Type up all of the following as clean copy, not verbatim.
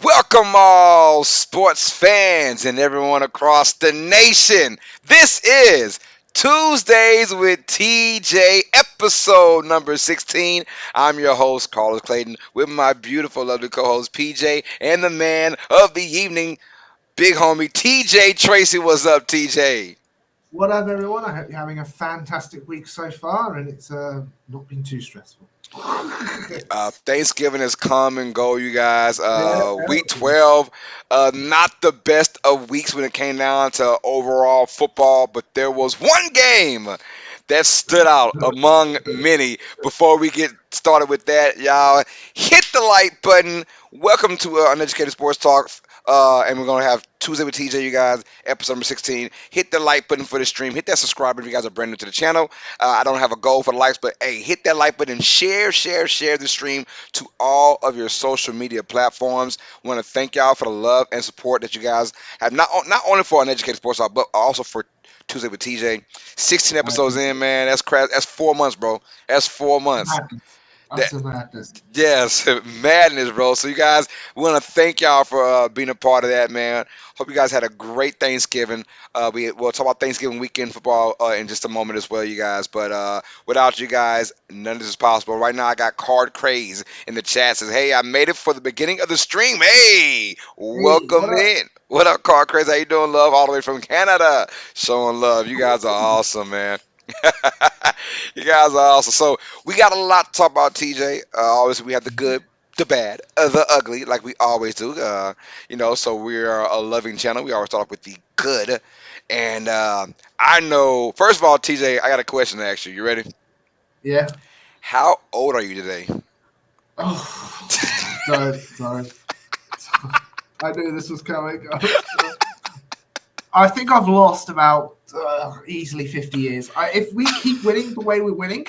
Welcome all sports fans and everyone across the nation. This is Tuesdays with TJ, episode number 16. I'm your host, Carlos Clayton, with my beautiful, lovely co-host, PJ, and the man of the evening, big homie, TJ Tracy. What's up, TJ? What up, everyone? I hope you're having a fantastic week so far, and it's not been too stressful. Thanksgiving has come and go, you guys. Yeah, Week 12, not the best of weeks when it came down to overall football, but there was one game that stood out among many. Before we get started with that, y'all, hit the like button. Welcome to Uneducated Sports Talk. And we're going to have Tuesday with TJ, you guys, episode number 16. Hit the like button for the stream. Hit that subscribe if you guys are brand new to the channel. I don't have a goal for the likes, but hey, hit that like button. Share the stream to all of your social media platforms. Want to thank y'all for the love and support that you guys have, not only for Uneducated Sports Talk, but also for Tuesday with TJ. 16 episodes in, man. That's crap. That's 4 months, bro. That's 4 months. That's a madness. Yes, madness, bro. So you guys, we want to thank y'all for being a part of that, man. Hope you guys had a great Thanksgiving. We'll talk about Thanksgiving weekend football in just a moment as well, you guys. But without you guys, none of this is possible. Right now, I got Card Craze in the chat. Says, hey, I made it for the beginning of the stream. Hey, welcome in. What up, Card Craze? How you doing, love? All the way from Canada. Showing love. You guys are awesome, man. You guys are awesome. So we got a lot to talk about, TJ. Obviously, we have the good, the bad, the ugly, like we always do. So we are a loving channel. We always start off with the good. And I know, first of all, TJ, I got a question to ask you. You ready? Yeah. How old are you today? Oh, sorry. I knew this was coming. I think I've lost about easily 50 years. If we keep winning the way we're winning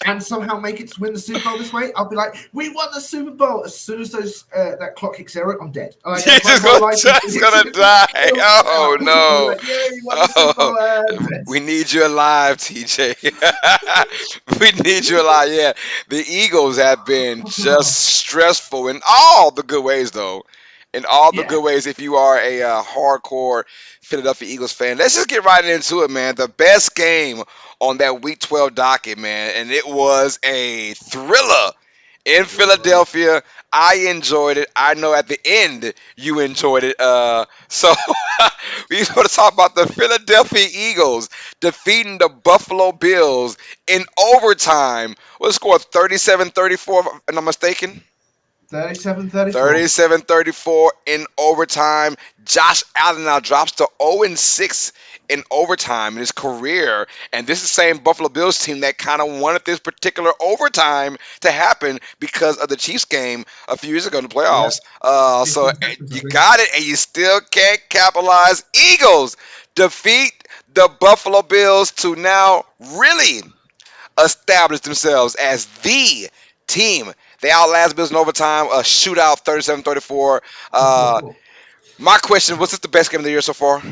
and somehow make it to win the Super Bowl this way, I'll be like, we won the Super Bowl. As soon as that clock kicks zero, I'm dead. You're just gonna die. Oh, no. Like, yeah, we won the Super Bowl. We need you alive, TJ. We need you alive. Yeah, the Eagles have been just stressful in all the good ways, though. In all the good ways, if you are a hardcore Philadelphia Eagles fan. Let's just get right into it, man. The best game on that Week 12 docket, man, and it was a thriller in Philadelphia. I enjoyed it. I know at the end you enjoyed it. So we want to talk about the Philadelphia Eagles defeating the Buffalo Bills in overtime. What score? 37-34, if I'm not mistaken. 37-34. 37-34 in overtime. Josh Allen now drops to 0-6 in overtime in his career. And this is the same Buffalo Bills team that kind of wanted this particular overtime to happen because of the Chiefs game a few years ago in the playoffs. So you got it, and you still can't capitalize. Eagles defeat the Buffalo Bills to now really establish themselves as the team. They outlast Bills in overtime, a shootout, 37-34. My question, was this the best game of the year so far?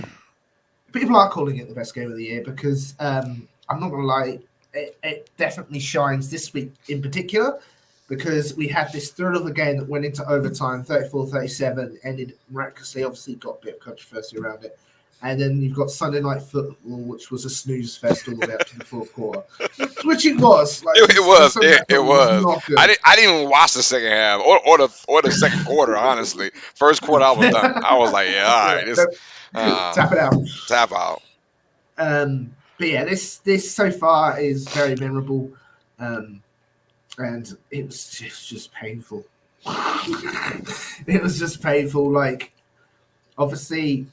People are calling it the best game of the year because, I'm not going to lie, it definitely shines this week in particular because we had this thrill of a game that went into overtime, 34-37, ended miraculously, obviously got a bit of controversy around it. And then you've got Sunday Night Football, which was a snooze fest all the way up to the fourth quarter, which it was. Like, it was. I didn't even watch the second half or the second quarter. Honestly, first quarter I was done. I was like, yeah, all right, tap it out. Tap out. But yeah, this so far is very memorable, and it was just painful. It was just painful. Like, obviously,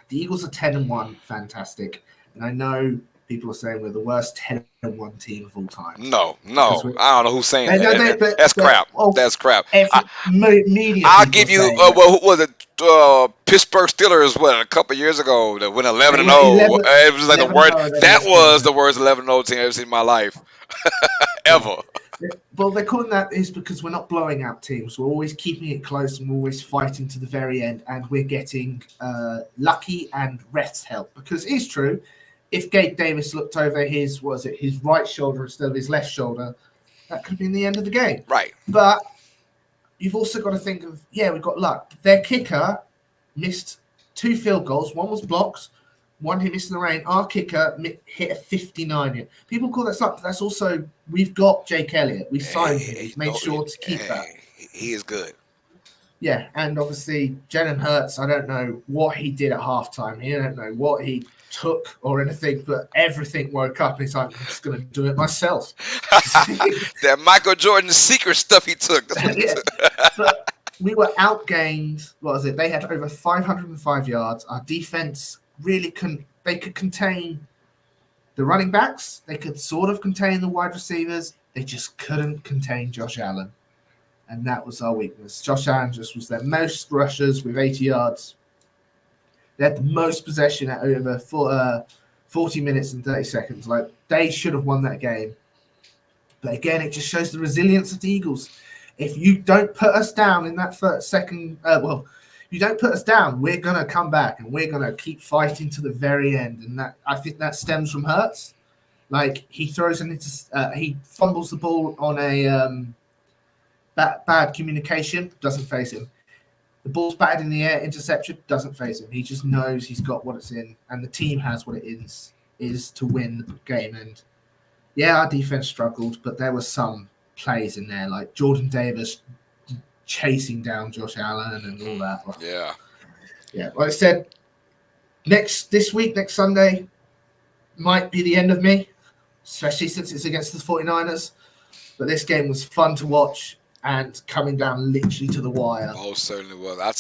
the Eagles are 10-1, fantastic. And I know people are saying we're the worst 10-1 team of all time. No. I don't know who's saying that. That's crap. That's crap. Media I'll give you, what was it? Pittsburgh Steelers, a couple years ago, that went 11-0. It was like the worst. That was the worst 11-0 team I've ever seen in my life. Ever. Well, they're calling that is because we're not blowing out teams. We're always keeping it close and we're always fighting to the very end. And we're getting lucky and refs help. Because it's true, if Gabe Davis looked over his right shoulder instead of his left shoulder, that could have been the end of the game. Right. But you've also got to think of, yeah, we've got luck. Their kicker missed 2 field goals. One was blocked. One he missed in the rain. Our kicker hit a 59. People call that luck, but that's also, we've got Jake Elliott. We've signed him. We've made No, sure to keep that. he is good. Yeah, and obviously Jalen Hurts, I don't know what he did at halftime. I don't know what he took or anything, but everything woke up and he's like, I'm just going to do it myself. That Michael Jordan secret stuff he took. That's what he Yeah, took. but we were outgained. What was it? They had over 505 yards. Our defense really couldn't. They could contain the running backs. They could sort of contain the wide receivers. They just couldn't contain Josh Allen, and that was our weakness. Josh Allen just was their most rushers with 80 yards. They had the most possession at over 40 minutes and 30 seconds. Like, they should have won that game. But again, it just shows the resilience of the Eagles. If you don't put us down in that you don't put us down, we're going to come back and we're going to keep fighting to the very end. And that, I think that stems from Hurts. Like, he he fumbles the ball on a bad communication, doesn't phase him. The ball's batted in the air, interception, doesn't phase him. He just knows he's got what it's in, and the team has what it is to win the game. And yeah, our defense struggled, but there were some plays in there, like Jordan Davis chasing down Josh Allen and all that. Yeah. Like I said, next Sunday might be the end of me, especially since it's against the 49ers. But this game was fun to watch and coming down literally to the wire. Oh, certainly was. I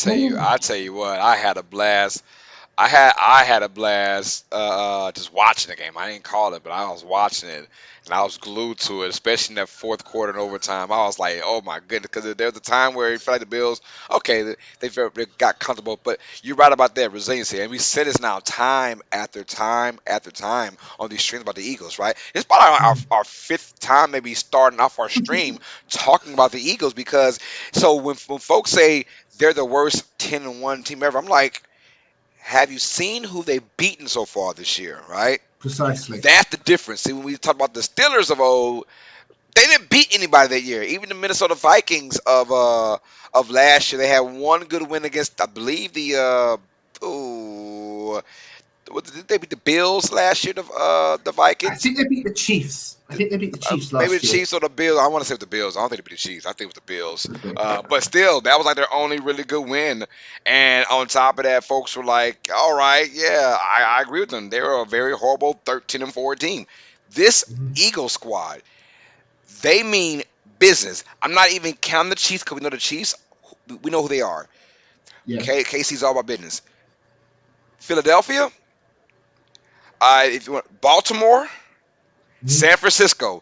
tell you what, I had a blast. I had a blast just watching the game. I didn't call it, but I was watching it and I was glued to it, especially in that fourth quarter and overtime. I was like, oh my goodness, because there was a time where it felt like the Bills, okay, they got comfortable, but you're right about that resiliency, and we said this now time after time after time on these streams about the Eagles, right? It's probably our fifth time maybe starting off our stream talking about the Eagles, because so when folks say they're the worst 10-1 team ever, I'm like, have you seen who they've beaten so far this year, right? Precisely. That's the difference. See, when we talk about the Steelers of old, they didn't beat anybody that year. Even the Minnesota Vikings of last year, they had one good win against, I believe, did they beat the Bills last year? The Vikings. I think they beat the Chiefs. Maybe the Chiefs or the Bills. I want to say it was the Bills. I don't think they beat the Chiefs. I think it was the Bills. But still, that was like their only really good win. And on top of that, folks were like, all right, yeah, I agree with them. They were a very horrible 13-4 team. This Eagle squad, they mean business. I'm not even counting the Chiefs, because we know the Chiefs, we know who they are. Yeah. KC's all about business. Philadelphia, if you want, Baltimore, San Francisco,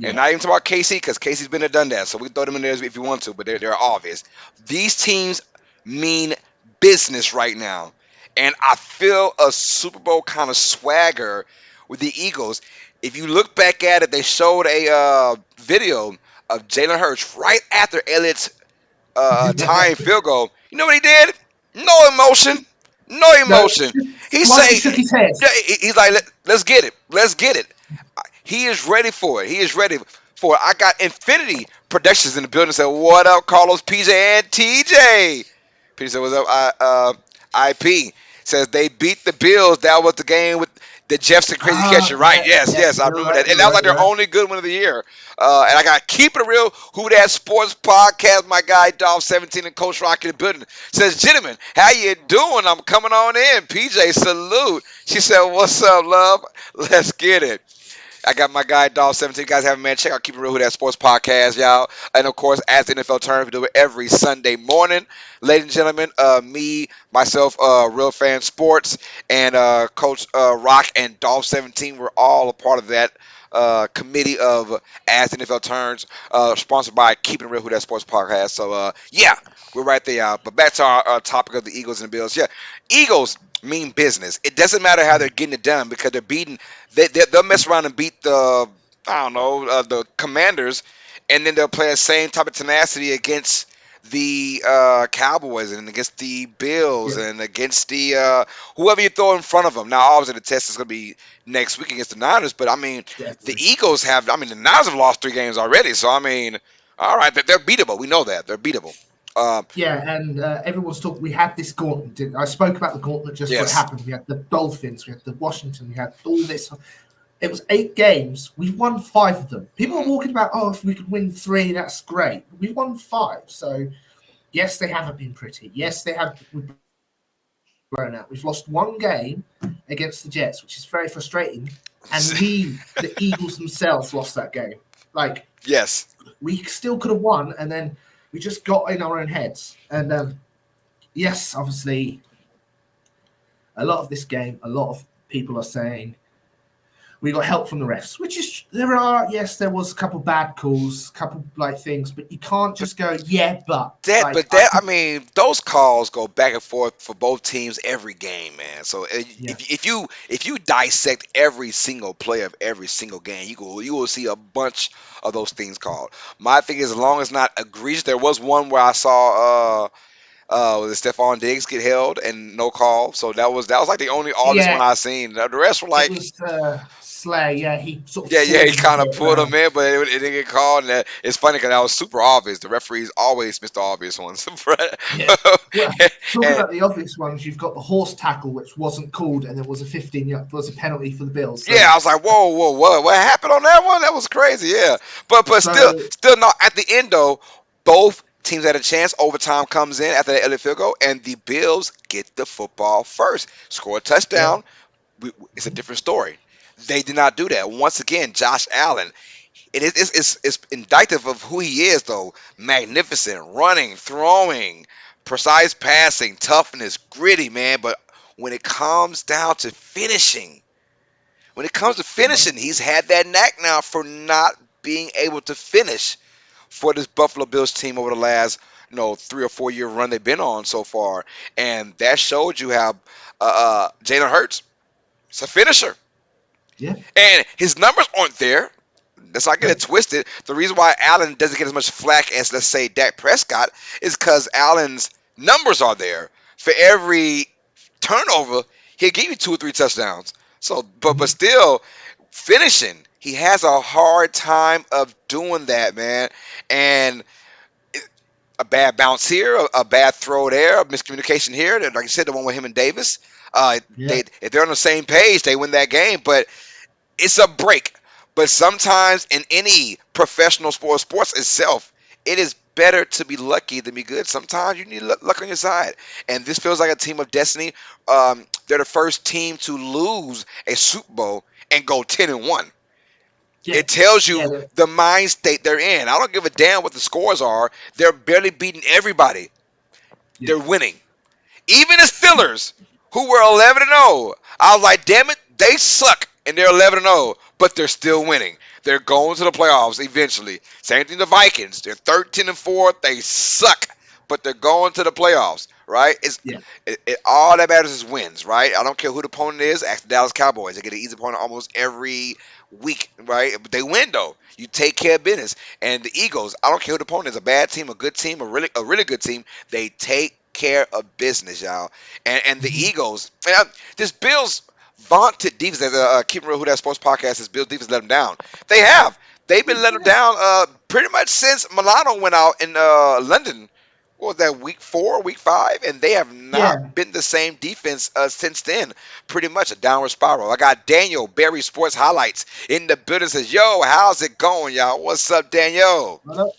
and not even talk about KC, because KC's been there, done that. So we can throw them in there if you want to, but they're obvious. These teams mean business right now, and I feel a Super Bowl kind of swagger with the Eagles. If you look back at it, they showed a video of Jalen Hurts right after Elliott's tying field goal. You know what he did? No emotion. No emotion. He shook his head. He's like, let's get it. Let's get it. He is ready for it. He is ready for it. I got Infinity Productions in the building. Said, what up, Carlos, PJ, and TJ? PJ said, what's up, IP? Says they beat the Bills. That was the game with the Jefferson crazy catch. Right? Yes, I remember that. And that was like their only good one of the year. And I got Keep It Real, Who That Sports Podcast. My guy, Dolph17 and Coach Rock in the building. Says, gentlemen, how you doing? I'm coming on in. PJ, salute. She said, what's up, love? Let's get it. I got my guy, Dolph17. You guys have a man. Check out Keep It Real, Who That Sports Podcast, y'all. And, of course, as the NFL turns, we do it every Sunday morning. Ladies and gentlemen, me, myself, Real Fan Sports, and Coach Rock and Dolph17, we're all a part of that committee of As the NFL Turns, sponsored by Keeping It Real, Who That Sports Podcast. So, yeah, we're right there, y'all. But back to our topic of the Eagles and the Bills. Yeah, Eagles mean business. It doesn't matter how they're getting it done, because they're beating. They'll mess around and beat the Commanders, and then they'll play the same type of tenacity against the Cowboys and against the Bills and against the whoever you throw in front of them. Now, obviously, the test is going to be next week against the Niners, but I mean, the Eagles have. I mean, the Niners have lost 3 games already, so I mean, All right, they're beatable. We know that they're beatable. Um, Yeah, and everyone's talking. We had this gauntlet. I spoke about the gauntlet just before it yes, happened. We had the Dolphins, we had the Washington, we had all this. It was 8 games. We've won 5 of them. People are hmm walking about, oh, if we could win 3, that's great. We've won 5. So, yes, they haven't been pretty. Yes, they have we've blown out. We've lost one game against the Jets, which is very frustrating. And the Eagles themselves lost that game. Like, yes. we still could have won, and then we just got in our own heads. And yes, obviously, a lot of this game, a lot of people are saying we got help from the refs, which is there are yes, there was a couple bad calls, a couple like things, but you can't But just go yeah, but that, like but I that, I can mean, those calls go back and forth for both teams every game, man. So yeah if you dissect every single play of every single game, you will see a bunch of those things called. My thing is, as long as not egregious. There was one where I saw was Stephon Diggs get held and no call. So that was like the only obvious one yeah I seen. The rest were it like, was Slay. Yeah, he sort of yeah, yeah, pulled he him a kind of bit pulled him around. in, but it didn't get called. And it's funny because that was super obvious. The referees always miss the obvious ones. Yeah. Well, talking And about the obvious ones, you've got the horse tackle, which wasn't called, and there was a 15 was a penalty for the Bills. yeah, I was like, whoa, whoa, what happened on that one? That was crazy. Yeah, but So still not at the end though. Both teams had a chance. Overtime comes in after the early field goal, and the Bills get the football first, score a yeah, touchdown. It's a different story. They did not do that. Once again, Josh Allen. It's indicative of who he is, though. Magnificent, running, throwing, precise passing, toughness, gritty, man. But when it comes down to finishing, when it comes to no, finishing, he's had that knack now for not being able to finish for this Buffalo Bills team over the last 3 or 4 year run they've been on so far, and that showed you how Jalen Hurts is a finisher. yeah, And his numbers aren't there. Let's not get no, it twisted. The reason why Allen doesn't get as much flack as, let's say, Dak Prescott is because Allen's numbers are there. For every turnover, he'll give you 2 or 3 touchdowns. So, but mhm, still, finishing, he has a hard time of doing that, man. And a bad bounce here, a bad throw there, a miscommunication here. Like I said, the one with him and Davis. yeah, They if they're on the same page, they win that game. But it's a break. But sometimes in any professional sports itself, it is better to be lucky than be good. Sometimes you need luck on your side. And this feels like a team of destiny. They're the first team to lose a Super Bowl and go 10-1. yeah, It tells yeah, you the mind state they're in. I don't give a damn what the scores are. They're barely beating everybody. yeah, They're winning. Even the Steelers, who were 11-0, I was like, damn it, they suck, and they're 11-0, but they're still winning. They're going to the playoffs eventually. Same thing the Vikings. They're 13-4. They suck, but they're going to the playoffs. Right? yeah, All that matters is wins. Right? I don't care who the opponent is. Ask the Dallas Cowboys. They get an easy opponent almost every week. Right? But they win though. You take care of business. And the Eagles. I don't care who the opponent is. A bad team, a good team, a really good team. They take care of business, y'all. And the mhm, Eagles, this Bills vaunted defense. Keep real who that sports podcast is. Bills defense let them down. They have. They've been letting them yeah, down pretty much since Milano went out in London. What was that, week 4, week 5? And they have not yeah. been the same defense since then. Pretty much a downward spiral. I got Daniel Barry Sports Highlights in the building. Says, yo, how's it going, y'all? What's up, Daniel? What up?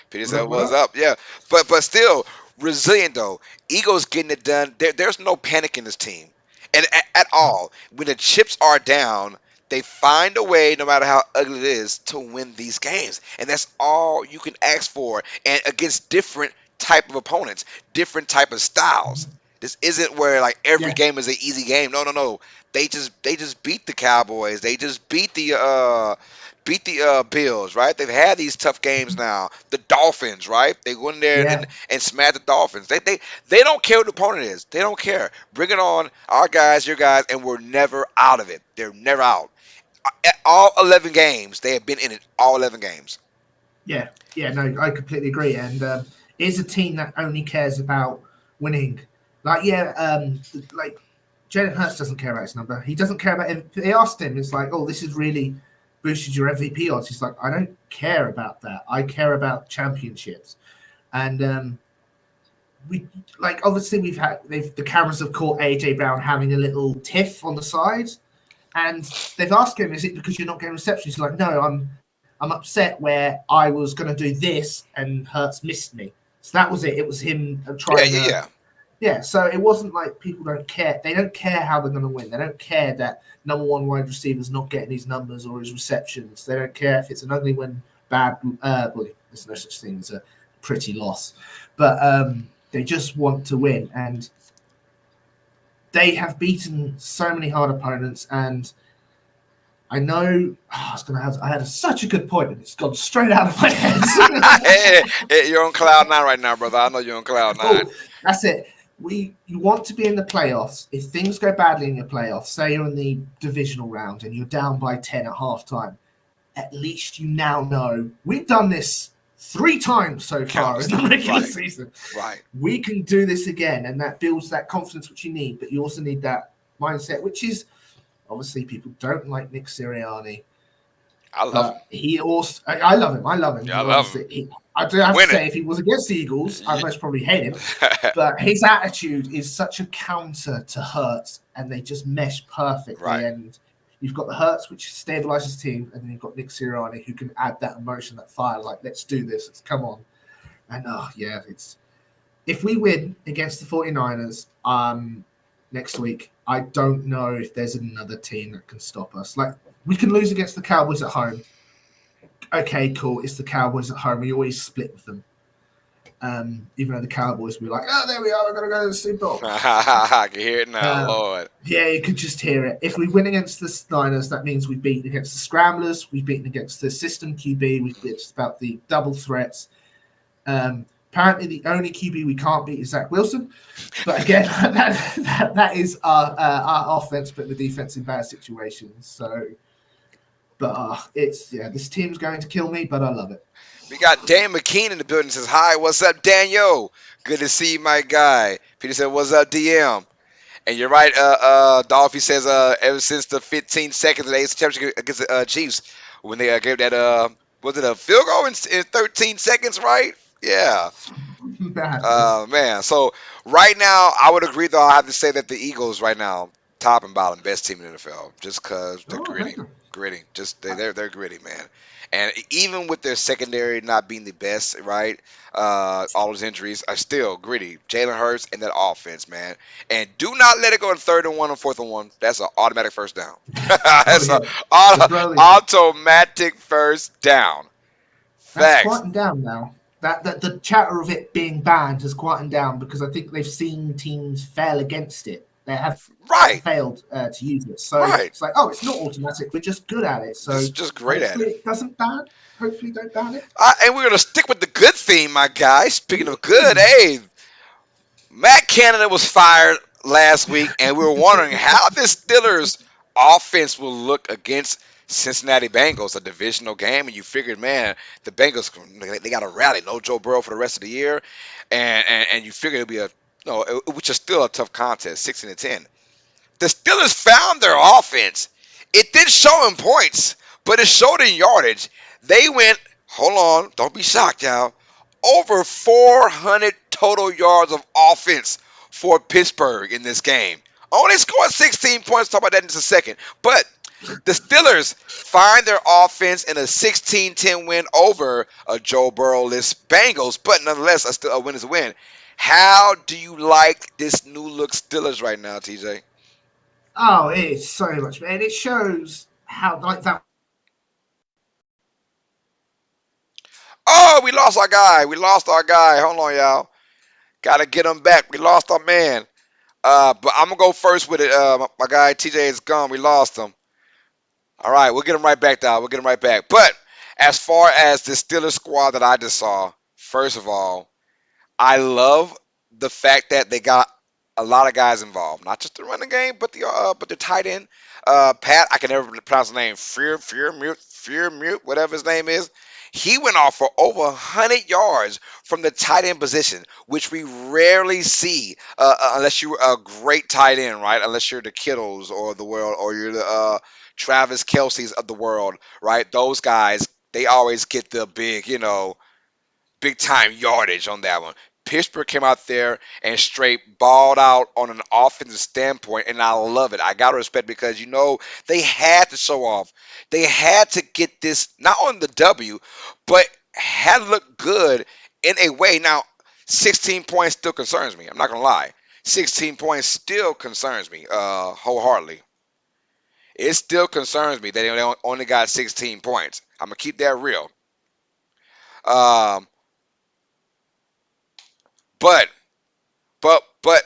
Peter What said, up? What "What's up? up?" Yeah, but still resilient though. Eagles getting it done. There's no panic in this team, and at No, all. When the chips are down, they find a way, no matter how ugly it is, to win these games, and that's all you can ask for. And against different type of opponents, different type of styles. mhm, This isn't where like every yeah, game is an easy game. No, no, no. They just beat the Cowboys. They just beat the Bills, right? They've had these tough games now. The Dolphins, right? They go in there yeah, and smash the Dolphins. They don't care who the opponent is. They don't care. Bring it on, our guys, your guys, and we're never out of it. They're never out. At all 11 games, they have been in it all 11 games. yeah, yeah. No, I completely agree. And it's a team that only cares about winning. Like, yeah, like Jalen Hurts doesn't care about his number. He doesn't care about it. They asked him, it's like, oh, this is really boosted your MVP odds. He's like, I don't care about that. I care about championships. And we like obviously we've had the cameras have caught AJ Brown having a little tiff on the side, and they've asked him, "Is it because you're not getting reception?" He's like, "No, I'm upset where I was going to do this and Hurts missed me." So that was it. It was him Yeah, trying yeah, to. yeah. Yeah, so it wasn't like people don't care. They don't care how they're going to win. They don't care that number one wide receiver's not getting his numbers or his receptions. They don't care if it's an ugly win, bad. Well, there's no such thing as a pretty loss, but they just want to win, and they have beaten so many hard opponents. And I know I had such a good point, and it's gone straight out of my head. Hey, hey, you're on cloud nine right now, brother. I know you're on cloud nine. Oh, that's it. You want to be in the playoffs. If things go badly in your playoffs, say you're in the divisional round and you're down by 10 at halftime, at least you now know we've done this 3 times so far in the regular Right. season. Right. We can do this again, and that builds that confidence which you need. But you also need that mindset, which is obviously people don't like Nick Sirianni. I love him. But he also, I love him. I love him. Yeah, I love him. I do have to Winning. say, if he was against the Eagles, I'd Yeah. most probably hate him. But his attitude is such a counter to Hurts, and they just mesh perfectly. Right. And you've got the Hurts, which stabilizes the team, and then you've got Nick Sirianni, who can add that emotion, that fire. Like, let's do this. Let's come on. And yeah, it's if we win against the 49ers next week, I don't know if there's another team that can stop us. Like, we can lose against the Cowboys at home. Okay, cool. It's the Cowboys at home. We always split with them. Even though the Cowboys will be like, oh, there we are. We're going to go to the Super Bowl. I can hear it now, Lord. Yeah, you could just hear it. If we win against the Niners, that means we've beaten against the Scramblers. We've beaten against the system QB. We've beaten about the double threats. Apparently, the only QB we can't beat is Zach Wilson. But again, that is our offense, but the defense in bad situations. So, but this team's going to kill me, but I love it. We got Dan McKean in the building. Says hi. What's up, Daniel? Good to see you, my guy. Peter said, "What's up, DM?" And you're right, Dolphy says, ever since the 15 seconds of the AFC Championship against the Chiefs, when they gave that, was it a field goal in 13 seconds, right? Yeah. Man. So right now, I would agree, though. I have to say that the Eagles right now, top and bottom, best team in the NFL, just because they're gritty. Just they're gritty, man. And even with their secondary not being the best, right? All those injuries are still gritty. Jalen Hurts and that offense, man. And do not let it go in 3rd and 1 or 4th and 1. That's an automatic first down. That's an automatic first down. That's Facts. quieting down now. That the chatter of it being banned has quietened down because I think they've seen teams fail against it. They have failed to use it. So it's like, oh, it's not automatic. We're just good at it. So just great at it. It doesn't ban. Hopefully, don't ban it. And we're gonna stick with the good theme, my guy. Speaking of good, hey, Matt Canada was fired last week, and we were wondering how this Steelers offense will look against Cincinnati Bengals, a divisional game, and you figured, man, the Bengals they got to rally. No Joe Burrow for the rest of the year, and you figured it'd be which is still a tough contest, 16-10. The Steelers found their offense. It did show in points, but it showed in yardage. They went, hold on, don't be shocked, y'all, over 400 total yards of offense for Pittsburgh in this game. Only scored 16 points. Talk about that in just a second. But the Steelers find their offense in a 16-10 win over a Joe Burrow-less Bengals, but nonetheless, a win is a win. How do you like this new look Steelers right now, TJ? Oh, it's so much, man. It shows how like that. Oh, we lost our guy. Hold on, y'all. Gotta get him back. We lost our man. But I'm gonna go first with it. My guy TJ is gone. We lost him. All right, we'll get him right back, though. We'll get him right back. But as far as the Steelers squad that I just saw, first of all, I love the fact that they got a lot of guys involved, not just the running game, but the tight end, Pat. I can never pronounce the name. Fear, whatever his name is. He went off for over 100 yards from the tight end position, which we rarely see unless you're a great tight end, right? Unless you're the Kittles or the world, or you're the Travis Kelsey's of the world, right? Those guys, they always get the big, big time yardage on that one. Pittsburgh came out there and straight balled out on an offensive standpoint, and I love it. I gotta respect because they had to show off. They had to get this not on the W, but had to look good in a way. Now, 16 points still concerns me. I'm not gonna lie. 16 points still concerns me wholeheartedly. It still concerns me that they only got 16 points. I'm gonna keep that real. Um, but but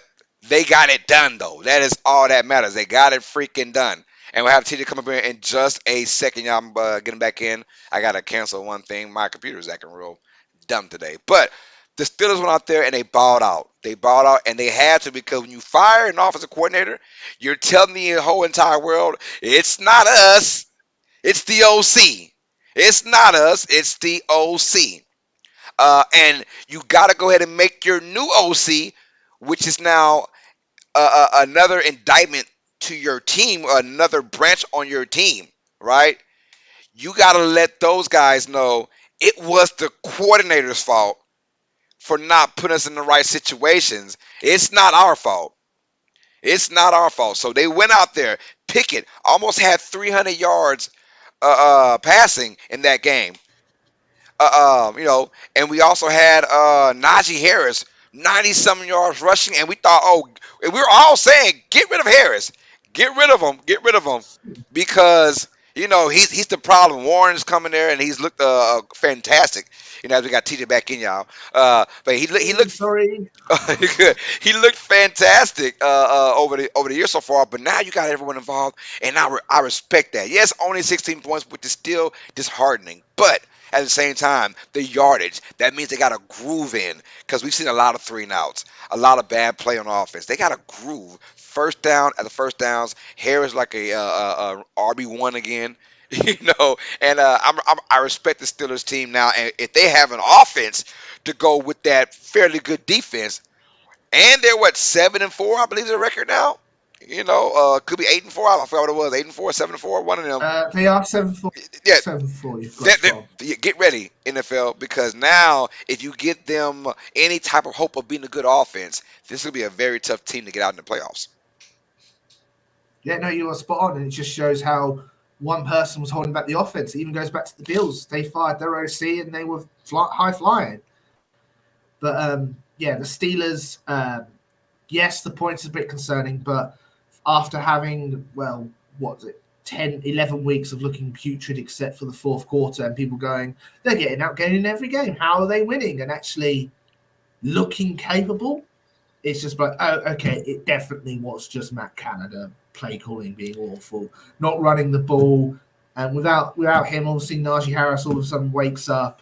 they got it done though. That is all that matters. They got it freaking done. And we'll have TJ come up here in just a second. Y'all, I'm getting back in. I gotta cancel one thing. My computer's acting real dumb today. But the Steelers went out there and they balled out. They balled out and they had to because when you fire an offensive coordinator, you're telling the whole entire world it's not us. It's the OC. It's not us. It's the OC. And you got to go ahead and make your new OC, which is now another indictment to your team, another branch on your team, right? You got to let those guys know it was the coordinator's fault for not putting us in the right situations. It's not our fault. It's not our fault. So they went out there. Pickett almost had 300 yards passing in that game. And we also had Najee Harris, 90 some yards rushing, and we thought, and we were all saying, get rid of Harris, get rid of him, because he's the problem. Warren's coming there, and he's looked fantastic. As we got TJ back in, y'all. But he looked Sorry. he looked fantastic over the year so far. But now you got everyone involved, and I respect that. Yes, only 16 points, but it's still disheartening. But at the same time, the yardage, that means they got a groove in, because we've seen a lot of 3-and-outs, a lot of bad play on offense. They got a groove. First down at the first downs, Harris like a RB1 again. And I respect the Steelers team now, and if they have an offense to go with that fairly good defense, and they're 7-4, I believe their record now. Could be 8-4. I forgot what it was, 8-4, 7-4, one of them. They are 7-4. Yeah, 7-4. You've got strong. get ready, NFL, because now if you get them any type of hope of being a good offense, this will be a very tough team to get out in the playoffs. Yeah, no, you are spot on, and it just shows how one person was holding back the offense. It even goes back to the Bills. They fired their OC and they were high flying. But yeah, the Steelers. Yes, the points is a bit concerning, but after having, what was it, 10, 11 weeks of looking putrid except for the fourth quarter, and people going, they're getting outgained in every game. How are they winning? And actually looking capable, it's just like, oh, okay, it definitely was just Matt Canada play calling being awful, not running the ball. And without him, obviously, Najee Harris all of a sudden wakes up.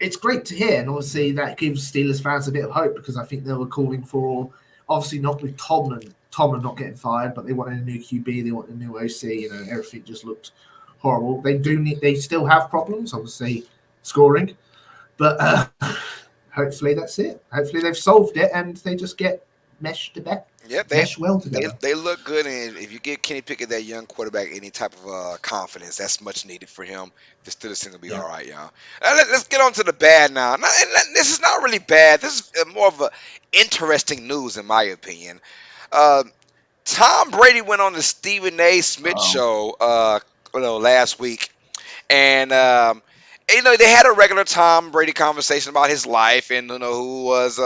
It's great to hear, and obviously that gives Steelers fans a bit of hope, because I think they were calling for, obviously not with Tomlin not getting fired, but they wanted a new QB, they wanted a new OC. Everything just looked horrible. They still have problems, obviously scoring, but hopefully that's it. Hopefully they've solved it and they just get meshed together. Yeah, mesh well together. They look good, and if you give Kenny Pickett, that young quarterback, any type of confidence, that's much needed for him. The Steelers seem to be all right, y'all. Let's get on to the bad now. This is not really bad. This is more of a interesting news, in my opinion. Tom Brady went on the Stephen A. Smith show last week, and they had a regular Tom Brady conversation about his life, and who was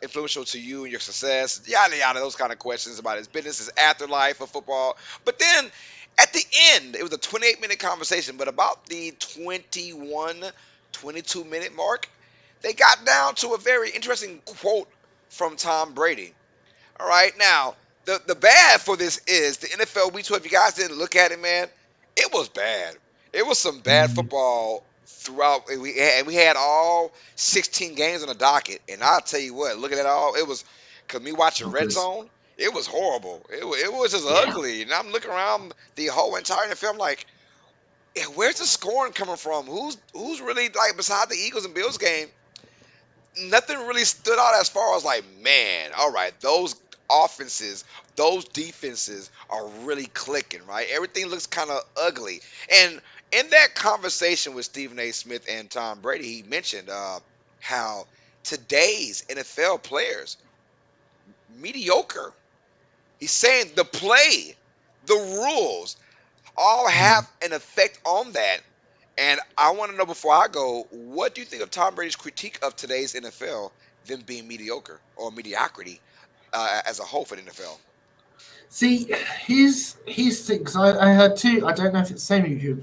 influential to you and your success, yada yada, those kind of questions about his business, his afterlife of football. But then at the end, it was a 28-minute conversation, but about the 21, 22-minute mark, they got down to a very interesting quote from Tom Brady. All right, now the bad for this is the NFL Week 12. If you guys didn't look at it, man, it was bad. It was some bad football throughout. We had all 16 games on the docket, and I'll tell you what, looking at it all, it was, because me watching Red Zone, it was horrible. It was just ugly, and I'm looking around the whole entire NFL, I'm like, where's the scoring coming from? Who's really, like, beside the Eagles and Bills game? Nothing really stood out as far as, like, man, all right, those offenses, those defenses are really clicking, right? Everything looks kind of ugly. And in that conversation with Stephen A. Smith and Tom Brady, he mentioned how today's NFL players mediocre. He's saying the play, the rules, all Mm. have an effect on that. And I want to know before I go, what do you think of Tom Brady's critique of today's NFL, them being mediocre or mediocrity as a whole for the NFL? See, his thing. Because I heard two. I don't know if it's the same. You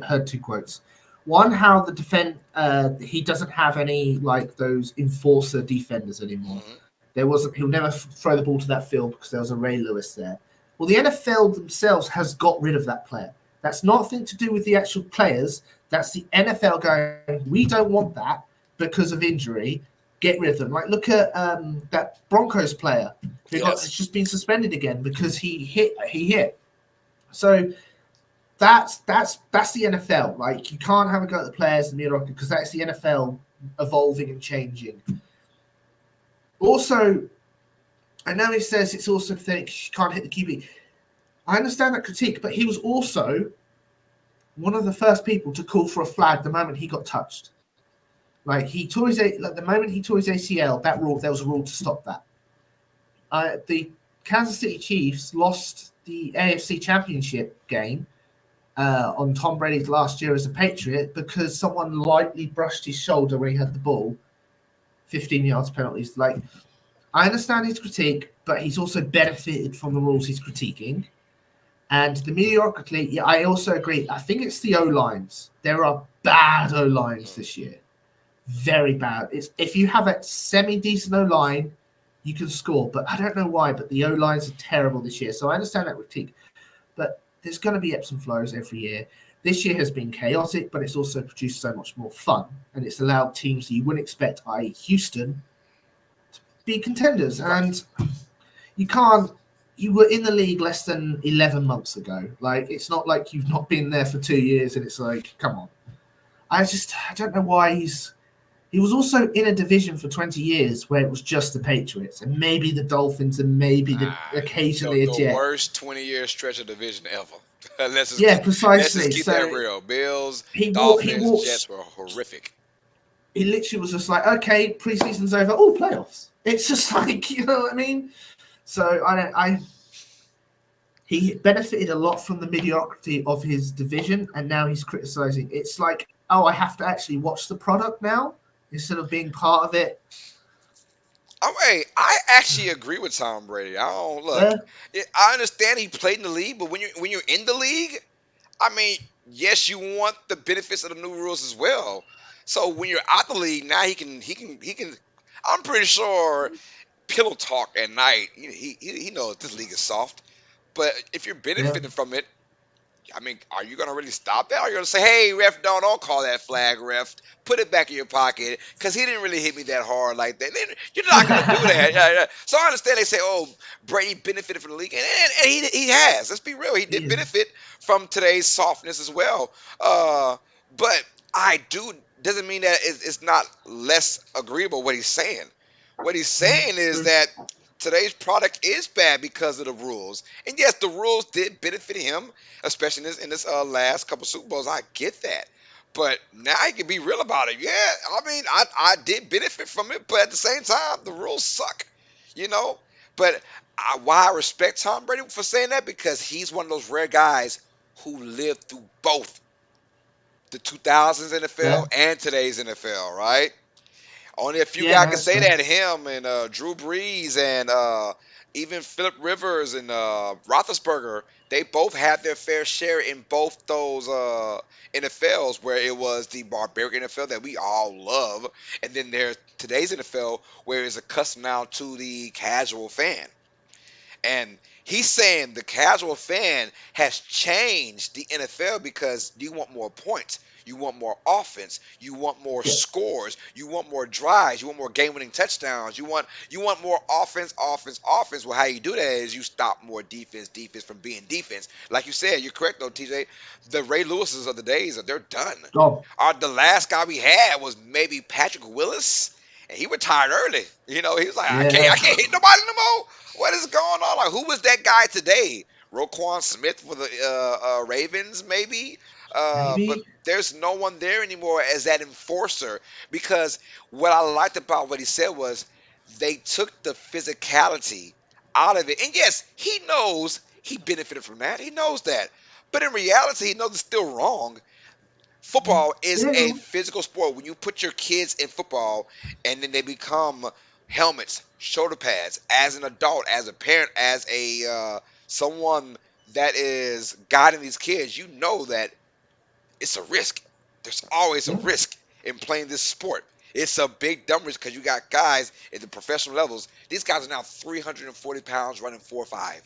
heard two quotes. One, how the he doesn't have any like those enforcer defenders anymore. Hmm. There wasn't. He'll never throw the ball to that field because there was a Ray Lewis there. Well, the NFL themselves has got rid of that player. That's nothing to do with the actual players. That's the NFL going. We don't want that because of injury. Get rid of them. Like look at that Broncos player who got has Yes. just been suspended again because he hit. He hit. So that's the NFL. Like you can't have a go at the players and the Iraq because that's the NFL evolving and changing. Also, I know he says it's also pathetic he can't hit the QB. I understand that critique, but he was also one of the first people to call for a flag the moment he got touched. Like he tore his like the moment he tore his ACL, that rule there was a rule to stop that. The Kansas City Chiefs lost the AFC Championship game on Tom Brady's last year as a Patriot because someone lightly brushed his shoulder when he had the ball. 15 yards penalties. Like I understand his critique, but he's also benefited from the rules he's critiquing. And the mediocrity, yeah, I also agree. I think it's the O lines. There are bad O lines Mm. this year, very bad. It's if you have a semi decent O line, you can score. But I don't know why. But the O lines are terrible this year. So I understand that critique. But there's going to be ebbs and flows every year. This year has been chaotic, but it's also produced so much more fun, and it's allowed teams that you wouldn't expect, i.e., Houston, be contenders. Right. And you can't. You were in the league less than 11 months ago. Like it's not like you've not been there for 2 years, and it's like, come on. I don't know why he was also in a division for 20 years where it was just the Patriots and maybe the Dolphins and maybe occasionally a The Jet. worst 20-year stretch of division ever. Yeah, Let's just precisely. keep that So real. Bills, he Dolphins, walks. Jets were horrific. He literally was just like, okay, preseason's over. Oh, playoffs. It's just like you know what I mean. So I don't. I he benefited a lot from the mediocrity of his division, and now he's criticizing. It's like, oh, I have to actually watch the product now instead of being part of it. Hey, I actually agree with Tom Brady. I don't look. Yeah, I understand he played in the league, but when you're in the league, I mean, yes, you want the benefits of the new rules as well. So when you're out the league now, he can. I'm pretty sure pillow talk at night. He knows this league is soft, but if you're yeah, benefiting from it, I mean, are you gonna really stop that? Are you gonna say, "Hey, ref, don't call that flag, ref. Put it back in your pocket because he didn't really hit me that hard like that." You're not gonna do that. Yeah, yeah. So I understand they say, "Oh, Brady benefited from the league," and he has. Let's be real, he did yeah, benefit from today's softness as well. But I do doesn't mean that it's not less agreeable what he's saying. What he's saying is true. that today's product is bad because of the rules. And yes, the rules did benefit him, especially in this last couple Super Bowls. I get that. But now he can be real about it. Yeah, I mean, I did benefit from it, but at the same time, the rules suck, you know? But why I respect Tom Brady for saying that? Because he's one of those rare guys who lived through both the 2000s NFL Yeah, and today's NFL, right? Only a few yeah, guys no, can that's say fair. that. Him and Drew Brees and even Philip Rivers and Roethlisberger. They both had their fair share in both those NFLs, where it was the barbaric NFL that we all love, and then there's today's NFL, where it's accustomed now to the casual fan. And he's saying the casual fan has changed the NFL because you want more points, you want more offense, you want more Yeah, scores, you want more drives, you want more game-winning touchdowns, you want more offense, offense, offense. Well, how you do that is you stop more defense, defense from being defense. Like you said, you're correct though, TJ. The Ray Lewises of the days, they're done. Dom. The last guy we had was maybe Patrick Willis, and he retired early. He was like, Yeah, I can't hit nobody no more. What is going on? Like, who was that guy today? Roquan Smith for the Ravens, maybe. But maybe. there's no one there anymore as that enforcer, because what I liked about what he said was they took the physicality out of it. And yes, he knows he benefited from that. He knows that. But in reality, he knows it's still wrong. Football is a Yeah, physical sport. When you put your kids in football and then they become helmets, shoulder pads, as an adult, as a parent, as a someone that is guiding these kids, you know that it's a risk. There's always a yeah, risk in playing this sport. It's a big dumb risk because you got guys at the professional levels. These guys are now 340 pounds running 4.5.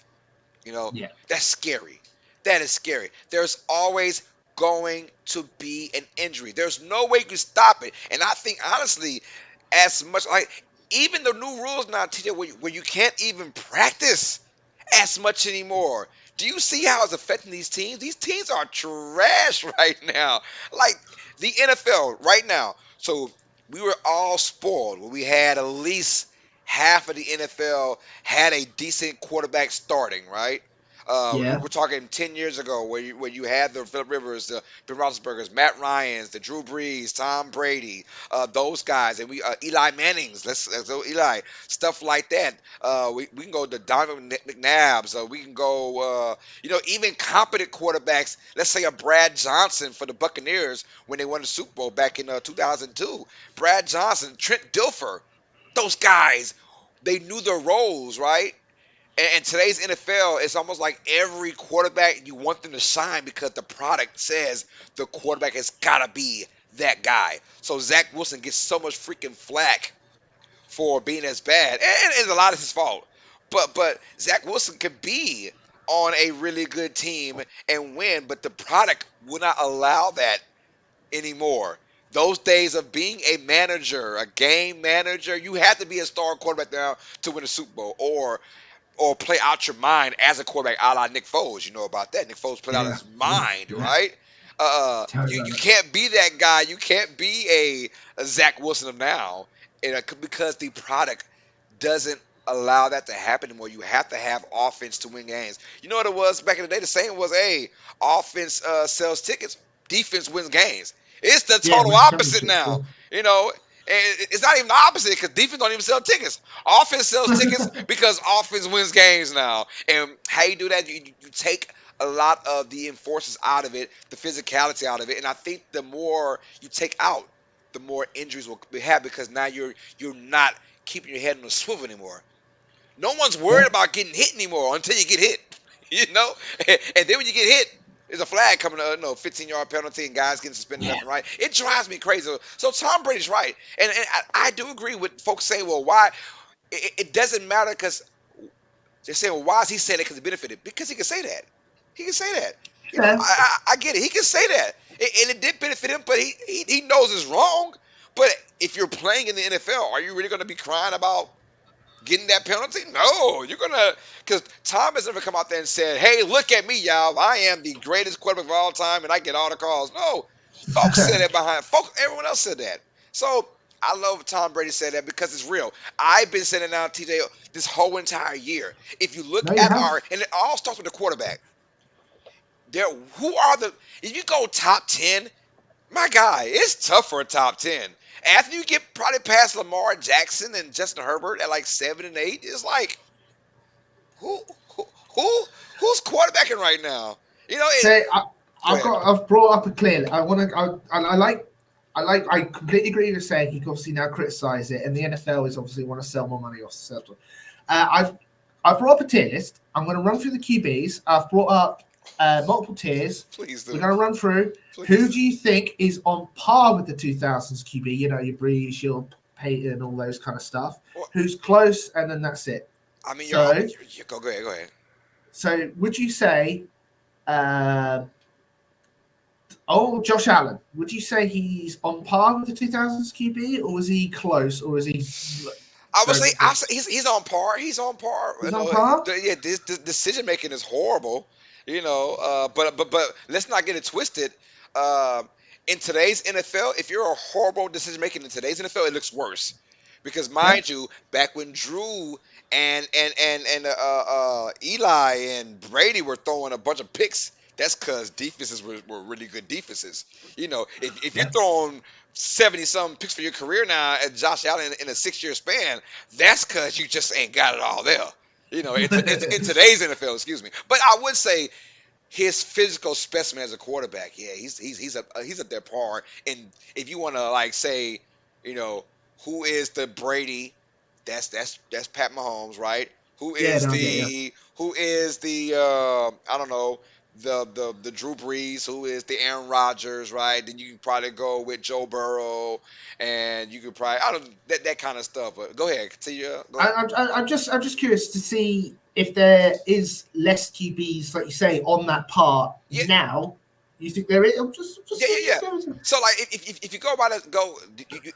You know, yeah, that's scary. That is scary. There's always going to be an injury. There's no way you can stop it. And I think, honestly, as much like even the new rules now, TJ, where you can't even practice as much anymore. Do you see how it's affecting these teams? These teams are trash right now. Like the NFL right now. So we were all spoiled when we had at least half of the NFL had a decent quarterback starting, right? yeah, We're talking 10 years ago where you had the Philip Rivers, the Ben Roethlisbergers, Matt Ryans, the Drew Brees, Tom Brady, those guys, and we Eli Manning's. Let's go Eli, stuff like that. We can go to Donovan McNabb's. We can go, even competent quarterbacks. Let's say a Brad Johnson for the Buccaneers when they won the Super Bowl back in 2002. Brad Johnson, Trent Dilfer, those guys, they knew their roles, right? And today's NFL, it's almost like every quarterback, you want them to shine because the product says the quarterback has got to be that guy. So Zach Wilson gets so much freaking flack for being as bad, and a lot of his fault. But Zach Wilson could be on a really good team and win, but the product will not allow that anymore. Those days of being a manager, a game manager, you have to be a star quarterback now to win a Super Bowl, or play out your mind as a quarterback, a la Nick Foles. You know about that. Nick Foles played out yeah, his yeah, mind, yeah. right? Tell me You about it. can't be that guy. You can't be a Zach Wilson of now, because the product doesn't allow that to happen anymore. You have to have offense to win games. You know what it was back in the day? The saying was, "Hey, offense sells tickets, defense wins games." It's the Yeah, total win opposite championships. now. You know, and it's not even the opposite because defense don't even sell tickets. Offense sells tickets Yeah, because offense wins games now. And how you do that, you take a lot of the enforcers out of it, the physicality out of it, and I think the more you take out, the more injuries will be had because now you're not keeping your head on the swivel anymore. No one's worried yeah, about getting hit anymore until you get hit. You know, and then when you get hit, there's a flag coming. 15-yard penalty and guys getting suspended yeah. left and right. It drives me crazy. So Tom Brady's right, and I do agree with folks saying, well, why? It doesn't matter because they're saying, well, why is he saying that because he benefited? Because he can say that. He can say that. Yeah. I get it. He can say that, and it did benefit him, but he knows it's wrong. But if you're playing in the NFL, are you really going to be crying about getting that penalty? No, you're gonna, because Tom has never come out there and said, "Hey, look at me, y'all. I am the greatest quarterback of all time, and I get all the calls." No, folks said that behind. Folks, everyone else said that. So I love Tom Brady said that because it's real. I've been saying it now, TJ, this whole entire year. If you look No, you at have. and it all starts with the quarterback. There, who are the? If you go top 10, my guy, it's tough for a top 10. After you get probably past Lamar Jackson and Justin Herbert at like 7 and 8, it's like who who who who's quarterbacking right now? You know it. So Go ahead. I've brought up a clear. I want to. I completely agree with saying he can obviously now criticise it, and the NFL is obviously want to sell more money off the circle. I've brought up a tier list. I'm going to run through the QBs. I've brought up multiple tiers. Please We're do. going to run through who Please. do you think is on par with the 2000s QB? You know, your Breeze, your Peyton, all those kind of stuff. Well, Who's close, and then that's it. I mean, So, go ahead. Go ahead. would you say? Uh, Josh Allen. Would you say he's on par with the 2000s QB, or is he close, or is he I would say very good? he's on par. He's on par. He's on par. Yeah, this decision making is horrible. But let's not get it twisted. Um, in today's NFL, if you're a horrible decision making in today's NFL, it looks worse Because Yeah. mind you, back when Drew and Eli and Brady were throwing a bunch of picks, that's because defenses were really good defenses. If you're Yeah. throwing 70 some picks for your career now at Josh Allen in a 6 year span, that's because you just ain't got it all there. In today's NFL, excuse me. But I would say his physical specimen as a quarterback, yeah, he's at their par. And if you want to like say, you know, who is the Brady? That's Pat Mahomes, right? Who Yeah, is no, I get you. the I don't know, the Drew Brees? Who is the Aaron Rodgers, right? Then you can probably go with Joe Burrow, and you could probably I don't that kind of stuff. But go ahead, continue. Go ahead. I'm just curious to see if there is less QBs, like you say, on that part Yeah, now. You think there is? yeah, yeah, yeah. I'm just So like, if you go by the go,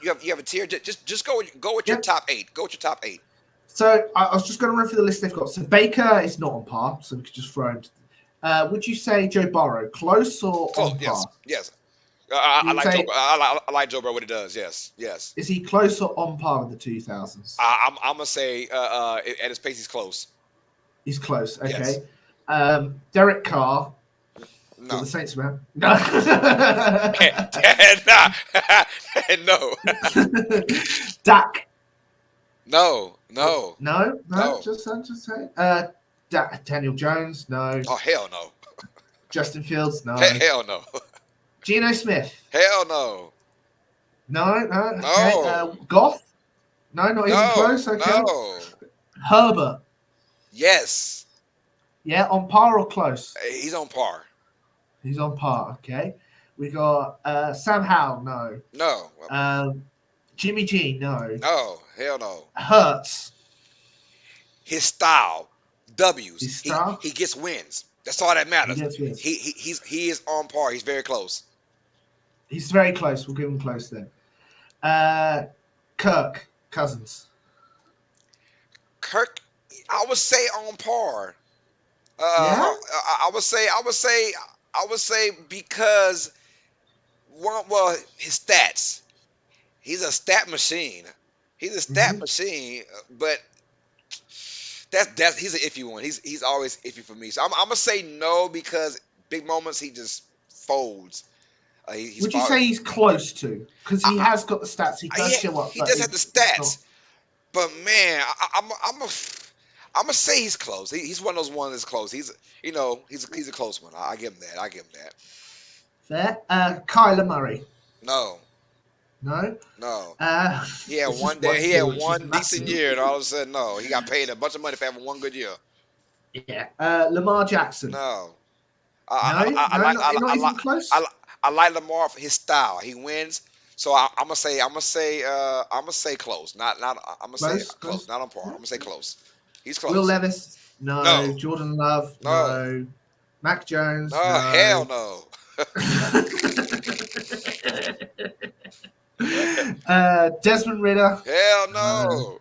you have a tier. Just go with your yeah. top eight. Go with your top eight. So I was just going to run through the list they've got. So Baker is not on par, so we could just throw him. Would you say Joe Burrow close or Close. on Yes. par? Yes. You I would like Joe. say I like Joe Burrow what he does. Yes. Yes. is he close or on par with the 2000s? I'm gonna say at his pace he's close. He's close. Yes. Okay. Derek Carr. You're No. the Saints man. No. Nah. No. Dak. No. No. No. No. Just say. Daniel Jones. No. Oh hell no. Justin Fields. No. Hell no. Geno Smith. Hell no. No. Okay. No. Goff. No, not even No. close. Okay. No. Herbert. Yes. Yeah, on par or close? He's on par. He's on par. Okay. We got Sam Howell. No. No. Jimmy G. No. No. Hell no. Hurts. His style, W's. His style. He gets wins. That's all that He matters. gets wins. He is on par. He's very close. He's very close. We'll give him close then. Kirk Cousins. Kirk, I would say on par. Yeah. I would say because well, his stats. He's a stat machine. He's a stat machine, but that's he's an iffy one. He's always iffy for me. So I'm gonna say no because big moments he just folds. Would you say he's close to? Because he has got the stats. He does yeah, show up. he But does have the it's not. stats, but man, I'm gonna say he's close. He's one of those ones that's close. He's a close one. I give him that. I give him that. Fair. Kyler Murray. No, No. no. He had It's one just day. He had two, which is one decent massive. year, and all of a sudden, no, he got paid a bunch of money for having one good year. Yeah. Lamar Jackson. No. Not even close. I like Lamar for his style. He wins. So I'm gonna say close. I'm gonna say close. Close. Not on par. I'm gonna say close. He's Will close. Levis. No. No. Jordan Love. No. No. Mac Jones. No, No. hell no. Desmond Ritter. Hell no.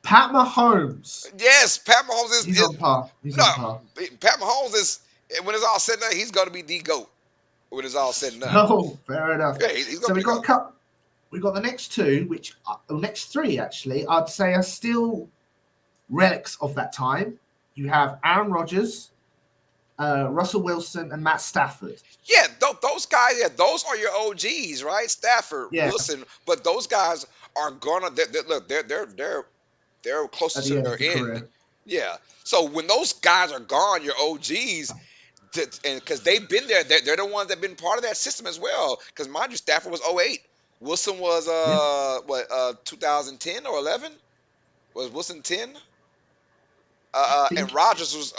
Pat Mahomes. Yes, Pat Mahomes is. He's on par. He's No, on par. Pat Mahomes is. When it's all said and done, he's gonna be the GOAT. When it's all said and done. Oh, fair enough. Yeah, he's So gonna we be got a GOAT. couple. We got the next two, next three actually, I'd say are still relics of that time. You have Aaron Rodgers, Russell Wilson, and Matt Stafford. Yeah, those guys. Yeah, those are your OGs, right? Stafford, Yeah. Wilson, but those guys are gonna. Look, they're close At to the end their of the end. career. Yeah. So when those guys are gone, your OGs, and because they've been there, they're the ones that've been part of that system as well. Because mind you, Stafford was '08. Wilson was 2010 or 11? Was Wilson 10? And Rodgers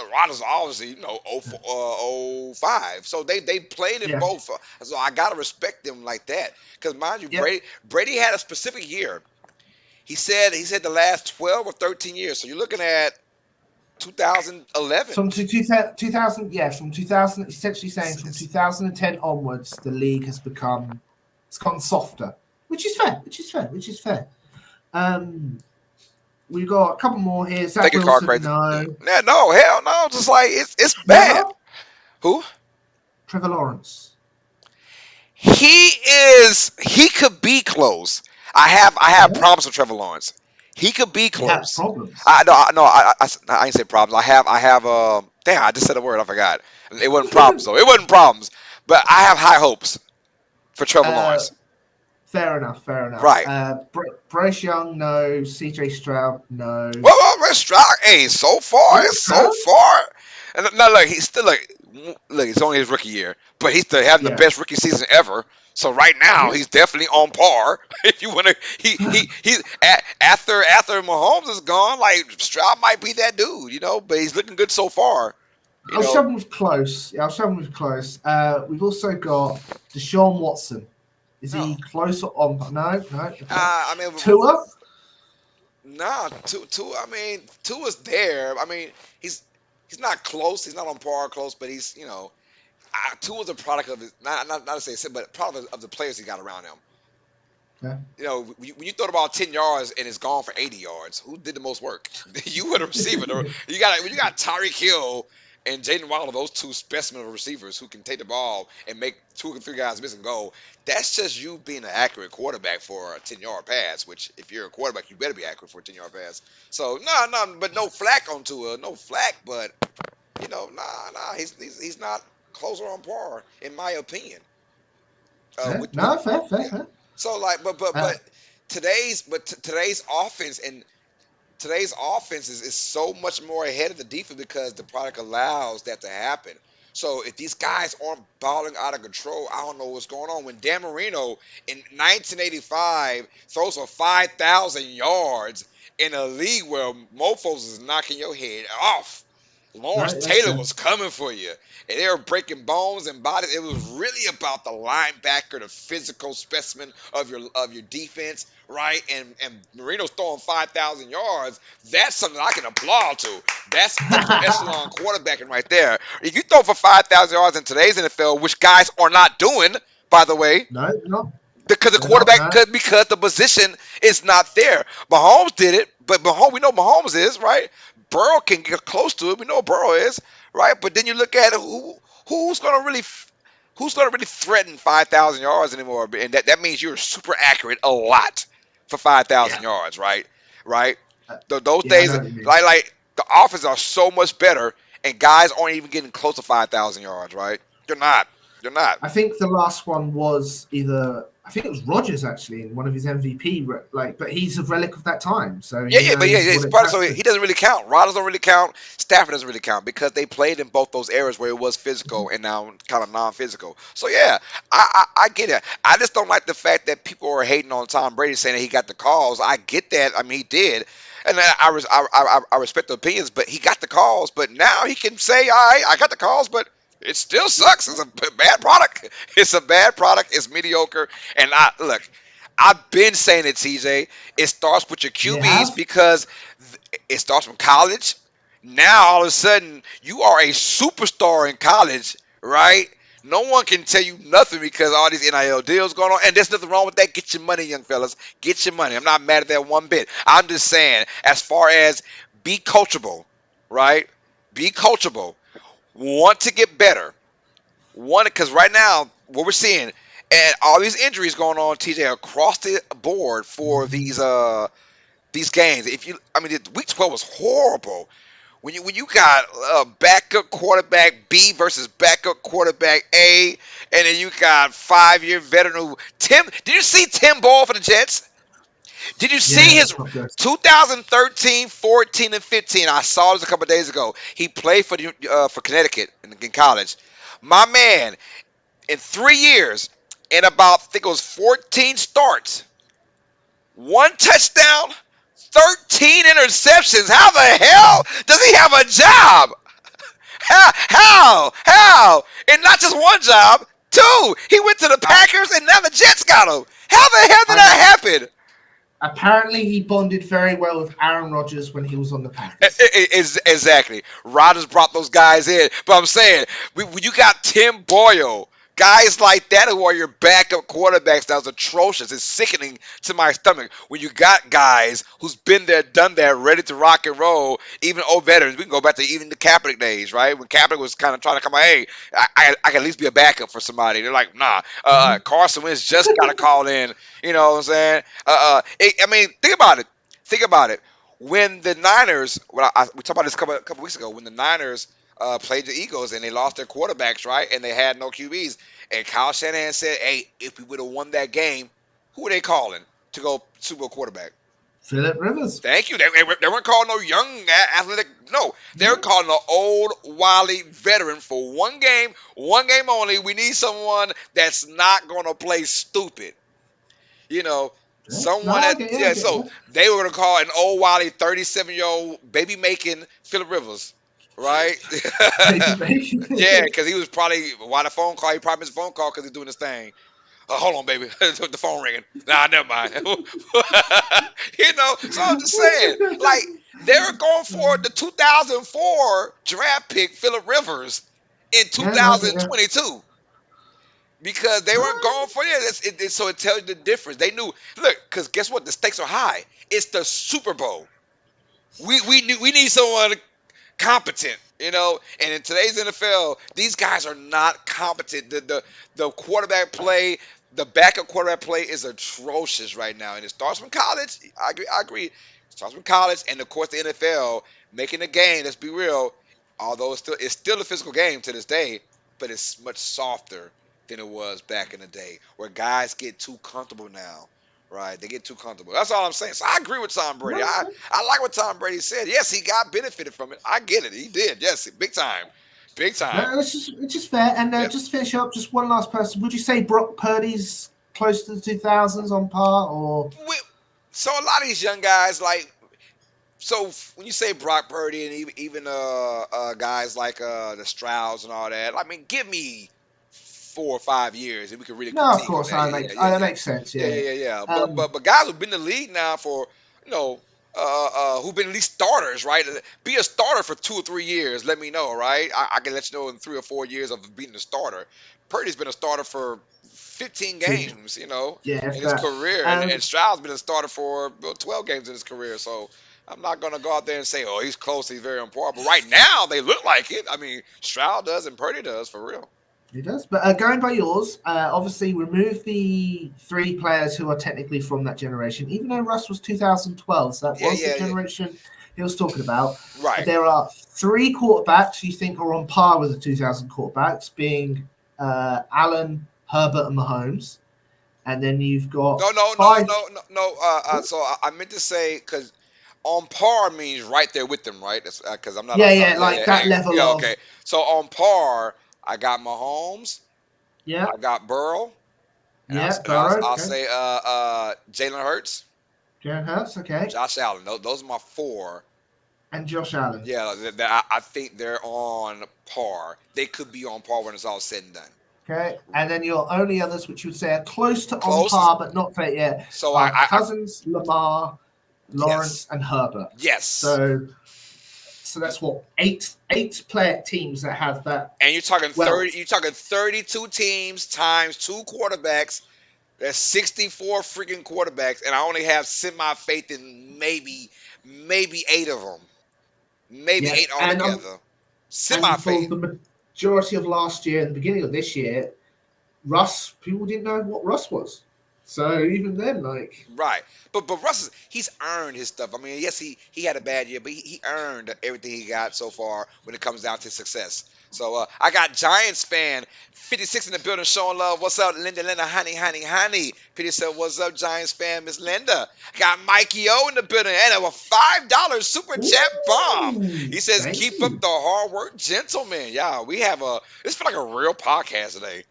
obviously 05. So they played in Yeah. both. So I gotta respect them like that. Because mind you, Yeah. Brady had a specific year. He said the last 12 or 13 years. So you're looking at 2011. From 2000, yeah, from 2000, essentially saying from 2010 onwards, the league has it's gotten softer, which is fair. We've got a couple more here. Zach Take your car Wilson, crazy. no. Yeah, no, hell no. Just like it's bad. Trevor? Who? Trevor Lawrence. He could be close. I have Yeah, problems with Trevor Lawrence. He could be you have close. problems. I no I, no I ain't say problems. I have damn, I just said a word, I forgot. It wasn't problems though. It wasn't problems. But I have high hopes for Trevor uh, Lawrence. Fair enough. Fair enough. Right. Bryce Young, no. CJ Stroud, no. Well, Stroud, hey, so far, Is so Stroud? far. And now look, he's still look, it's only his rookie year, but he's still having the Yeah. best rookie season ever. So right now, Yes. he's definitely on par. If you want to, he's after Mahomes is gone, like Stroud might be that dude, but he's looking good so far. You I'll know, shove him with close. Yeah, I'll shove him with close. We've also got Deshaun Watson. Is no, he closer on? No, no. Okay. I mean, Tua? nah, two. I mean, two is there. I mean, he's he's not close. He's not on par close, but he's Tua's a product of his not to say, but product of the players he got around him. Yeah. When you throw the ball 10 yards and it's gone for 80 yards, who did the most work? You were the receiver. When you got Tyreek Hill and Jaden Waddle, those two specimen of receivers who can take the ball and make two or three guys miss and go. That's just you being an accurate quarterback for a 10-yard pass. Which, if you're a quarterback, you better be accurate for a 10-yard pass. So no, but no flack on Tua, no flack. But nah, he's not closer on par in my opinion. Yeah. With No, fair, fair, yeah. fair. So like, but Uh, today's offense is so much more ahead of the defense because the product allows that to happen. So if these guys aren't balling out of control, I don't know what's going on. When Dan Marino in 1985 throws for 5,000 yards in a league where mofos is knocking your head off, Lawrence no, that's Taylor was coming for you, and they were breaking bones and bodies. It was really about the linebacker, the physical specimen of your defense, right? And Marino's throwing 5,000 yards. That's something I can applaud to. That's upper echelon quarterbacking right there. If you throw for 5,000 yards in today's NFL, which guys are not doing, by the way, no, they're not. because the They're not. quarterback No. because the position is not there. Mahomes did it, but we know Mahomes is right. Burrow can get close to it. We know Burrow is right, but then you look at who's going to really threaten 5,000 yards anymore, and that means you're super accurate a lot for 5,000 Yeah. yards, right? Right. Uh, Those yeah, I days, know what you mean. like the offenses are so much better, and guys aren't even getting close to 5,000 yards, right? They're not. They're not. I think the last one was either I think it was Rogers actually in one of his MVP but he's a relic of that time, so Yeah, he yeah, but yeah, knows it's what it part of, has so to. he doesn't really count. Rodgers don't really count. Stafford doesn't really count because they played in both those eras where it was physical and now kind of non-physical. So yeah, I get it. I just don't like the fact that people are hating on Tom Brady saying that he got the calls. I get that. I mean, he did, and I respect the opinions, but he got the calls. But now he can say, "All right, I got the calls," but it still sucks. It's a bad product. It's a bad product. It's mediocre. And I look. I've been saying it, TJ. It starts with your You QBs have? because it starts from college. Now all of a sudden you are a superstar in college, right? No one can tell you nothing because all these NIL deals going on, and there's nothing wrong with that. Get your money, young fellas. Get your money. I'm not mad at that one bit. I'm just saying, as far as be coachable, right? Be coachable. Want to get better. One, because right now what we're seeing and all these injuries going on, TJ, across the board for these games. Week 12 was horrible. When you got backup quarterback B versus backup quarterback A, and then you got 5-year veteran Tim. Did you see Tim Ball for the Jets? Did you see Yeah, his that's not good. 2013, 14, and 15? I saw this a couple of days ago. He played for Connecticut in college. My man, in 3 years, in about I think it was 14 starts, one touchdown, 13 interceptions. How the hell does he have a job? How? And not just one job, two. He went to the Uh, Packers and now the Jets got him. How the hell did I know. that happen? Apparently, he bonded very well with Aaron Rodgers when he was on the Packers. Exactly. Rodgers brought those guys in. But I'm saying, when you got Tim Boyle Guys like that who are your backup quarterbacks, that was atrocious. It's sickening to my stomach when you got guys who's been there, done that, ready to rock and roll. Even old veterans. We can go back to even the Kaepernick days, right? When Kaepernick was kind of trying to come out, hey, I can at least be a backup for somebody. They're like, nah. Mhm. Carson Wentz just got to call in. You know what I'm saying? I mean, think about it. Think about it. When the Niners, we talked about this a couple weeks ago, when the Niners played the Eagles and they lost their quarterbacks, right? And they had no QBs. And Kyle Shanahan said, "Hey, if we would have won that game, who are they calling to go Super Bowl quarterback?" Philip Rivers. Thank you. They weren't calling no young athletic. No, they were Yeah. calling an old wily veteran for one game only. We need someone that's not gonna play stupid. You know, Yeah. No, someone I that get you. I yeah. get So you. they were gonna call an old wily 37-year-old baby making Philip Rivers, right? Maybe, maybe. Yeah, because he was probably why the phone call. He probably missed a phone call because he's doing his thing. Hold on, baby. The phone ringing. Nah, never mind. So I'm just saying, like, they were going for the 2004 draft pick, Phillip Rivers, in Yeah, no, I get you. 2022 because they weren't No, going for it. So it tells you the difference. They knew, look, because guess what? The stakes are high. It's the Super Bowl. We need someone competent, And in today's NFL, these guys are not competent. The quarterback play, the backup quarterback play is atrocious right now, and it starts from college. I agree. I agree. It starts from college, and of course the NFL making the game. Let's be real. Although it's still a physical game to this day, but it's much softer than it was back in the day, where guys get too comfortable now. Right, they get too comfortable. That's all I'm saying. So I agree with Tom Brady. no, I like what Tom Brady said. Yes, he got benefited from it. I get it. He did. Yes, big time. Big time. no. It's just fair. And Yep. just to finish up, just one last person. Would you say Brock Purdy's close to the 2000s on par, or We- So a lot of these young guys, like, when you say Brock Purdy and even guys like the Strouds and all that, I mean, give me 4 or 5 years and we can really no? Of critique on course, that. that Yeah, makes yeah, yeah, that yeah. makes sense. Yeah, Yeah. yeah, yeah, yeah. But Um, but but guys who've been in the league now for who've been at least starters, right? Be a starter for 2 or 3 years. Let me know, right? I can let you know in 3 or 4 years of being a starter. Purdy's been a starter for 15 two, games, yeah, if in his that. career, and Um, Stroud's been a starter for 12 games in his career. So I'm not gonna go out there and say, oh, he's close, he's very important. But right now, they look like it. I mean, Stroud does and Purdy does for real. It does. But going by yours, obviously remove the three players who are technically from that generation, even though Russ was 2012, so that Yeah, was the yeah, yeah. generation he was talking about. Right. There are three quarterbacks you think are on par with the 2000 quarterbacks, being Allen, Herbert, and Mahomes. And then you've got No, no, no, five. no, no, no. So I meant to say because on par means right there with them, right? Because I'm not a Yeah, yeah, yeah, like yeah, that hey, level yeah, of. okay. So on par, I got Mahomes, Yeah, I got Burrow, and yeah, Burrow, I'll okay. say Jalen Hurts, Jalen Hurts, okay. Josh Allen. Those are my four. And Josh Allen. Yeah, I think they're on par. They could be on par when it's all said and done. Okay. And then your only others, which you would say are close to on Close. par, but not there yet, So are I Cousins, Lamar, yes, Lawrence, and Herbert. yes. So that's what eight player teams that have that And you're talking 30. wealth. You're talking 32 teams times two quarterbacks. There's 64 freaking quarterbacks, and I only have semi faith in maybe eight of them, maybe Yeah, eight altogether. Semi and for faith. the majority of last year and the beginning of this year, Russ, people didn't know what Russ was. So even then, like, Right, but Russ he's earned his stuff. I mean, yes, he had a bad year, but he earned everything he got so far when it comes down to success. So I got Giants fan 56 in the building showing love. What's up, Linda, honey, honey, honey? Peter said, "What's up, Giants fan, Miss Linda?" Got Mikey O in the building and a $5 super chat bomb. ooh, He says, thank "Keep up you. the hard work, gentlemen." Yeah, we have this feel like a real podcast today.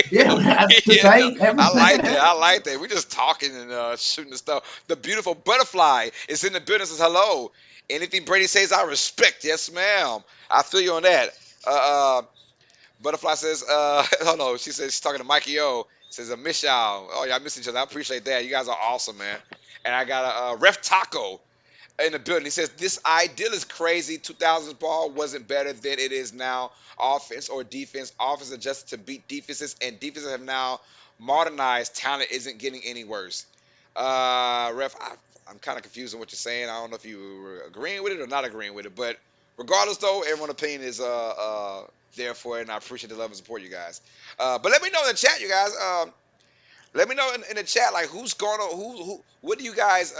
Yeah, we have Yeah, debate, I like that. everything. I like that. We're just talking and shooting the stuff. The beautiful butterfly is in the building. Says hello. Anything Brady says, I respect. Yes, ma'am. I feel you on that. Uh, uh Butterfly says, oh no, she says she's talking to Mikey O. Says, I miss y'all. Oh, y'all miss each other. I appreciate that. You guys are awesome, man. And I got a Ref Taco. in the building. He says this ideal is crazy. 2000s ball wasn't better than it is now. Offense or defense, offense adjusted to beat defenses, and defenses have now modernized. Talent isn't getting any worse. Ref, I'm kind of confused on what you're saying. I don't know if you were agreeing with it or not agreeing with it, but regardless, though, everyone's opinion is there for it, and I appreciate the love and support, you guys. But let me know in the chat, you guys. Let me know in the chat, like who's going to who. What do you guys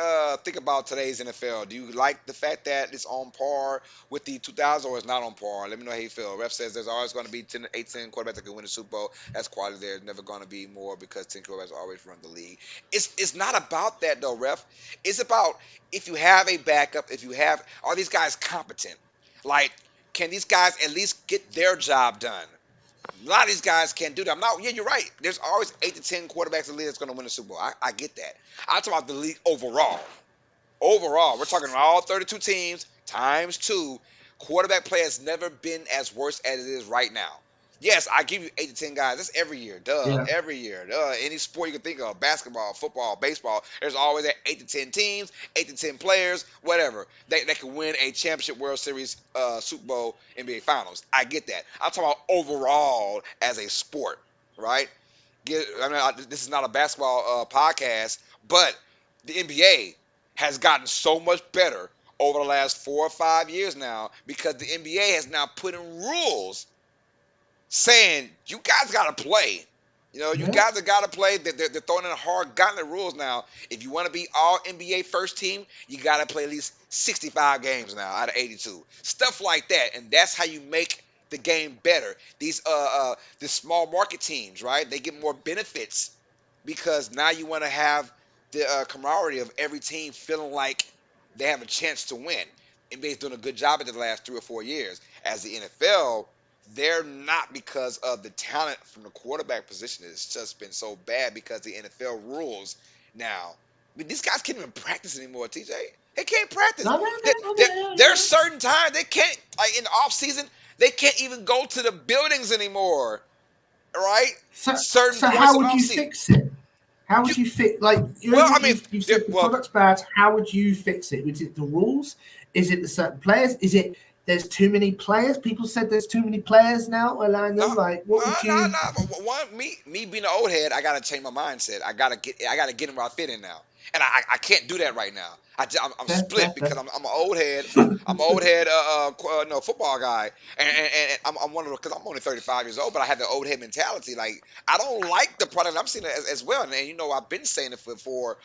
think about today's NFL? Do you like the fact that it's on par with the 2000s, or it's not on par? Let me know how you feel. Ref says there's always going to be 10 quarterbacks that can win the Super Bowl. That's quality. There's never going to be more because 10 quarterbacks always run the league. It's not about that though, Ref. It's about if you have a backup, if you have are these guys competent? Like, can these guys at least get their job done? A lot of these guys can't do that. I'm not. Yeah, you're right. There's always 8 to 10 quarterbacks in the league that's going to win the Super Bowl. I get that. I'm talking about the league overall. Overall, we're talking about all 32 teams times two. Quarterback play has never been as worse as it is right now. Yes, I give you 8 to 10 guys. That's every year. Duh. Yeah. Every year. Duh. Any sport you can think of, basketball, football, baseball, there's always that 8 to 10 teams, 8 to 10 players, whatever. They can win a championship, World Series, Super Bowl, NBA Finals. I get that. I'm talking about overall as a sport, right? This is not a basketball podcast, but the NBA has gotten so much better over the last 4 or 5 years now because the NBA has now put in rules saying you guys got to play. You know, you Yeah. guys have got to play. They're throwing in hard gauntlet rules now. If you want to be all NBA first team, you got to play at least 65 games now out of 82. Stuff like that, and that's how you make the game better. The small market teams, right? They get more benefits because now you want to have the camaraderie of every team feeling like they have a chance to win. NBA's doing a good job at the last 3 or 4 years. As the NFL, they're not because of the talent from the quarterback position. It's just been so bad because the NFL rules now. I mean, these guys can't even practice anymore, TJ. They can't practice. No, no, There, no, there, no, there are yeah. certain times they can't, like in the off season, they can't even go to the buildings anymore, right? So, Certain so points how in would off you season. fix it? How You would you fix? Like well, I mean, you've said the well, product's bad. How would you fix it? Is it the rules? Is it the certain players? Is it there's too many players? People said there's too many players now allowing no, them. Like, what would you? no. One, me being an old head, I gotta change my mindset. I gotta get in where I fit in now, and I can't do that right now. I'm Fair, split fair, because fair. I'm an old head. I'm an old head, no football guy, and I'm one of because I'm only 35 years old, but I have the old head mentality. Like I don't like the product. I'm seeing it as well, and you know I've been saying it for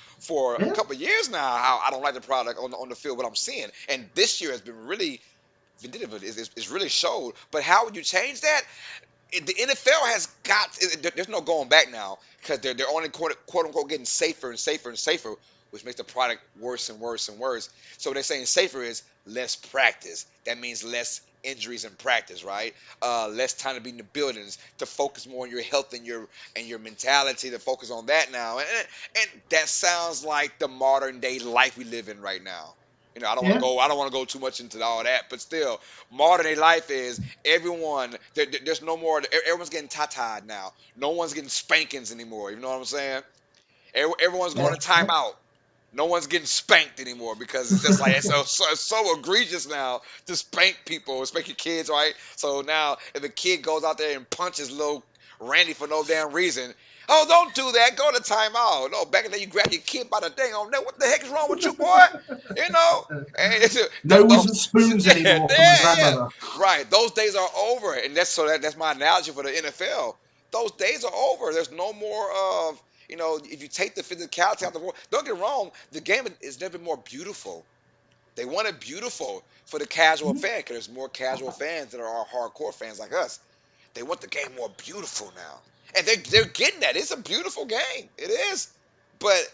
a Yeah, couple of years now how I don't like the product on the field. What I'm seeing, and this year has been really vindictive. It's really showed. But how would you change that? The NFL has got. There's no going back now because they're only quote unquote getting safer and safer and safer, which makes the product worse and worse and worse. So they're saying safer is less practice. That means less injuries in practice, right? Less time to be in the buildings to focus more on your health and your mentality to focus on that now. And that sounds like the modern day life we live in right now. You know, yeah, I don't want to go too much into all that, but still, modern day life is everyone. There's no more. Everyone's getting tated now. No one's getting spankings anymore. You know what I'm saying? Everyone's going yeah, to yeah. timeout. No one's getting spanked anymore because it's just like it's so egregious now to spank people, spank your kids, right? So now if a kid goes out there and punches little Randy for no damn reason, oh don't do that, go to timeout. No, back in the day you grab your kid by the dang on neck. What the heck is wrong with you, boy? You know, and No those, wooden spoons yeah, anymore from a yeah, grandmother. right. Those days are over, and that's my analogy for the NFL. Those days are over. There's no more of if you take the physicality out of the world, don't get wrong, the game is never been more beautiful. They want it beautiful for the casual fan because there's more casual fans that are hardcore fans like us. They want the game more beautiful now, and they're getting that. It's a beautiful game. It is, but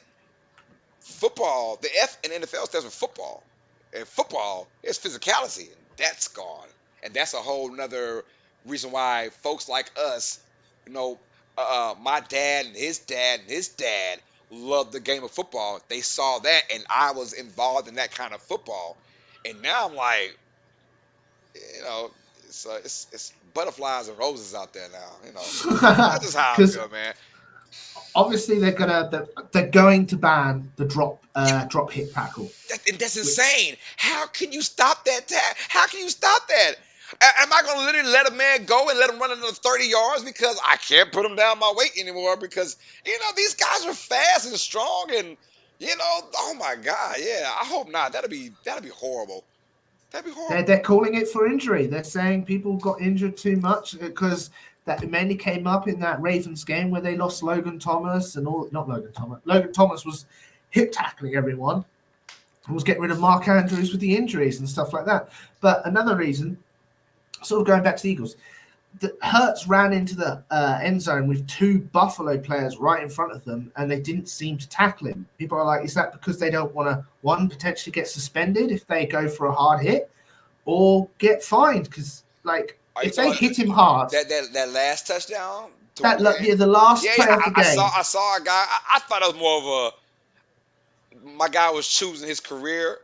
football, the F in NFL stands for football. And football is physicality, and that's gone. And that's a whole nother reason why folks like us, you know, my dad and his dad and his dad loved the game of football. They saw that, and I was involved in that kind of football. And now I'm like, you know, it's butterflies and roses out there now. You know, that's just how I Because feel, man. Obviously, they're going to ban the drop hit tackle, That's which insane. How can you stop that? How can you stop that? Am I going to literally let a man go and let him run another 30 yards because I can't put him down my weight anymore? Because these guys are fast and strong, and oh my God, yeah. I hope not. That'd be horrible. That'd be horrible. they're calling it for injury. They're saying people got injured too much because that mainly came up in that Ravens game where they lost Logan Thomas and all. Not Logan Thomas. Logan Thomas was hip tackling everyone and was getting rid of Mark Andrews with the injuries and stuff like that. But another reason, sort of going back to the Eagles, the Hurts ran into the end zone with two Buffalo players right in front of them, and they didn't seem to tackle him. People are like, is that because they don't want to, one, potentially get suspended if they go for a hard hit, or get fined? Because, like, Are you if they talking hit him hard, that last touchdown that towards the end? yeah, the last Yeah, yeah. play of the game, I saw a guy. I thought it was more of my guy was choosing his career.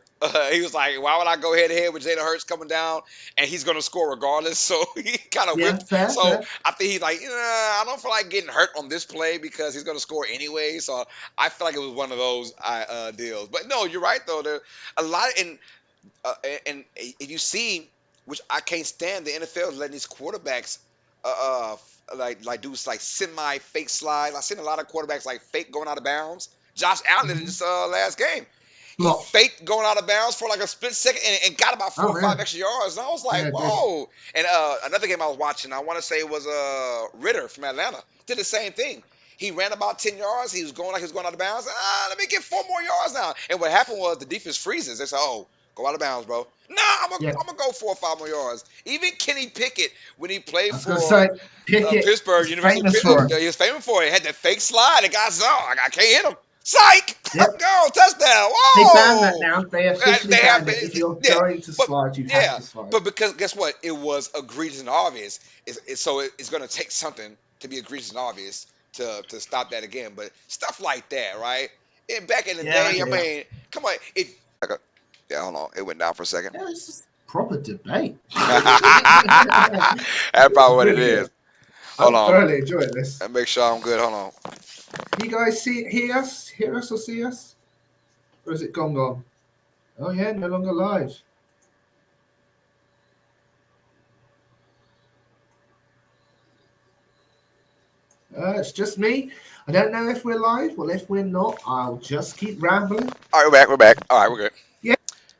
He was like, "Why would I go head to head with Jalen Hurts coming down, and he's going to score regardless?" So he kind of yeah, whipped. fair, So fair. I think he's like, I don't feel like getting hurt on this play because he's going to score anyway. So I feel like it was one of those deals. But no, you're right though. There a lot, uh, and if you see, which I can't stand, the NFL is letting these quarterbacks like do like semi fake slides. I've seen a lot of quarterbacks like fake going out of bounds. Josh Allen did it Mm-hmm. this last game. He Flopped. faked going out of bounds for like a split second and got about four Oh or yeah, five extra yards. And I was like, yeah, it did. whoa. And another game I was watching, I want to say it was Ritter from Atlanta. Did the same thing. He ran about 10 yards. He was going like he was going out of bounds. Let me get 4 more yards now. And what happened was the defense freezes. They said, oh, go out of bounds, bro. Nah, Yeah, I'm gonna go 4 or 5 more yards. Even Kenny Pickett, when he played I was gonna for say Pickett Pittsburgh, is University of famous for Pittsburgh, it. he was famous for it. He had that fake slide. The guy said, oh, I can't hit him. Psych! Yep. Go, touchdown. They banned that Whoa! now. They officially They have, banned it. If you're yeah, going to but slide, you have yeah, to slide. but because guess what? It was egregious and obvious. So it's going to take something to be egregious and obvious to stop that again. But stuff like that, right? And back in the Yeah, I day, I get it. mean, come on. Yeah, hold on. It went down for a second. Yeah, this is proper debate. That's This is probably what it really is. good. Hold I'm on. thoroughly enjoying this. Let me make sure I'm good. Hold on. You guys hear us or see us? Or is it gone? Oh yeah, no longer live. It's just me. I don't know if we're live. Well, if we're not, I'll just keep rambling. All right, we're back. We're back. All right, we're good.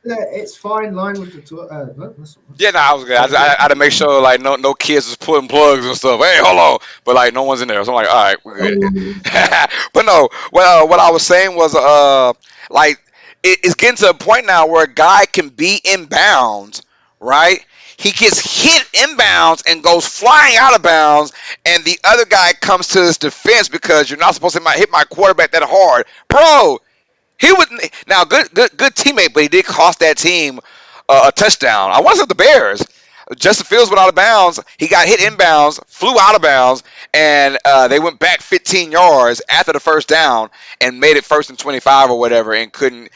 Yeah, it's fine. Line with the tour. No, Yeah, no, I was good. sorry. I had to make sure like no kids was pulling plugs and stuff. Hey, hold on, but like no one's in there, so I'm like, all right, we're good. Oh, But no, what I was saying was like it's getting to a point now where a guy can be inbounds, right? He gets hit inbounds and goes flying out of bounds, and the other guy comes to his defense because you're not supposed to hit my quarterback that hard, bro. He would now good teammate, but he did cost that team a touchdown. I want to say the Bears. Justin Fields went out of bounds. He got hit inbounds, flew out of bounds, and they went back 15 yards after the first down and made it first and 25 or whatever, and couldn't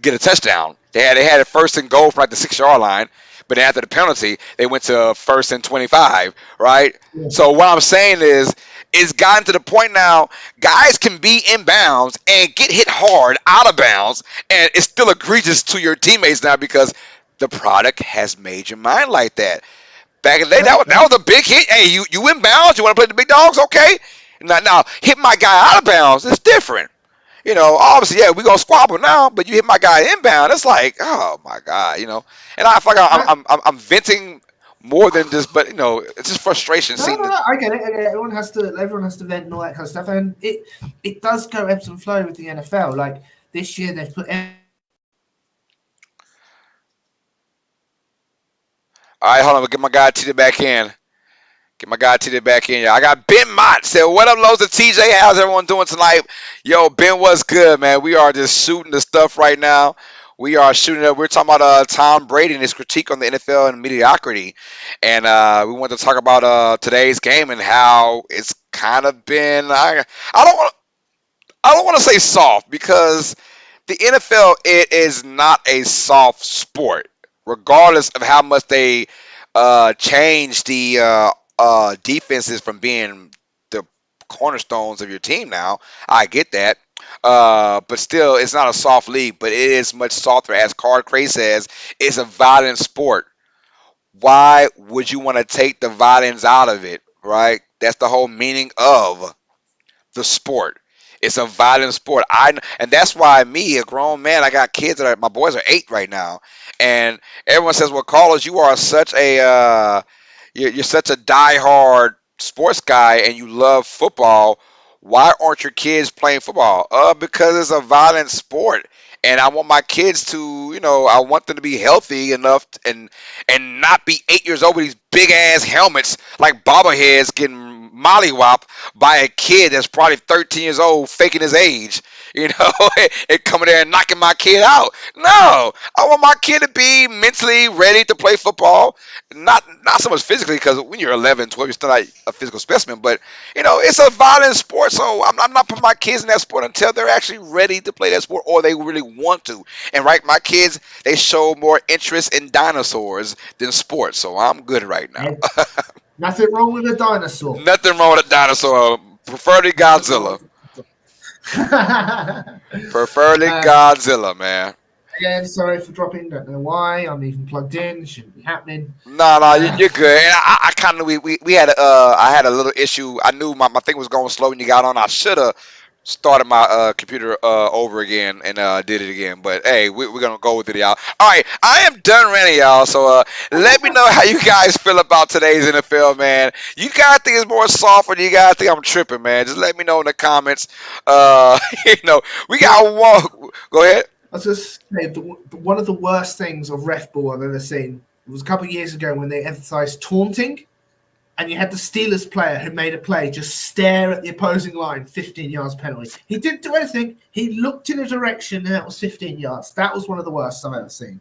get a touchdown. They had it first and goal from like the 6 yard line, but then after the penalty, they went to first and 25. Right. yeah. So what I'm saying is, it's gotten to the point now. Guys can be inbounds and get hit hard out of bounds, and it's still egregious to your teammates now because the product has made your mind like that. Back in the day, that was a big hit. Hey, you inbounds? You want to play the big dogs? Okay. Now hit my guy out of bounds. It's different. Obviously, yeah, we gonna squabble now, but you hit my guy inbound. It's like, oh my god, And I feel like I, I'm venting more than just, but it's just frustration seeing no, the. I get it. Everyone has to vent and all that kind of stuff, and it does go ebbs and flow with the NFL. Like this year, they've put. All right, hold on, we'll get my guy TJ back in. Get my guy TJ back in. Yeah, I got Ben Mott. Said, what up, loads of TJ? How's everyone doing tonight? Yo, Ben, what's good, man? We are just shooting the stuff right now. We are shooting up. We're talking about Tom Brady and his critique on the NFL and mediocrity, and we want to talk about today's game and how it's kind of been. I don't want. I don't want to say soft because the NFL it is not a soft sport, regardless of how much they change the defenses from being the cornerstones of your team now. I get that. But still, it's not a soft league, but it is much softer. As Card Cray says, it's a violent sport. Why would you want to take the violence out of it, right? That's the whole meaning of the sport. It's a violent sport. And that's why me, a grown man, I got kids that are my boys are 8 right now, and everyone says, "Well, Carlos, you are such a you're such a diehard sports guy, and you love football. Why aren't your kids playing football?" Because it's a violent sport, and I want my kids to, I want them to be healthy enough and not be 8 years old with these big ass helmets like bobbleheads getting mollywopped by a kid that's probably 13 years old faking his age, and coming there and knocking my kid out. No, I want my kid to be mentally ready to play football. Not so much physically, because when you're 11, 12, you're still not a physical specimen. But it's a violent sport, so I'm not putting my kids in that sport until they're actually ready to play that sport or they really want to. And right, my kids, they show more interest in dinosaurs than sports, so I'm good right now. Hey, nothing wrong with a dinosaur. Nothing wrong with a dinosaur. Preferably Nothing wrong Godzilla. with Preferably Godzilla, man. Again, sorry for dropping. Don't know why. I'm even plugged in. Shouldn't be happening. No, you're good. And I kind of we had I had a little issue. I knew my thing was going slow when you got on. I should have started my computer over again and did it again. But hey, we're gonna go with it, y'all. All right, I am done ranting, y'all. So let me know how you guys feel about today's NFL, man. You guys think it's more soft, or do you guys think I'm tripping, man? Just let me know in the comments. We got one. Go ahead. I was just saying, one of the worst things of ref ball I've ever seen. It was a couple of years ago when they emphasised taunting, and you had the Steelers player who made a play just stare at the opposing line, 15 yards penalty. He didn't do anything. He looked in a direction, and that was 15 yards. That was one of the worst I've ever seen.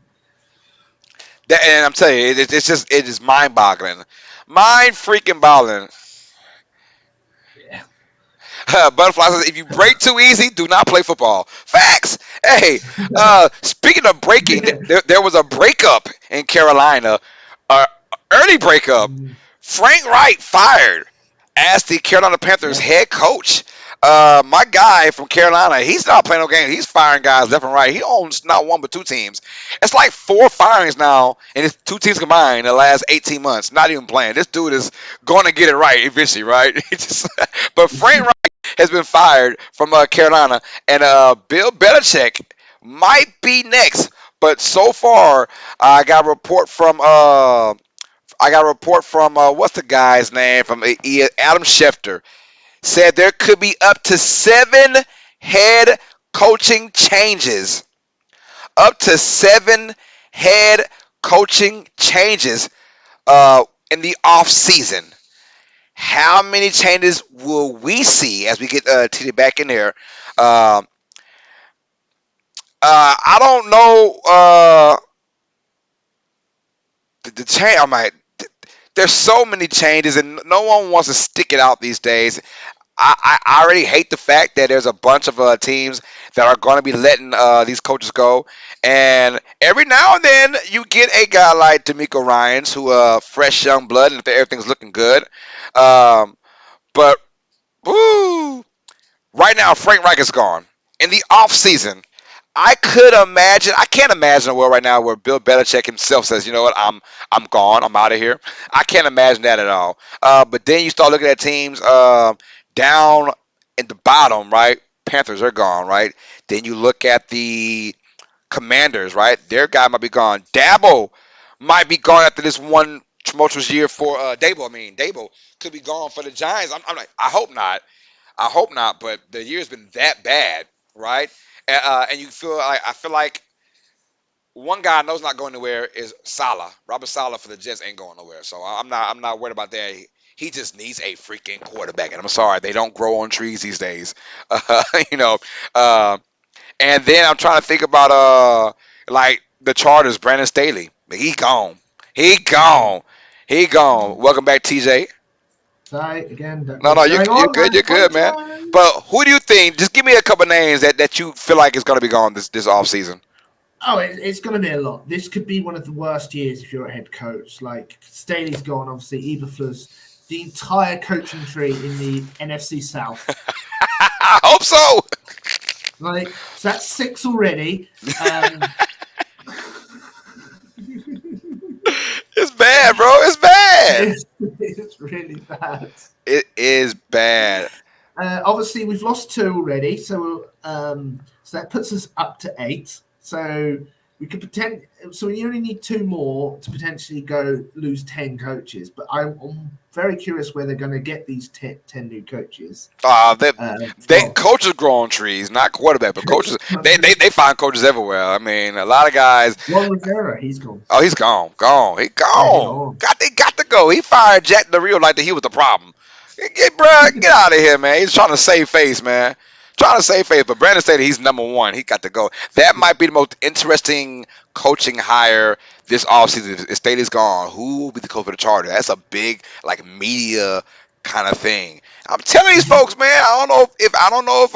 And I'm telling you, it is mind-boggling, mind freaking boggling. Yeah. Butterfly says, if you break too easy, do not play football. Facts. Hey, speaking of breaking, there was a breakup in Carolina, early breakup. Frank Wright fired as the Carolina Panthers head coach. My guy from Carolina, he's not playing no games. He's firing guys left and right. He owns not one but two teams. It's like 4 firings now, and it's 2 teams combined in the last 18 months. Not even playing. This dude is going to get it right eventually, right? But Frank Wright has been fired from Carolina, and Bill Belichick might be next. But so far, I got a report from what's the guy's name from Adam Schefter, said there could be up to 7 head coaching changes. Up to 7 head coaching changes in the off season. How many changes will we see as we get TD back in there? I don't know the change. There's so many changes, and no one wants to stick it out these days. I already hate the fact that there's a bunch of teams that are going to be letting these coaches go. And every now and then you get a guy like D'Amico Ryans, who fresh young blood, and if everything's looking good. But woo, right now Frank Reich is gone. In the off season, I can't imagine a world right now where Bill Belichick himself says, you know what, I'm gone, I'm out of here. I can't imagine that at all. But then you start looking at teams down in the bottom, right? Panthers are gone, right? Then you look at the Commanders, right? Their guy might be gone. Dabo might be gone after this one tumultuous year for Dabo. Dabo could be gone for the Giants. I'm like, I hope not. I hope not. But the year's been that bad, right? And you I feel like one guy I know's not going anywhere is Saleh. Robert Saleh for the Jets ain't going nowhere. So I'm not worried about that. He just needs a freaking quarterback. And I'm sorry, they don't grow on trees these days. you know. Uh, and then I'm trying to think about like the Chargers, Brandon Staley. He gone. He gone. He gone. Welcome back, TJ. Sorry, again. No, you're good. You're good, man. But who do you think? Just give me a couple names that you feel like is going to be gone this off season. Oh, it's going to be a lot. This could be one of the worst years if you're a head coach. Like, Staley's gone, obviously. Eberflus the entire coaching tree in the NFC South. I hope so. Like, so that's 6 already. It's bad, bro. It's bad. It's really bad. It is bad. Obviously, we've lost 2 already, so that puts us up to 8. So we could pretend. So we only need 2 more to potentially go lose 10 coaches. But I'm very curious where they're going to get these 10 new coaches. They coaches grow on trees, not quarterback, but coaches. They find coaches everywhere. I mean, a lot of guys. Ron Rivera, he's gone. Oh, he's gone. He Yeah, he's gone. gone. They got to go. He fired Jack Del Rio like that he was the problem. Get out of here, man. He's trying to save face, man. Trying to save face. But Brandon said he's number 1. He got to go. That might be the most interesting coaching hire this offseason. If Staley's gone, who will be the coach for the Charter? That's a big like media kind of thing. I'm telling these folks, man. I don't know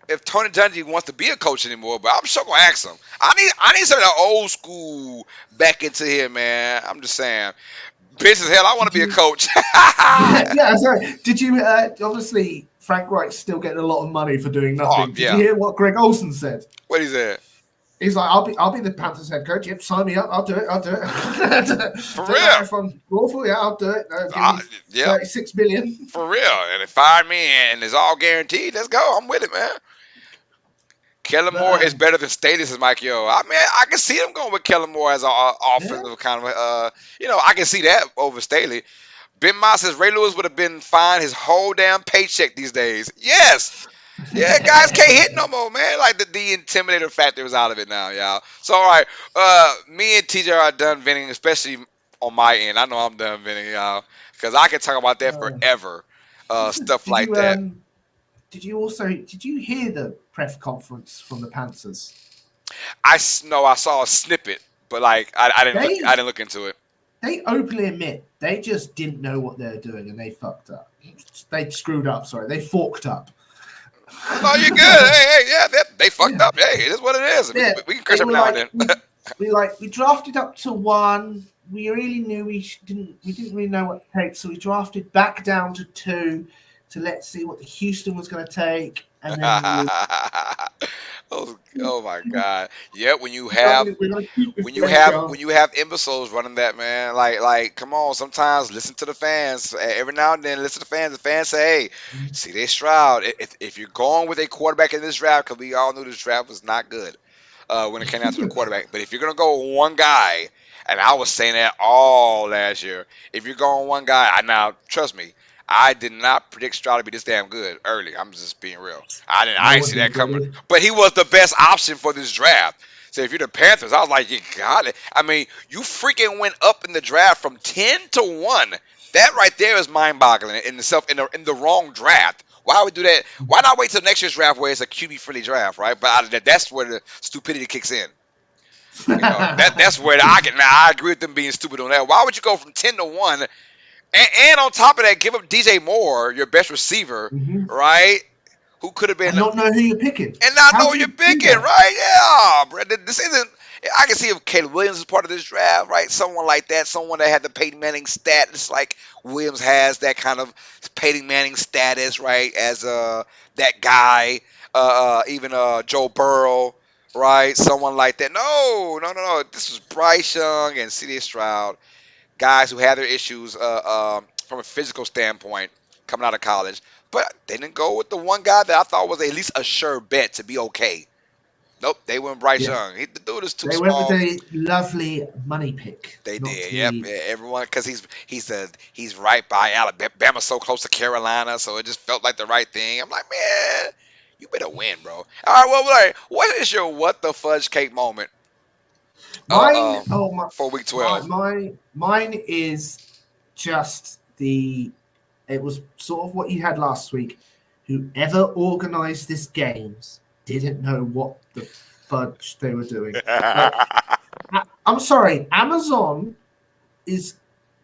if Tony Dungy wants to be a coach anymore, but I'm sure gonna ask him. I need some of that old school back into here, man. I'm just saying. Bitch as hell, I want to be a coach. Yeah, sorry. Did you obviously Frank Reich's still getting a lot of money for doing nothing? Did you hear what Greg Olson said? What he said? He's like, I'll be the Panthers head coach. Yep, sign me up. I'll do it. For real? If I'm awful, yeah, I'll do it. Give me 36 billion. For real. And they fired me and it's all guaranteed. Let's go. I'm with it, man. Kellen Moore is better than Status as Mike Yo. I mean, I can see them going with Kellen Moore as an offensive kind of, I can see that over Staley. Ben Moss says Ray Lewis would have been fined his whole damn paycheck these days. Yes. Yeah, guys can't hit no more, man. Like the intimidator factor is out of it now, y'all. So, all right, me and TJ are done venting, especially on my end. I know I'm done venting, y'all, because I can talk about that forever. Stuff like that. Did you hear the press conference from the Panthers? I saw a snippet, but like I didn't look into it. They openly admit they just didn't know what they were doing and they fucked up. They screwed up. Sorry, they forked up. Oh, you're good. Hey, they fucked up. Hey, it is what it is. Yeah, we can curse every now and then. we drafted up to 1. We really knew we didn't really know what to take, so we drafted back down to 2 to let's see what the Houston was going to take, and then oh my God! Yeah, when you have imbeciles running that, man, like come on. Sometimes listen to the fans. Every now and then, listen to the fans. The fans say, "Hey, C.J. Stroud. If you're going with a quarterback in this draft, because we all knew this draft was not good when it came down to the quarterback. But if you're gonna go with one guy, and I was saying that all last year, if you're going one guy, now trust me." I did not predict Stroud to be this damn good early. I'm just being real. I didn't see that coming. But he was the best option for this draft. So if you're the Panthers, I was like, you got it. I mean, you freaking went up in the draft from 10 to 1. That right there is mind-boggling in itself in the wrong draft. Why would we do that? Why not wait till next year's draft where it's a QB-friendly draft, right? But that's where the stupidity kicks in. That's where I agree with them being stupid on that. Why would you go from 10 to 1? And on top of that, give up DJ Moore, your best receiver, right? Who could have been? And not know who you're picking. And not know who you're picking, right? Yeah, bro. This isn't. I can see if Caleb Williams is part of this draft, right? Someone like that, someone that had the Peyton Manning status, like Williams has that kind of Peyton Manning status, right? As that guy, even Joe Burrow, right? Someone like that. No. This was Bryce Young and C.J. Stroud. Guys who had their issues from a physical standpoint coming out of college. But they didn't go with the one guy that I thought was at least a sure bet to be okay. Nope, they went Bryce Young. The dude is too small. They went with a lovely money pick. They did, yep. Everyone, because he's right by Alabama, so close to Carolina, so it just felt like the right thing. I'm like, man, you better win, bro. All right, well, what is your what the fudge cake moment? For week 12. Mine is just it was sort of what you had last week. Whoever organized this games didn't know what the fudge they were doing. I'm sorry, Amazon is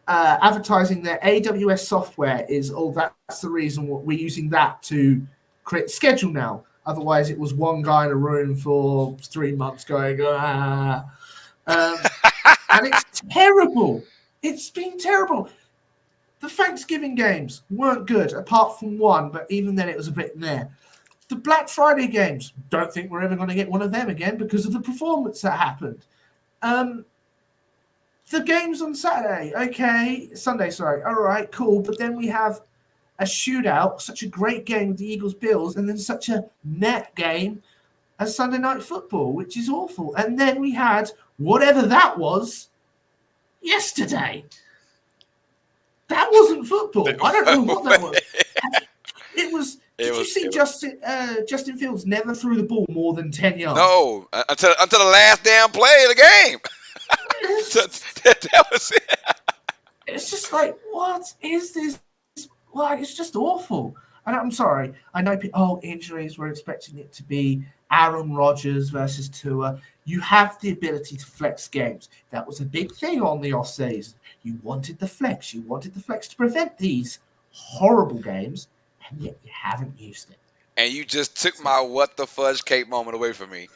advertising their AWS software that's the reason we're using that to create schedule now. Otherwise, it was one guy in a room for 3 months going, and it's terrible. It's been terrible. The Thanksgiving games weren't good, apart from one, but even then it was a bit there. The Black Friday games, don't think we're ever going to get one of them again because of the performance that happened. Um, the games on Saturday, okay, Sunday, sorry, all right, cool. But then we have a shootout, such a great game with the Eagles Bills, and then such a net game as Sunday Night Football, which is awful. And then we had whatever that was yesterday. That wasn't football. I don't know what that was. It was. Did you see Justin Fields never threw the ball more than 10 yards? No, until the last damn play of the game. That was it. It's just like, what is this? Like, it's just awful. And I'm sorry. I know injuries. We're expecting it to be Aaron Rodgers versus Tua. You have the ability to flex games. That was a big thing on the offseason. You wanted the flex. You wanted the flex to prevent these horrible games, and yet you haven't used it. And you just took my what the fudge cake moment away from me.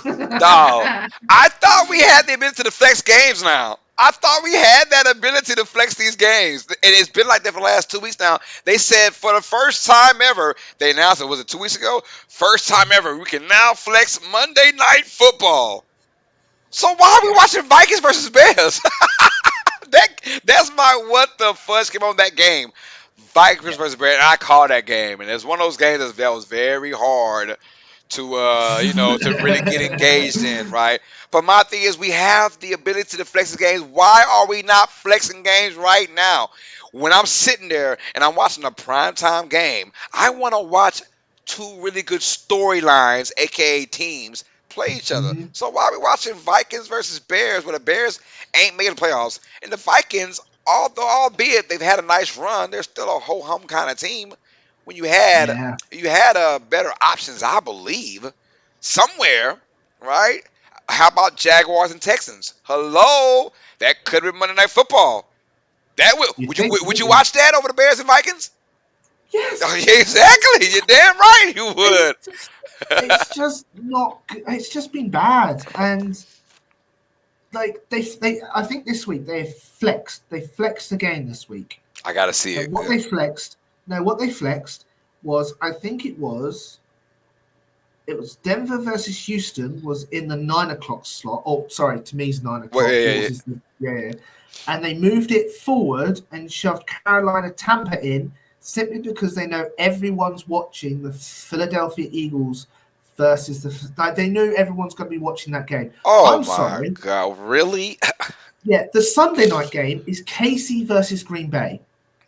Dog, I thought we had the ability to flex games now. I thought we had that ability to flex these games. And it's been like that for the last 2 weeks now. They said for the first time ever, they announced it, was it 2 weeks ago? First time ever, we can now flex Monday Night Football. So why are we watching Vikings versus Bears? That's my what the fudge came on that game. Vikings versus Bears. And I call that game. And it's one of those games that was very hard to really get engaged in, right? But my thing is, we have the ability to flex the games. Why are we not flexing games right now? When I'm sitting there and I'm watching a primetime game, I want to watch two really good storylines, aka teams, play each other. Mhm. So why are we watching Vikings versus Bears when the Bears ain't making the playoffs? And the Vikings, albeit they've had a nice run, they're still a ho-hum kind of team. When Yeah. you had better options, I believe, somewhere, right? How about Jaguars and Texans? Hello, that could be Monday Night Football. That You would think, you wouldn't you? watch that over the Bears and Vikings? Oh, Yes. yeah, exactly. You're damn right you would. It's just not. It's just been bad, and like they. I think this week they flexed. They flexed again this week. I gotta see And it. what they flexed. No, what they flexed was, I think it was Denver versus Houston was in the 9 o'clock slot. Oh, sorry, to me it's 9 Well, o'clock. Yours is yeah. And they moved it forward and shoved Carolina Tampa in simply because they know everyone's watching the Philadelphia Eagles versus like they knew everyone's going to be watching that game. Oh I'm my sorry. God, really? Yeah, the Sunday night game is KC versus Green Bay.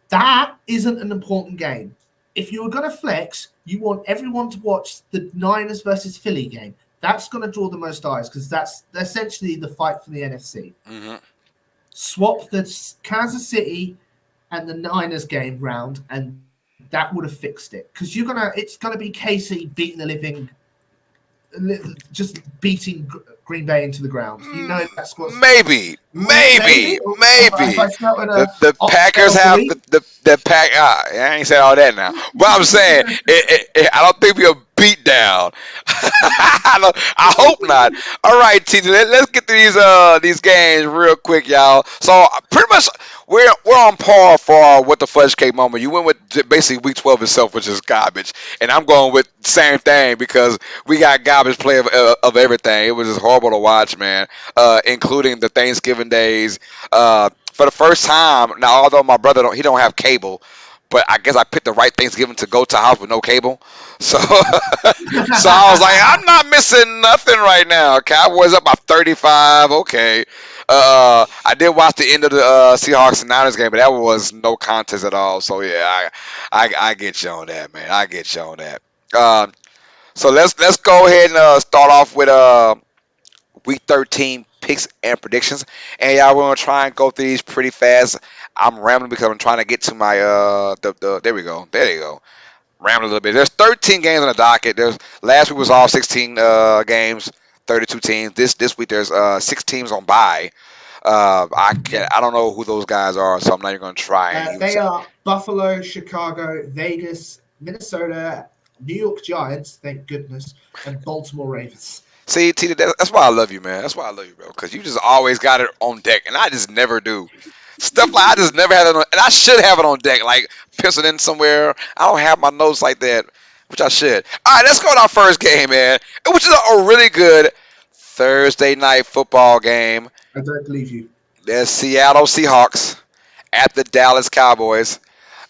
That isn't an important game. If you were going to flex, you want everyone to watch the Niners versus Philly game. That's going to draw the most eyes because that's essentially the fight for the NFC. Mm-hmm. Swap the Kansas City and the Niners game round, and that would have fixed it. Because it's gonna be KC beating the living, just beating Green Bay into the ground. You know that's what's Maybe. maybe. If I smelt in a The Packers oxtail have week, the pack. I ain't saying all that now. But I'm saying I don't think we'll beat down. I hope not. All right, TJ. Let's get through these games real quick, y'all. So pretty much we're on par for what the fudge cake moment. You went with basically week 12 itself, which is garbage, and I'm going with the same thing because we got garbage play of everything. It was just horrible to watch, man. Including the Thanksgiving days. For the first time, now although my brother don't have cable, but I guess I picked the right Thanksgiving to go to a house with no cable. So so I was like, I'm not missing nothing right now. Cowboys up by 35. Okay. I did watch the end of the Seahawks and Niners game, but that was no contest at all. So yeah, I get you on that, man. I get you on that. So let's go ahead and start off with week 13 picks and predictions. And y'all, we're gonna try and go through these pretty fast. I'm rambling because I'm trying to get to my there we go. There you go. Rambling a little bit. There's 13 games on the docket. There's last week was all 16 games, 32 teams. This week there's 6 teams on bye. I don't know who those guys are, so I'm not even gonna try and even they say. are Buffalo, Chicago, Vegas, Minnesota, New York Giants, thank goodness, and Baltimore Ravens. See, Tita, that's why I love you, man. That's why I love you, bro. Because you just always got it on deck, and I just never do. Stuff like I just never had it on, and I should have it on deck, like penciled in somewhere. I don't have my notes like that, which I should. All right, let's go to our first game, man, which is a really good Thursday night football game. I don't believe you. There's Seattle Seahawks at the Dallas Cowboys.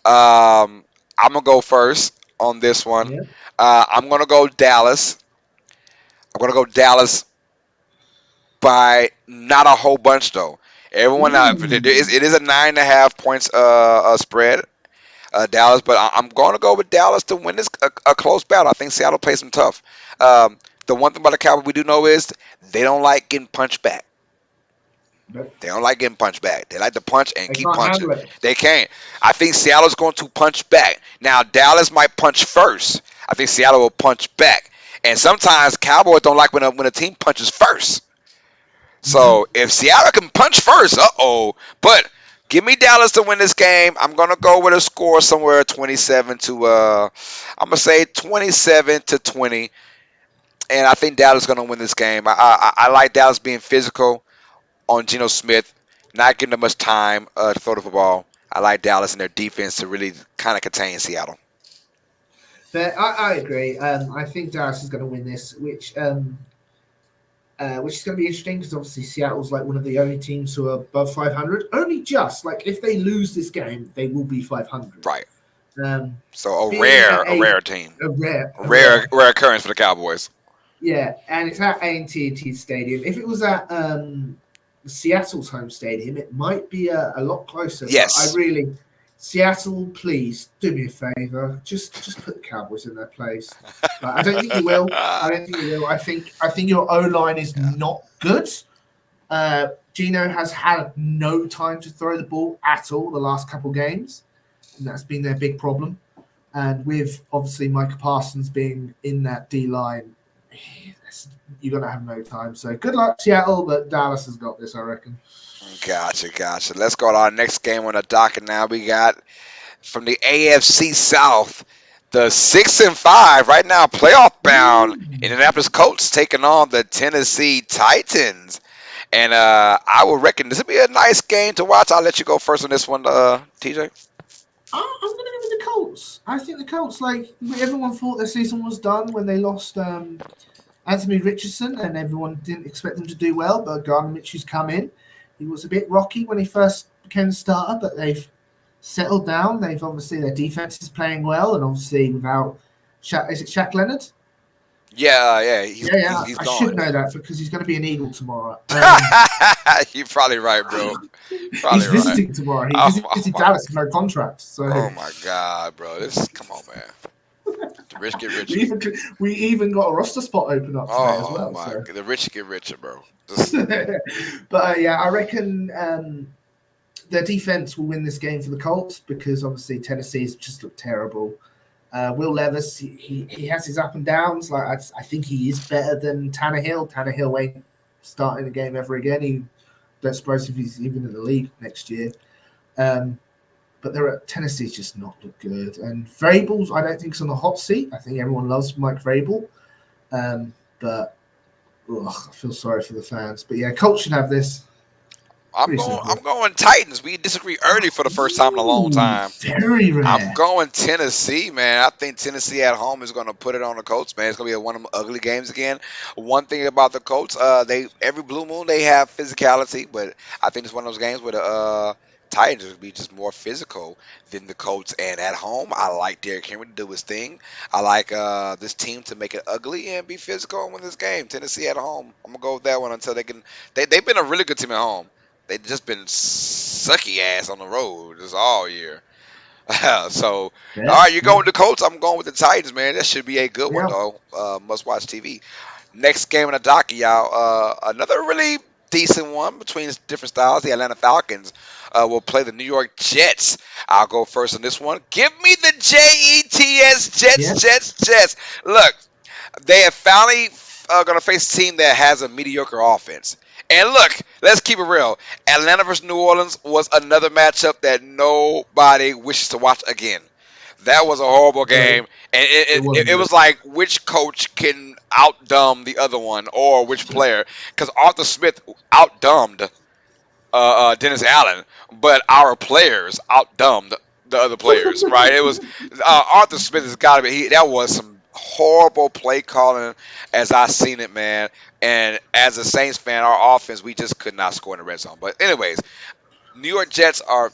I'm gonna go first on this one. Yeah. I'm gonna go Dallas. I'm gonna go Dallas by not a whole bunch though. Everyone, Ooh. it is a 9.5 points spread, Dallas, but I'm going to go with Dallas to win this a close battle. I think Seattle plays them tough. Um, the one thing about the Cowboys we do know is they don't like getting punched back. But They don't like getting punched back. They like to punch and they keep can't punching. handle it. They can't. I think Seattle's going to punch back. Now Dallas might punch first. I think Seattle will punch back. And sometimes Cowboys don't like when a team punches first. Mhm. So if Seattle can punch first, uh-oh. But give me Dallas to win this game. I'm gonna go with a score somewhere 27 to I'm gonna say 27 to 20. And I think Dallas is gonna win this game. I like Dallas being physical on Geno Smith, not giving them much time to throw the football. I like Dallas and their defense to really kind of contain Seattle. But I agree. I think Dallas is going to win this, which is going to be interesting because obviously Seattle's like one of the only teams who are above 500. Only just like if they lose this game, they will be 500. Right. Um, So being at a rare team, a rare, rare occurrence for the Cowboys. yeah, and it's at AT&T Stadium. If it was at Seattle's home stadium, it might be a lot closer. But I Yes. really, Seattle, please do me a favor. Just put the Cowboys in their place. But I don't think you will. I don't think you will. I think your O line is Yeah. not good. Gino has had no time to throw the ball at all the last couple games, and that's been their big problem. And with obviously Micah Parsons being in that D line, you're gonna have no time. So good luck, Seattle, but Dallas has got this, I reckon. Gotcha, gotcha. Let's go to our next game on the docket now. We got from the AFC South, the 6-5 right now, playoff bound Indianapolis Colts taking on the Tennessee Titans. And I would reckon this would be a nice game to watch. I'll let you go first on this one, TJ. I'm gonna go with the Colts. I think the Colts, like everyone thought their season was done when they lost Anthony Richardson, and everyone didn't expect them to do well. But Gardner Mitchell's come in. He was a bit rocky when he first became the starter, but they've settled down. They've obviously their defense is playing well, and obviously without is it Shaq Leonard? Yeah, Yeah, yeah. he's I gone. should know that because he's going to be an Eagle tomorrow. You're probably right, bro. He's Probably right. visiting tomorrow. He Oh, oh visited my, Dallas, no contract. So oh my God, bro. This, come on, man. The rich get we richer. even we even got a roster spot open up today as Oh well. my, So, the rich get richer, bro. Just, but yeah, I reckon their defense will win this game for the Colts because obviously Tennessee's just looked terrible. Will Levis, he has his up and downs. Like I think he is better than Tannehill. Tannehill ain't starting the game ever again. He don't suppose if he's even in the league next year. Um, but Tennessee's just not look good. And Vrabel's, I don't think is on the hot seat. I think everyone loves Mike Vrabel, but I feel sorry for the fans. But yeah, Colts should have this. Pretty I'm simple. going Titans. We disagree early for the first time in a long Ooh, time. very I'm rare. going Tennessee, man. I think Tennessee at home is going to put it on the Colts, man. It's going to be one of them ugly games again. One thing about the Colts, they every blue moon they have physicality, but I think it's one of those games where the Titans will be just more physical than the Colts. And at home, I like Derrick Henry to do his thing. I like this team to make it ugly and be physical and win this game. Tennessee at home. I'm gonna go with that one until they can. They've been a really good team at home. They've just been sucky ass on the road just all year. So, all Yeah, right, you're going yeah, with the Colts. I'm going with the Titans, man. That should be a good one, yeah. though. Must watch TV. Next game in the docket, y'all. Another really decent one between different styles. The Atlanta Falcons will play the New York Jets. I'll go first on this one. Give me the Jets, Yeah. Jets. Look, they have finally going to face a team that has a mediocre offense. And look, let's keep it real. Atlanta versus New Orleans was another matchup that nobody wishes to watch again. That was a horrible No, game, and it wasn't it good. was like which coach can outdumb the other one, or which player, because Arthur Smith outdumbed Dennis Allen, but our players outdumbed the other players. Right? It was Arthur Smith has got to be. That was some horrible play calling as I seen it, man. And as a Saints fan, our offense we just could not score in the red zone. But anyways, New York Jets are.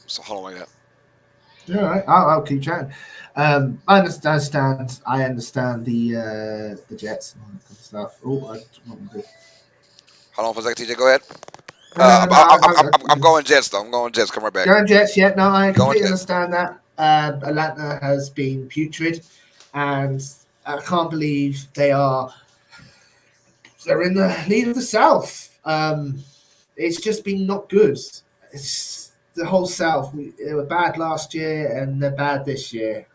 So hold on, like All right, I'll keep chatting. I understand. I understand the Jets and all that kind of stuff. Oh, I just want to do. hold on for a second, TJ. Go ahead. No. I'm going Jets though. I'm going Jets. Come right back. Going Jets, yeah, no, I Going completely Jets. understand that. Atlanta has been putrid, and I can't believe they're in the lead of the South. It's just been not good. It's the whole South. They were bad last year, and they're bad this year.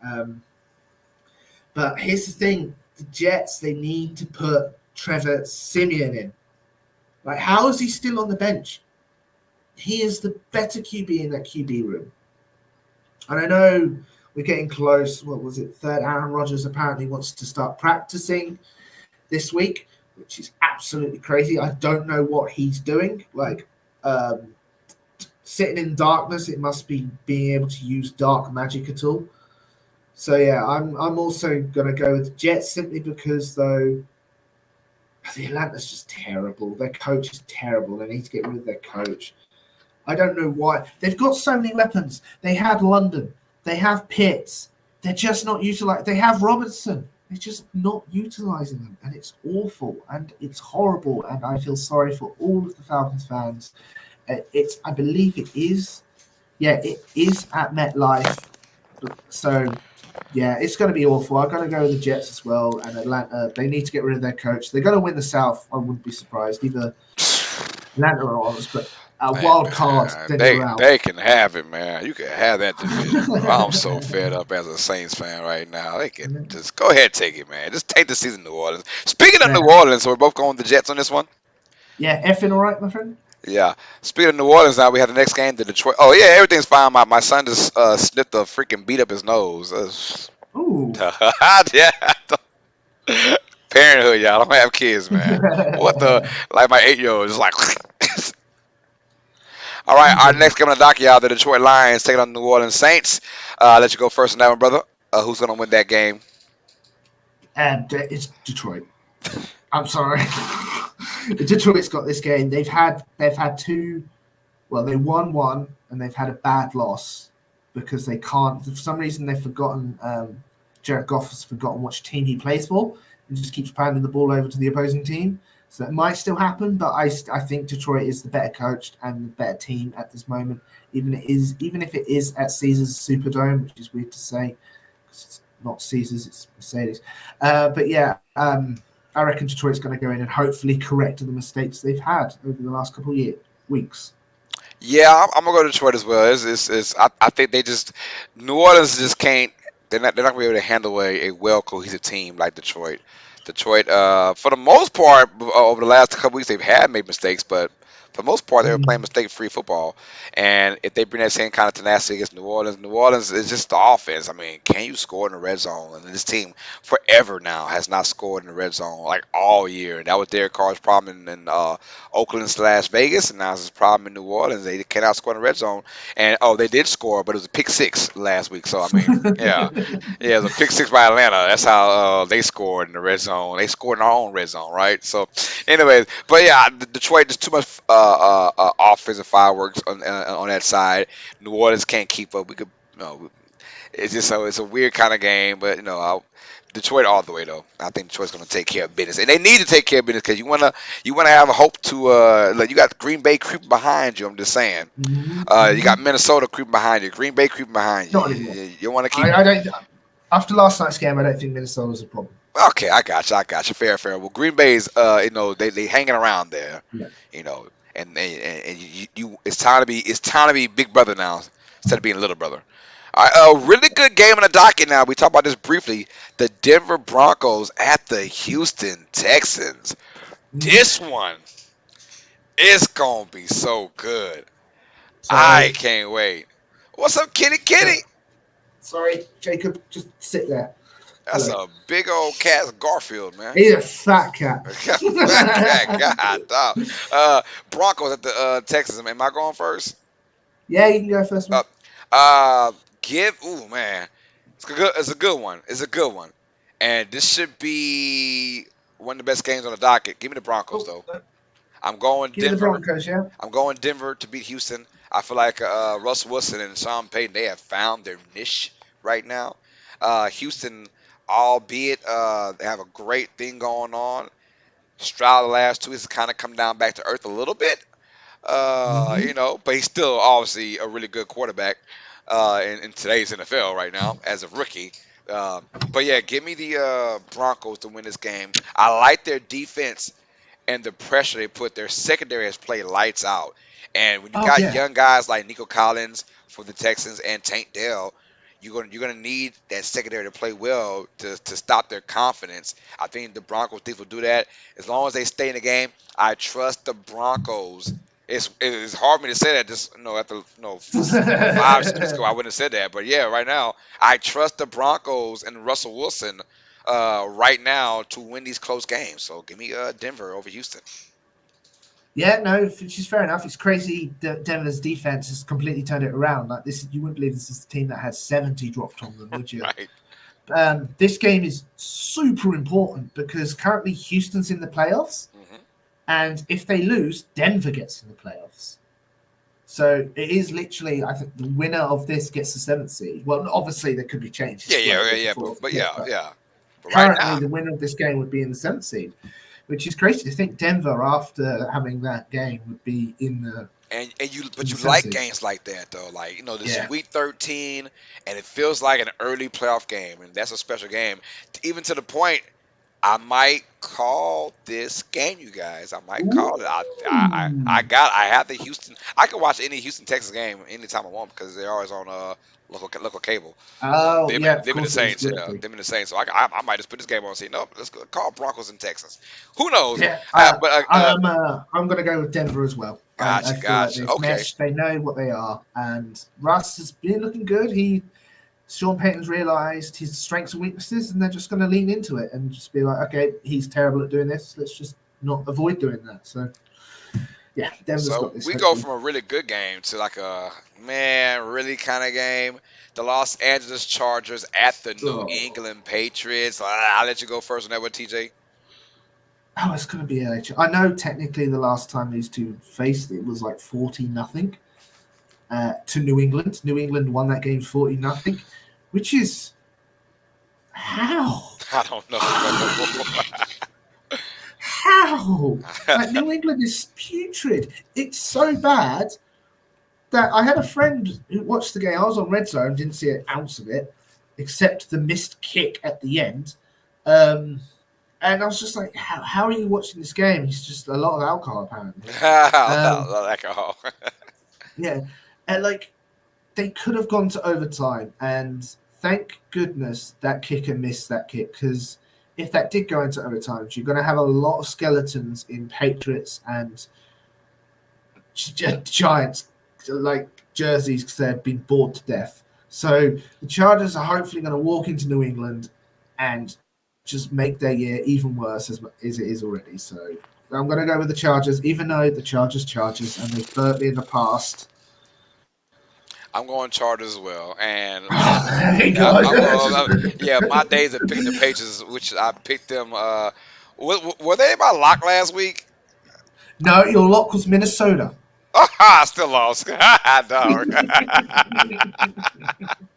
But here's the thing: the Jets, they need to put Trevor Simeon in. Like, how is he still on the bench? He is the better QB in that QB room. And I know we're getting close. What was it? Third, Aaron Rodgers apparently wants to start practicing this week, which is absolutely crazy. I don't know what he's doing. Like, sitting in darkness, it must be being able to use dark magic at all. So yeah, I'm also gonna go with the Jets simply because though the Atlanta's just terrible. Their coach is terrible. They need to get rid of their coach. I don't know why. They've got so many weapons. They had London. They have Pitts. They're just not utilized. They have Robertson. They're just not utilizing them, and it's awful and it's horrible. And I feel sorry for all of the Falcons fans. I believe it is. Yeah, it is at MetLife. So yeah, it's going to be awful. I'm going to go with the Jets as well. And Atlanta, they need to get rid of their coach. They're going to win the South. I wouldn't be surprised. Either Atlanta or ours, but a wild card, Man, then they you're out. they can have it, man. You can have that division, bro. I'm so fed up as a Saints fan right now. They can just go ahead, take it, man. Just take the season, New Orleans. Speaking of New Yeah, Orleans, so we're both going with the Jets on this one. yeah, effing all right, my friend. Yeah. Speaking of New Orleans, now we have the next game, the Detroit. Oh yeah, everything's fine. My son just sniffed a freaking beat up his nose. Ooh. Yeah. Parenthood, y'all. I don't have kids, man. What the? Like my 8-year old is like. All right, our next game on the docket, y'all, the Detroit Lions taking on the New Orleans Saints. I'll let you go first on that one, brother. Who's going to win that game? And it's Detroit. I'm sorry. Detroit's got this game. They've had two. Well, they won one, and they've had a bad loss because they can't. For some reason, they've forgotten. Jared Goff has forgotten which team he plays for, and just keeps pounding the ball over to the opposing team. So that might still happen, but I think Detroit is the better coached and the better team at this moment. Even if it is at Caesars Superdome, which is weird to say because it's not Caesars, it's Mercedes. But yeah, I reckon Detroit's going to go in and hopefully correct the mistakes they've had over the last couple of weeks. Yeah, I'm gonna go to Detroit as well. I think they just New Orleans just can't. They're not gonna be able to handle a well cohesive team like Detroit. Detroit, for the most part, over the last couple weeks, they've had made mistakes, but for the most part, they were playing Mm. mistake-free football. And if they bring that same kind of tenacity against New Orleans is just the offense. I mean, can you score in the red zone? And this team, forever now, has not scored in the red zone like all year. That was Derek Carr's problem in Oakland/Vegas, and now it's his problem in New Orleans. They cannot score in the red zone. And oh, they did score, but it was a pick six last week. So I mean, yeah. Yeah, it was a pick six by Atlanta. That's how they scored in the red zone. They scored in our own red zone, right? So, anyways, but yeah, Detroit just too much offensive fireworks on that side. New Orleans can't keep up. We could, it's just so it's a weird kind of game, but Detroit all the way though. I think Detroit's going to take care of business, and they need to take care of business because you wanna have a hope to like you got Green Bay creeping behind you. I'm just saying. Mhm, You mhm. got Minnesota creeping behind you, Green Bay creeping behind you. Not anymore. You want to keep. I don't. After last night's game, I don't think Minnesota's a problem. Okay, I got you. Fair, fair. Well, Green Bay's, they hanging around there, Yeah. you know, and it's time to be big brother now instead of being little brother. All right, a really good game on the docket now. We talked about this briefly. The Denver Broncos at the Houston Texans. Mhm. This one is gonna be so good. I Sorry. can't wait. What's up, Kitty Kitty? Sorry, Jacob. Just sit there. That's Hello. a big old cat, Garfield, man. He's a fat cat. Fat cat, God, dog. Broncos at the Texas. Am I going first? Yeah, you can go first, Uh, man. give. Ooh, man, it's a good. It's a good one. It's a good one. And this should be one of the best games on the docket. Give me the Broncos Oh, though. I'm going give me the Denver. Broncos, yeah. I'm going Denver to beat Houston. I feel like Russ Wilson and Sean Payton, they have found their niche right now. Houston, albeit they have a great thing going on. Stroud the last 2 weeks has kind of come down back to earth a little bit. Hmm. But he's still obviously a really good quarterback in today's NFL right now as a rookie. But yeah, give me the Broncos to win this game. I like their defense and the pressure they put. Their secondary has played lights out. And when you Oh, got yeah. young guys like Nico Collins for the Texans and Tank Dell, you're gonna need that secondary to play well to stop their confidence. I think the Broncos think will do that as long as they stay in the game. I trust the Broncos. It's hard for me to say that just after 5 6 weeks ago I wouldn't have said that, but yeah, right now I trust the Broncos and Russell Wilson right now to win these close games. So give me Denver over Houston. Yeah, no, which is fair enough. It's crazy that Denver's defense has completely turned it around. Like this, you wouldn't believe this is the team that had 70 dropped on them, would you? Right. This game is super important because currently Houston's in the playoffs, Hmm. and if they lose, Denver gets in the playoffs. So it is literally, I think, the winner of this gets the seventh seed. Well, obviously there could be changes Yeah, as well, yeah, yeah, back and yeah. forth, But yeah, yeah, but yeah. But right currently now, the winner of this game would be in the seventh seed, which is crazy to think Denver, after having that game, would be but in you the seventh like seed. games like that though. Like this is Yeah. week 13, and it feels like an early playoff game, and that's a special game. Even to the point I might call this game, you guys. I might call it. Ooh. I have the Houston. I can watch any Houston Texas game anytime I want because they're always on local cable. Oh, Them yeah, of them and the course it is. Saints, Would yeah, be. them and the Saints. So I might just put this game on and say, nope, let's go call Broncos in Texas. Who knows? Yeah, But I'm going to go with Denver as well. I gotcha, feel like gotcha. they've Okay, meshed. They know what they are, and Russ has been looking good. Sean Payton's realised his strengths and weaknesses, and they're just going to lean into it and just be like, okay, he's terrible at doing this. Let's just not avoid doing that. So yeah, Denver's so got this. we go Hopefully. from a really good game to like a man really kind of game. The Los Angeles Chargers at the New Oh, England Patriots. I'll let you go first on that one, TJ. oh, it's going to be a. I know technically the last time these two faced it was like 40-0 to New England. New England won that game 40-0, which is how. I don't know. How? Like New England is putrid. It's so bad that I had a friend who watched the game. I was on Red Zone, didn't see an ounce of it, except the missed kick at the end. Um, and I was just like, how are you watching this game? It's just a lot of alcohol, apparently. Um, Alcohol. yeah. And like, they could have gone to overtime, and thank goodness that kicker missed that kick, because if that did go into overtime, you're going to have a lot of skeletons in Patriots and Giants like jerseys because they've been bored to death. So the Chargers are hopefully going to walk into New England and just make their year even worse as it is already. So I'm going to go with the Chargers, even though the Chargers, and they've burnt me in the past. I'm going Chargers as well, and There you yeah, go. yeah, my days of picking the Patriots, which I picked them. Were they my lock last week? No, your lock was Minnesota. I still lost. Dog.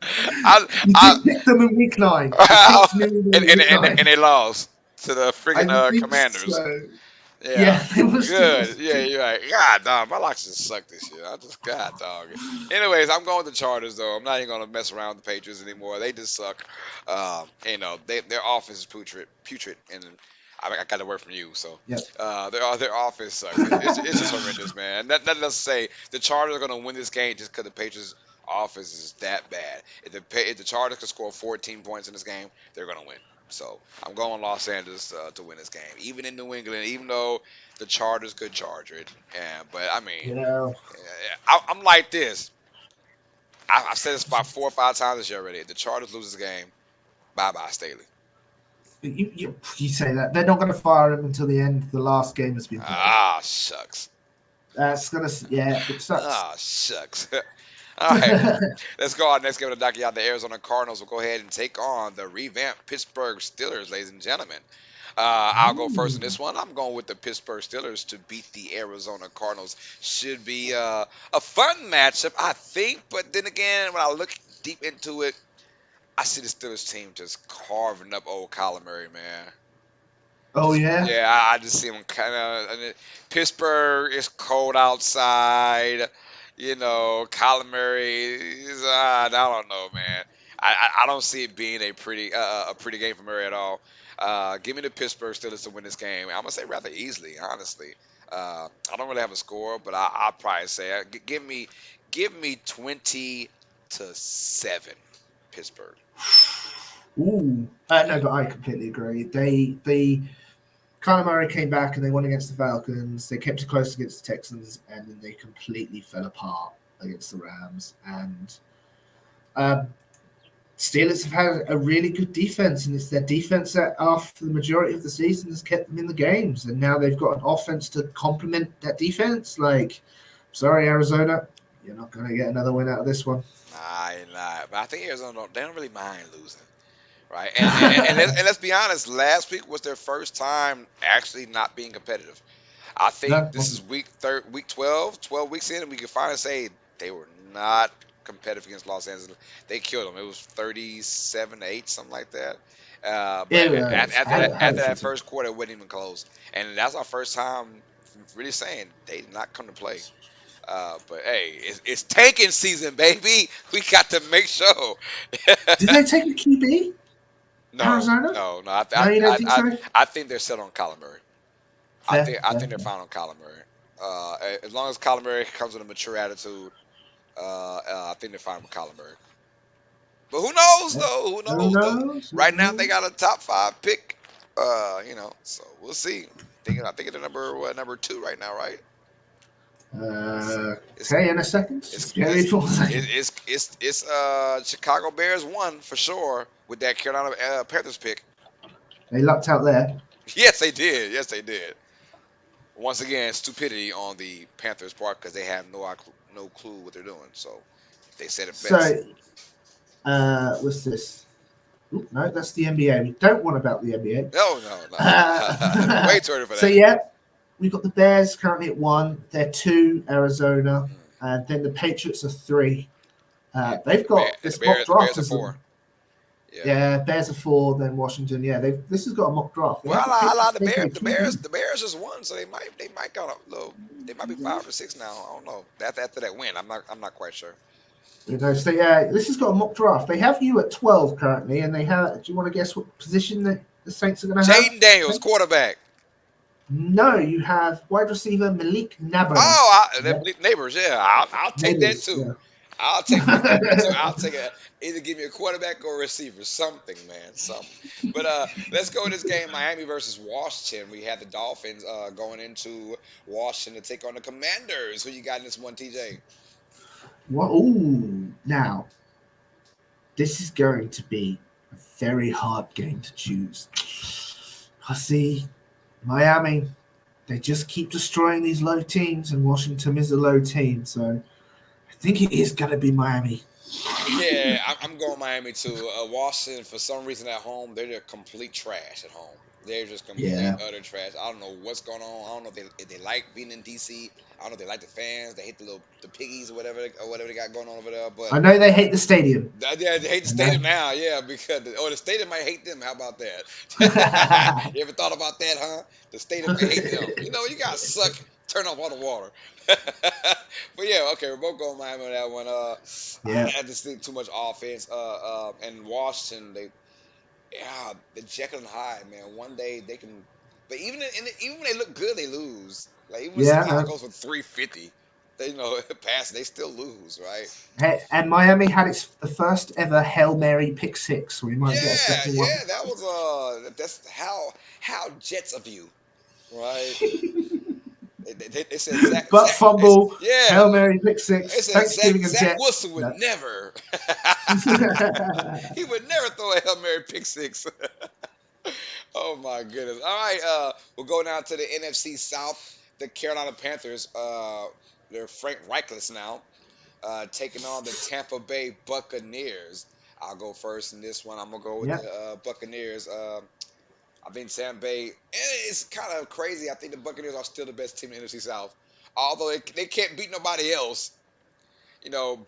I, You I, did pick them in week 9. You picked New England and, in and, week and, 9. and they lost to the I friggin' think Commanders. so. Yeah, Yeah, they were still. good. Yeah, you're right. God, dog, my locks just suck this year. I just, God, dog. Anyways, I'm going with the Chargers though. I'm not even gonna mess around with the Patriots anymore. They just suck. Their offense is putrid, and I got the word from you. So, Yeah. their offense sucks. It's just horrendous, man. That doesn't say the Chargers are gonna win this game just because the Patriots offense is that bad. If the Chargers can score 14 points in this game, they're gonna win. So I'm going Los Angeles to win this game, even in New England, even though the Chargers could charge it. Yeah, but I mean, You know, I'm like this. I've said this about 4 or 5 times this year already. If the Chargers lose this game, bye bye Staley. You say that they're not going to fire him until the end. The last game has been played. Ah, shucks. That's gonna, yeah, it sucks. Ah, shucks. All right, let's go on. Next game to knock you out. The Arizona Cardinals will go ahead and take on the revamped Pittsburgh Steelers, ladies and gentlemen. I'll go first in this Ooh. one. I'm going with the Pittsburgh Steelers to beat the Arizona Cardinals. Should be a fun matchup, I think. But then again, when I look deep into it, I see the Steelers team just carving up old Kyler Murray, man. Oh Just yeah. yeah, I just see him kind of. Pittsburgh is cold outside. Kyler Murray is. I don't know, man. I don't see it being a pretty game for Murray at all. Give me the Pittsburgh Steelers to win this game. I'm gonna say rather easily, honestly. I don't really have a score, but I'll probably say give me 20-7, Pittsburgh. Ooh. No, but I completely agree. They Kyler Murray came back and they won against the Falcons. They kept it close against the Texans, and then they completely fell apart against the Rams. And um, Steelers have had a really good defense, and it's their defense that, after the majority of the season, has kept them in the games. And now they've got an offense to complement that defense. Like, sorry, Arizona, you're not going to get another win out of this one. Nah. But I think Arizona they don't really mind losing, right? And let's be honest. Last week was their first time actually not being competitive. I think No, this is week 12 weeks in, and we can finally say they were not competitive against Los Angeles. They killed them. It was 37-8, something like that. But it was. after that first quarter, it wasn't even close. And that's our first time really saying they did not come to play. But hey, it's tanking season, baby. We got to make sure. Did they take a QB? No, Arizona? no, no. I, No, I, you don't I, think I, so? I think they're set on Kyler Murray. I Fair, think I fair. think they're fine on Kyler Murray. As long as Kyler Murray comes with a mature attitude, I think they're fine with Kyler Murray. But who knows Yeah. though? Who Who knows though? knows? Who Right now they got knows? a top 5 pick. So we'll see. I think they're number 2 right now, right? It's it's Tell you in a second. it's Just give me it's for a second. it's Chicago Bears won for sure with that Carolina Panthers pick. They lucked out there. Yes, they did. Yes, they did. Once again, stupidity on the Panthers' part because they have no clue what they're doing. So they said it So, best. what's this? Oop, no, that's the NBA. We don't want about the NBA. No, no. Way too early for So that. yeah, we've got the Bears currently at 1. They're 2, Arizona, Mm. and then the Patriots are 3. Yeah, They've got and the this mock Bears draft are as them. 4. Yeah. Yeah, Bears are 4, then Washington. Yeah, this has got a mock draft. They Well, have the I lied. Patriots The taking a Bears, the Bears, QB. the Bears just won, so they might got a little. They might be 5 or 6 now. I don't know. After that win, I'm not quite sure. So yeah, this has got a mock draft. They have you at 12 currently, and they have. Do you want to guess what position the Saints are going to have? Jaden Daniels, quarterback. No, you have wide receiver Malik Nabers. Oh, they're neighbors. Yeah, I'll take that Nabers, too. yeah. I'll take Malik Neighbors too. I'll take it. Either give me a quarterback or a receiver, something, man, something. But let's go in this game, Miami versus Washington. We have the Dolphins going into Washington to take on the Commanders. Who you got in this one, TJ? What? Ooh, now this is going to be a very hard game to choose. I see Miami. They just keep destroying these low teams, and Washington is a low team. So I think it is going to be Miami. Yeah, I'm going Miami too. Washington, for some reason at home, they're complete trash at home. They're just complete Yeah. utter trash. I don't know what's going on. I don't know if they like being in DC. I don't know if they like the fans. They hate the piggies or whatever they got going on over there. But I know they hate the stadium. yeah, they hate the I know. stadium now. Yeah, because the stadium might hate them. How about that? You ever thought about that, huh? The stadium might hate them. You guys suck. Turn off all the water. But yeah, okay, we're both going Miami on that one. Yeah. I just think too much offense. And Washington, the Jekyll and Hyde, man. One day they can, but even when they look good, they lose. Like even when Yeah. sometimes goes for 350, they pass, they still lose, right? Hey, and Miami had the first ever Hail Mary pick six. We might get a Yeah, second one. yeah, that was that's how Jets of you, right? They said But fumble, yeah. Hail Mary pick They six, said Thanksgiving and Zach Jets. Wilson would No. never. He would never throw a Hail Mary pick six. Oh my goodness. All right, we'll go now to the NFC South. The Carolina Panthers, they're Frank Reichless now, taking on the Tampa Bay Buccaneers. I'll go first in this one. I'm gonna go with the Yeah. Buccaneers. I think Tampa Bay. It's kind of crazy. I think the Buccaneers are still the best team in the NFC South, although they can't beat nobody else.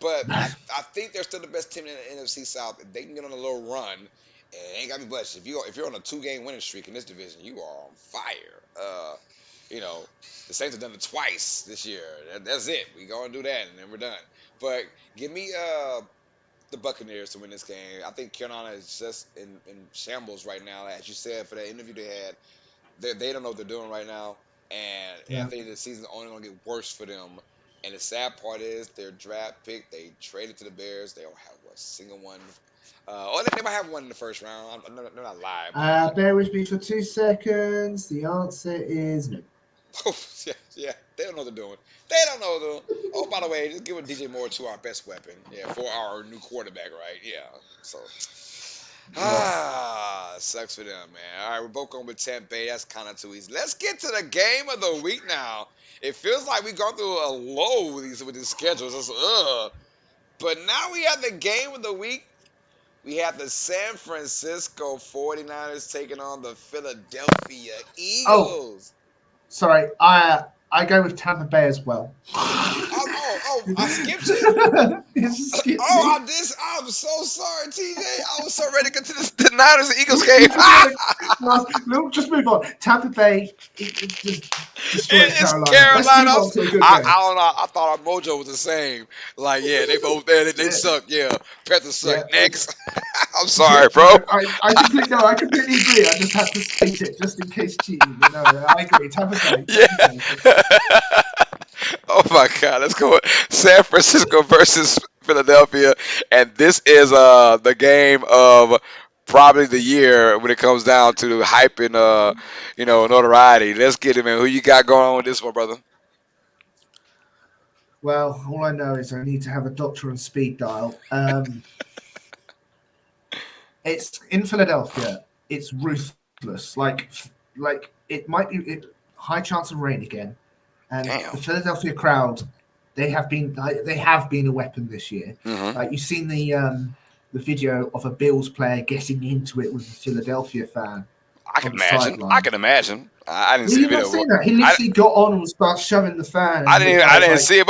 But I think they're still the best team in the NFC South. If they can get on a little run, it ain't got to be blessed. If you're on a 2 game winning streak in this division, you are on fire. You know, the Saints have done it twice this year. That's it. We go and do that, and then we're done. But give me the Buccaneers to win this game. I think Carolina is just in shambles right now. As you said, for that interview they had, they don't know what they're doing right now, and I Yeah. think the season's only going to get worse for them. And the sad part is their draft pick they traded to the Bears. They don't have a single one. Or they might have one in the first round. They're not live, but Bear with me for 2 seconds. The answer is no. yeah, yeah, they don't know what they're doing. They don't know what they're doing. Oh, by the way, just give DJ Moore to our best weapon. Yeah, for our new quarterback, right? Yeah. So Yeah. sucks for them, man. All right, we're both going with Tampa Bay. That's kind of too easy. Let's get to the game of the week now. It feels like we've gone through a low with these schedules. But now we have the game of the week. We have the San Francisco 49ers taking on the Philadelphia Oh, Eagles. sorry. I go with Tampa Bay as well. I skipped you. You skipped Oh, me. I did. I'm so sorry, TJ. I was so ready to get to the Niners and Eagles game. You just want to look, just move on. Tampa Bay it just destroys It's Carolina. Let's move Carolina. on to a good I game. don't know. I thought our mojo was the same. Like, yeah, they both there. They Yeah, suck. Yeah, Panthers suck. yeah, Next. I'm yeah. sorry, bro. No, I completely agree. I just had to state it just in case cheating. You know, I agree. Tampa Bay, Tampa Bay. Yeah. Oh my God. Let's go with San Francisco versus Philadelphia, and this is the game of probably the year when it comes down to hype and notoriety. Let's get it, man. Who you got going on with this one, brother? Well, all I know is I need to have a doctor on speed dial. It's in Philadelphia. It's ruthless. Like it might be high chance of rain again, and the Damn. Philadelphia crowd, they have been a weapon this year. Hmm. Like you've seen the video of a Bills player getting into it with a Philadelphia fan I on can the imagine. I sideline. can imagine. I didn't Well, see the you've not video. seen that. He I, literally got on and started shoving the fan, I and the didn't. I guy's didn't like, see it,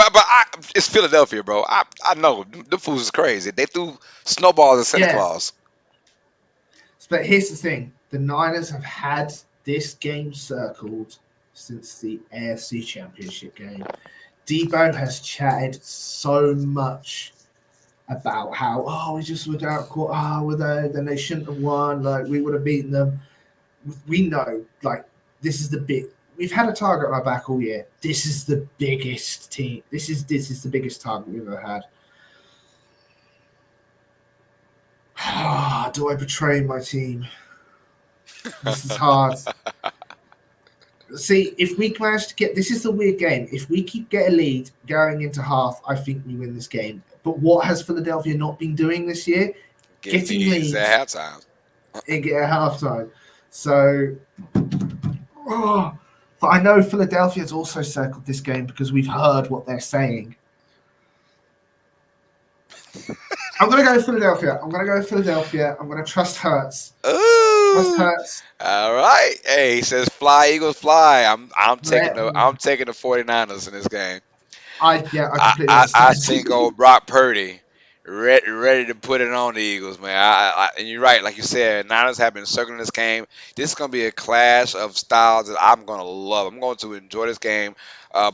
it's Philadelphia, bro. I know the fools is crazy. They threw snowballs at Santa yeah. Claus. But here's the thing: the Niners have had this game circled since the AFC Championship game. Debo has chatted so much about how we just were out caught then they shouldn't have won, like we would have beaten them. We know, like, this is the big we've had a target on our back all year. This is the biggest team. This is the biggest target we've ever had. Do I betray my team? This is hard. See, if we manage to get this is the weird game. If we keep get a lead going into half, I think we win this game. But what has Philadelphia not been doing this year? Getting Getting leads leads at halftime. and get at halftime. So, oh, but I know Philadelphia's also circled this game because we've heard what they're saying. I'm gonna go with Philadelphia. I'm gonna trust Hurts. Trust Ooh. Hurts. All right. Hey, he says fly Eagles fly. I'm taking Yeah, the 49ers in this game. I I, completely I, I understand. think old Brock Purdy ready to put it on the Eagles, man. And you're right, like you said, Niners have been circling this game. This is going to be a clash of styles that I'm going to love. I'm going to enjoy this game,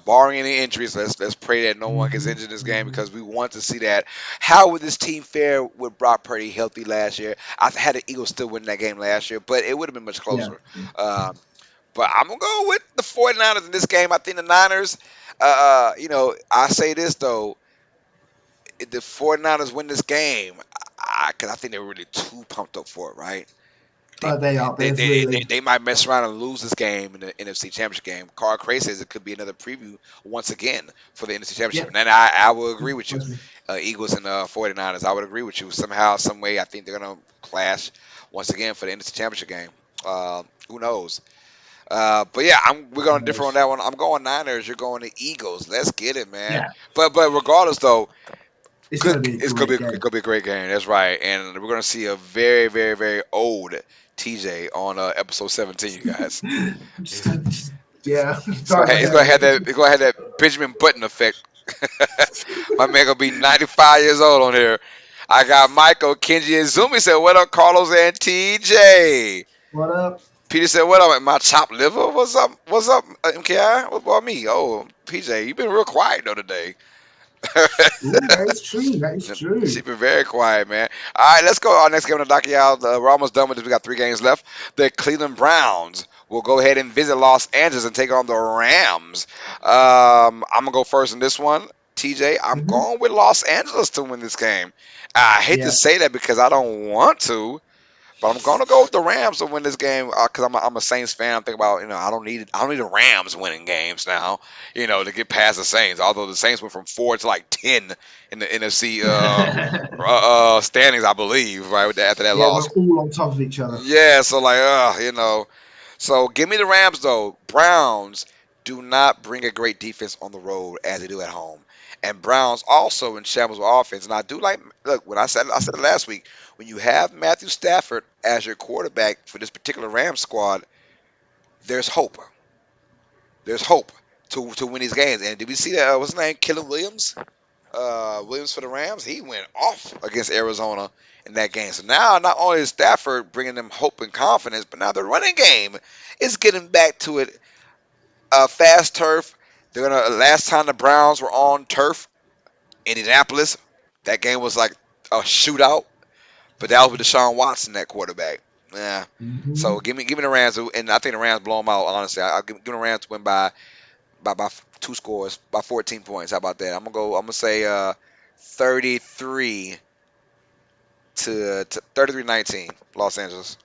barring any injuries. Let's pray that no one gets Mhm, injured in this game mhm. because we want to see that. How would this team fare with Brock Purdy healthy last year? I had the Eagles still win that game last year, but it would have been much Yeah. closer. Um, but I'm gonna go with the 49ers in this game. I think the Niners. I say this though, if the 49ers win this game, because I think they're really too pumped up for it, right? They, They are. they, There's they, they, really. they might mess around and lose this game in the NFC Championship game. Carl Cray says it could be another preview once again for the NFC Yeah. Championship. And I will agree with you. Trust me. Eagles and 49ers, I would agree with you. Somehow, some way, I think they're going to clash once again for the NFC Championship game. Who knows? But yeah, we're Who going to differ on knows? that one. I'm going Niners. You're going the Eagles. Let's get it, man. Yeah, But regardless though, it's good. going to be a It's gonna be great it's game. gonna be a great game. That's right, and we're gonna see a very very very old TJ on episode 17. You guys, just, it's, just, yeah, it's dye gonna my it's hair gonna a have little. that it's gonna have that Benjamin Button effect. My man gonna be 95 years old on here. I got Michael, Kenji, and Zumi said, "What up, Carlos and TJ?" What up? Peter said, "What up, my chopped liver? What's up? What's up, MKI? What about me? Oh, PJ, you've been real quiet though today." Ooh, that is true. That is She's true. been very quiet, man. All right, let's go. Our next game on the docket, y'all. We're almost done with this. We got 3 games left. The Cleveland Browns will go ahead and visit Los Angeles and take on the Rams. I'm gonna go first in this one. TJ, I'm Hmm. going with Los Angeles to win this game. I hate to Yeah. say that because I don't want to, but I'm gonna go with the Rams to win this game because I'm a Saints fan. I'm thinking about I don't need the Rams winning games now, to get past the Saints. Although the Saints went from 4 to like 10 in the NFC standings, I believe, right after that Yeah, we're loss. all on top of each other. Yeah, so like so give me the Rams though. Browns do not bring a great defense on the road as they do at home. And Browns also in shambles with offense. And I do like look when I said it last week, when you have Matthew Stafford as your quarterback for this particular Rams squad, there's hope. There's hope to win these games. And did we see that what's his name? Kellen Williams? Williams for the Rams, he went off against Arizona in that game. So now not only is Stafford bringing them hope and confidence, but now the running game is getting back to it. Fast turf. They're gonna. Last time the Browns were on turf, Indianapolis, that game was like a shootout. But that was with Deshaun Watson, that quarterback. Yeah. Hmm. So give me the Rams, and I think the Rams blow them out. Honestly, I'll give the Rams to win by 2 scores, by 14 points. How about that? I'm gonna say 33 to 33-19, Los Angeles.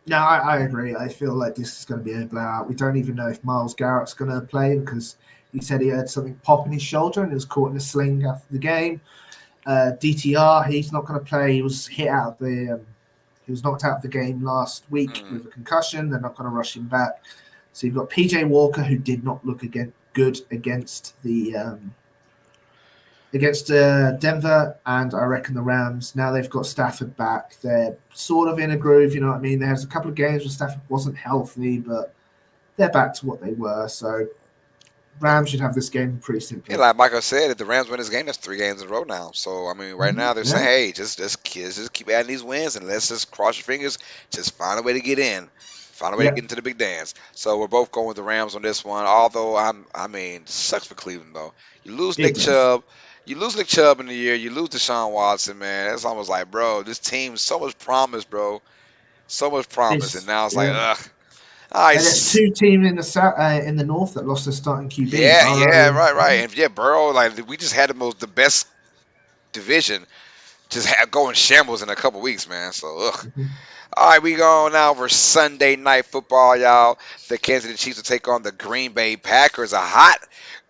No, I agree. I feel like this is going to be a blowout. We don't even know if Miles Garrett's going to play because he said he had something pop in his shoulder and he was caught in a sling after the game. DTR, he's not going to play. He was hit out of the. He was knocked out of the game last week Mm. with a concussion. They're not going to rush him back. So you've got PJ Walker, who did not look good against Denver, and I reckon the Rams. Now they've got Stafford back. They're sort of in a groove. You know what I mean? There's a couple of games where Stafford wasn't healthy, but they're back to what they were. So Rams should have this game pretty Yeah, simply. like Michael said, if the Rams win this game, that's 3 games in a row now. So I mean, right now they're saying, Yeah, hey, just kids, just keep adding these wins, and let's just cross your fingers, just find a way to get in, find a way to yeah, get into the big dance. So we're both going with the Rams on this one. Although I mean, sucks for Cleveland though. You lose it Nick does. Chubb, you lose Nick Chubb in the year, you lose Deshaun Watson, man. It's almost like, bro, this team so much promise, bro, so much promise, and It's now it's like, yeah. ugh. I And there's two teams in the south, in the north that lost their starting QB, Yeah, yeah, Burrow. right, right. And yeah, Burrow, like we just had the best division just go in shambles in a couple weeks, man. So, ugh. Mhm. All right, we go now for Sunday night football, y'all. The Kansas City Chiefs will take on the Green Bay Packers, a hot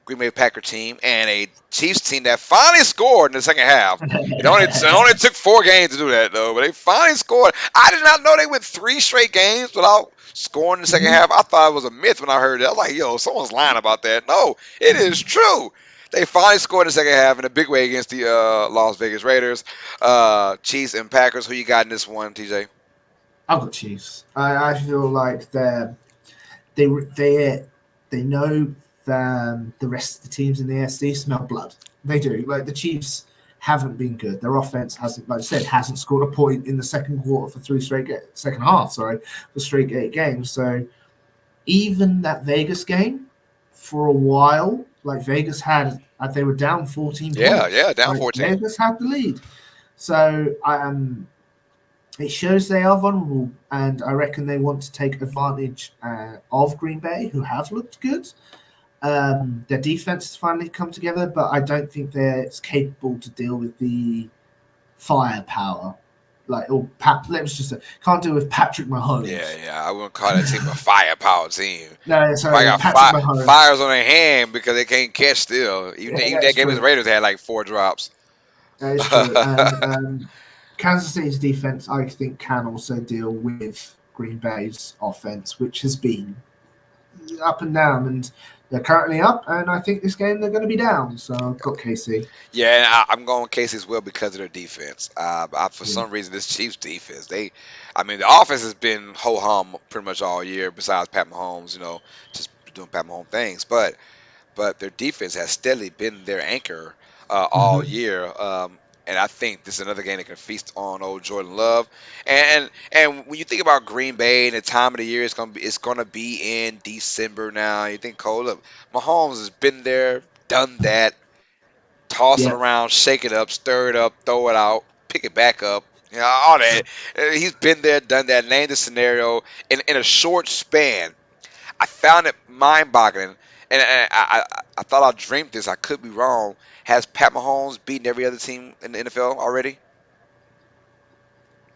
Green Bay Packer team, and a Chiefs team that finally scored in the second half. It only took 4 games to do that, though, but they finally scored. I did not know they went 3 straight games without scoring in the second Mhm. half. I thought it was a myth when I heard that. I was like, yo, someone's lying about that. No, it is true. They finally scored in the second half in a big way against the Las Vegas Raiders. Chiefs and Packers. Who you got in this one, TJ? I've got Chiefs. I feel like they they they know the rest of the teams in the AFC smell blood. They do. Like the Chiefs haven't been good. Their offense hasn't, like I said, hasn't scored a point in the second quarter for second half. Sorry, for straight 8 games. So even that Vegas game, for a while, like Vegas they were down 14 Yeah, points. yeah, down Like 14. Vegas had the lead. So it shows they are vulnerable, and I reckon they want to take advantage of Green Bay, who have looked good. Their defense has finally come together, but I don't think they're capable to deal with the firepower. Let's just say, can't deal with Patrick Yeah, Mahomes. yeah. I wouldn't call that team a firepower team. No, Probably sorry, got Patrick Mahomes. fires on their hand because they can't catch still. Yeah, Even that's that game against the true. Raiders had like 4 drops. That is true. And Kansas City's defense, I think, can also deal with. Green Bay's offense, which has been up and down, and they're currently up. And I think this game they're going to be down. So I've got KC. Yeah, and I'm going Casey as well because of their defense. For Yeah. some reason, this Chiefs defense, I mean, the offense has been ho hum pretty much all year. Besides Pat Mahomes, just doing Pat Mahomes things, but their defense has steadily been their anchor all Hmm. year. And I think this is another game that can feast on old Jordan Love. And when you think about Green Bay and the time of the year, it's gonna be in December now. You think Cole, look, Mahomes has been there, done that, toss it Yeah. around, shake it up, stir it up, throw it out, pick it back up. All that. He's been there, done that, named the scenario in a short span. I found it mind-boggling, and I thought I dreamed this. I could be wrong. Has Pat Mahomes beaten every other team in the NFL already?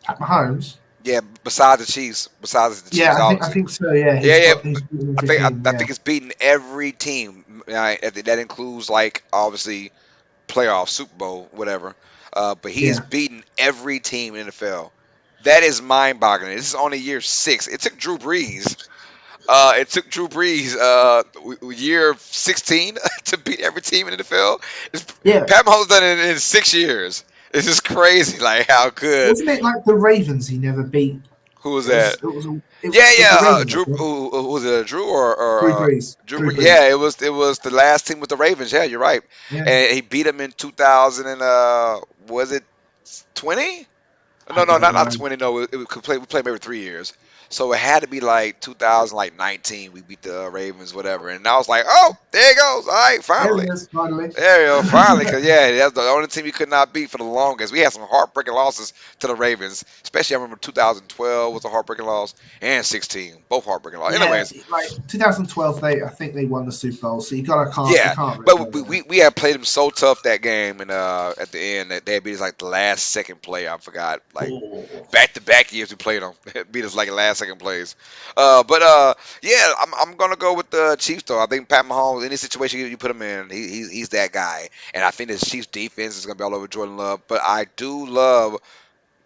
At Mahomes. Yeah, besides the Chiefs. Besides the Yeah, Chiefs, I obviously. think so. Yeah, Yeah, yeah. he's beaten I every think I, team. I Yeah, think it's beaten every team. That includes like obviously playoff, Super Bowl, whatever. But he's yeah, beaten every team in the NFL. That is mind-boggling. This is only year 6. It took Drew Brees. Year 16 to beat every team in the NFL. yeah. Pat Mahomes done it in 6 years. It's just crazy, like how good. Wasn't it like the Ravens he never beat? Who was It that? was it was a, Yeah, it was yeah. the Ravens, I Drew. think. Who was it? Drew or Drew Brees. Drew? Drew Yeah, Brees. it was the last team with the Ravens. Yeah, you're right. Yeah, And he beat them in 2000 and was it 20? I No, no, don't not know. 20. No, we played every 3 years. So it had to be like 2000, like 19. We beat the Ravens, whatever. And I was like, oh, there it goes. All right, There finally. he is, finally. There you go, finally. Because, yeah, that's the only team we could not beat for the longest. We had some heartbreaking losses to the Ravens, especially I remember 2012 was a heartbreaking loss, and 16, both heartbreaking losses. Yeah, Anyways, like 2012, I think they won the Super Bowl. So you yeah, can't really go but we, there. we, we had played them so tough that game, and at the end, that they had beat us like the last second play. I forgot, like Oh, back to back years we played them, beat us like the last second plays. But yeah, I'm gonna go with the Chiefs though. I think Pat Mahomes, any situation you put him in, he's that guy, and I think the Chiefs defense is gonna be all over Jordan Love. But I do love,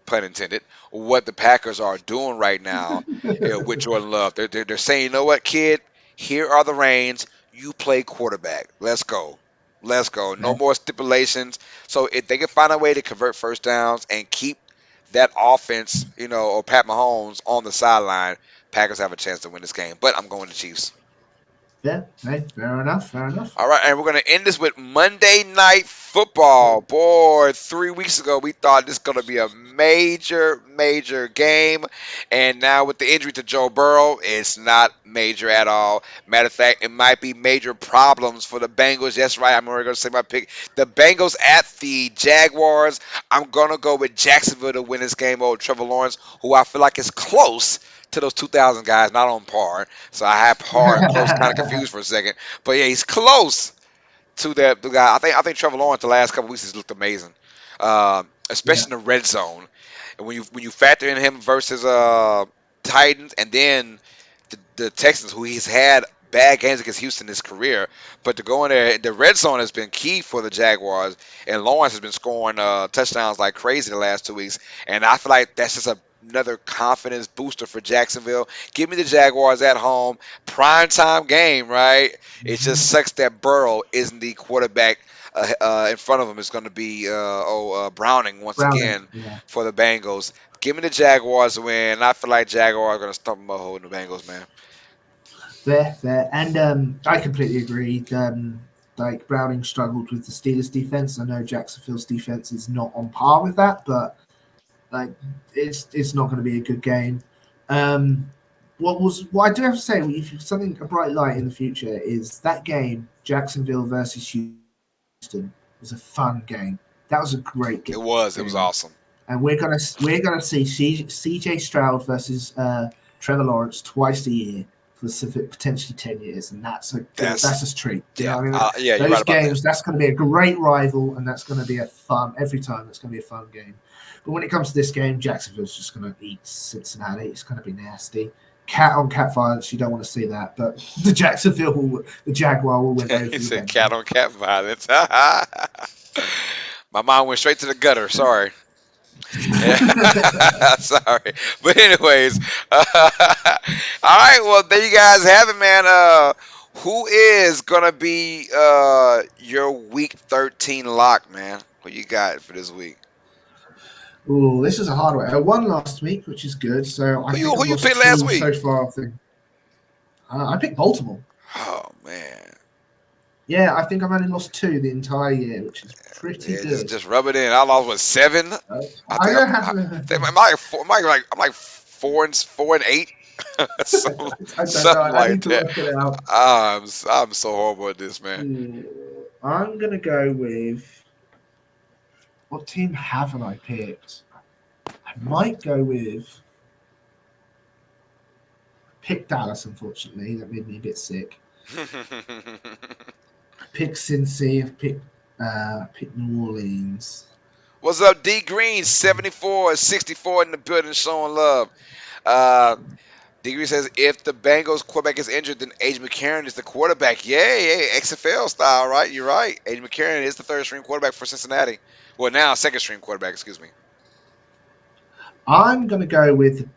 pun intended, what the Packers are doing right now with Jordan Love. They're saying, you know what, kid, here are the reins. You play quarterback. Let's go. Let's go. No yeah, more stipulations. So if they can find a way to convert first downs and keep that offense, or Pat Mahomes on the sideline, Packers have a chance to win this game. But I'm going to Chiefs. yeah. Hey, fair enough. Fair enough. All right, and we're going to end this with Monday Night Football. Boy, 3 weeks ago we thought this was going to be a major, major game, and now with the injury to Joe Burrow, it's not major at all. Matter of fact, it might be major problems for the Bengals. That's right, I'm already going to say my pick. The Bengals at the Jaguars. I'm going to go with Jacksonville to win this game over Trevor Lawrence, who I feel like is close to those 2,000 guys, not on par. So I have par and close kind of confused for a second. But yeah, he's close to that the guy. I think Trevor Lawrence the last couple weeks has looked amazing, Yeah, especially in the red zone. And when you factor in him versus Titans, and then the Texans, who he's had bad games against Houston in his career, but to go in there, the red zone has been key for the Jaguars, and Lawrence has been scoring touchdowns like crazy the last 2 weeks, and I feel like that's just another confidence booster for Jacksonville. Give me the Jaguars at home, prime time game, right? It hmm just sucks that Burrow isn't the quarterback. In front of him is going to be Browning once Browning. again Yeah, for the Bengals. Give me the Jaguars to win. I feel like Jaguars are going to stump them up holding the Bengals, man. fair, fair. And I completely agree. Like Browning struggled with the Steelers' defense. I know Jacksonville's defense is not on par with that, but like it's not going to be a good game. Um, what I do have to say, if something a bright light in the future is that game Jacksonville versus Houston was a fun game. That was a great game, It was awesome. and we're gonna see CJ Stroud versus Trevor Lawrence twice a year for potentially 10 years, and That's that's a treat. You know yeah, what I mean? yeah. You're right Those about that. games, that's going to be a great rival, and that's going to be a fun every time. That's going to be a fun game. But when it comes to this game, Jacksonville's just going to eat Cincinnati. It's going to be nasty. Cat on cat violence, you don't want to see that. But the Jaguar will win He over said cat eventually. on cat violence. My mind went straight to the gutter. Sorry. Yeah. Sorry. But anyways, all right. Well, there you guys have it, man. Who is gonna be your week 13 lock, man? Who you got for this week? Oh, this is a hard one. I won last week, which is good. So I think Who I've you lost picked last two week? so far. I think I picked Baltimore. Oh man. Yeah, I think I've only lost two the entire year, which is pretty Yeah, good. just rub it in. I lost what 7? Uh, I I think don't I have. think I'm like four, I'm like 4 and 8, something I like need to that. work it out. I'm so horrible at this, man. Ooh, I'm gonna go with what team haven't I picked? I might go with pick Dallas. Unfortunately, that made me a bit sick. I picked Cincy. I picked New Orleans. What's up, D Green? 74-64 in the building, showing love. Uh, D Green says if the Bengals quarterback is injured, then Age McCarron is the quarterback. Yeah, yeah, XFL style, right? You're right. Age McCarron is the third string quarterback for Cincinnati. Well, now second string quarterback. Excuse me. I'm gonna go with the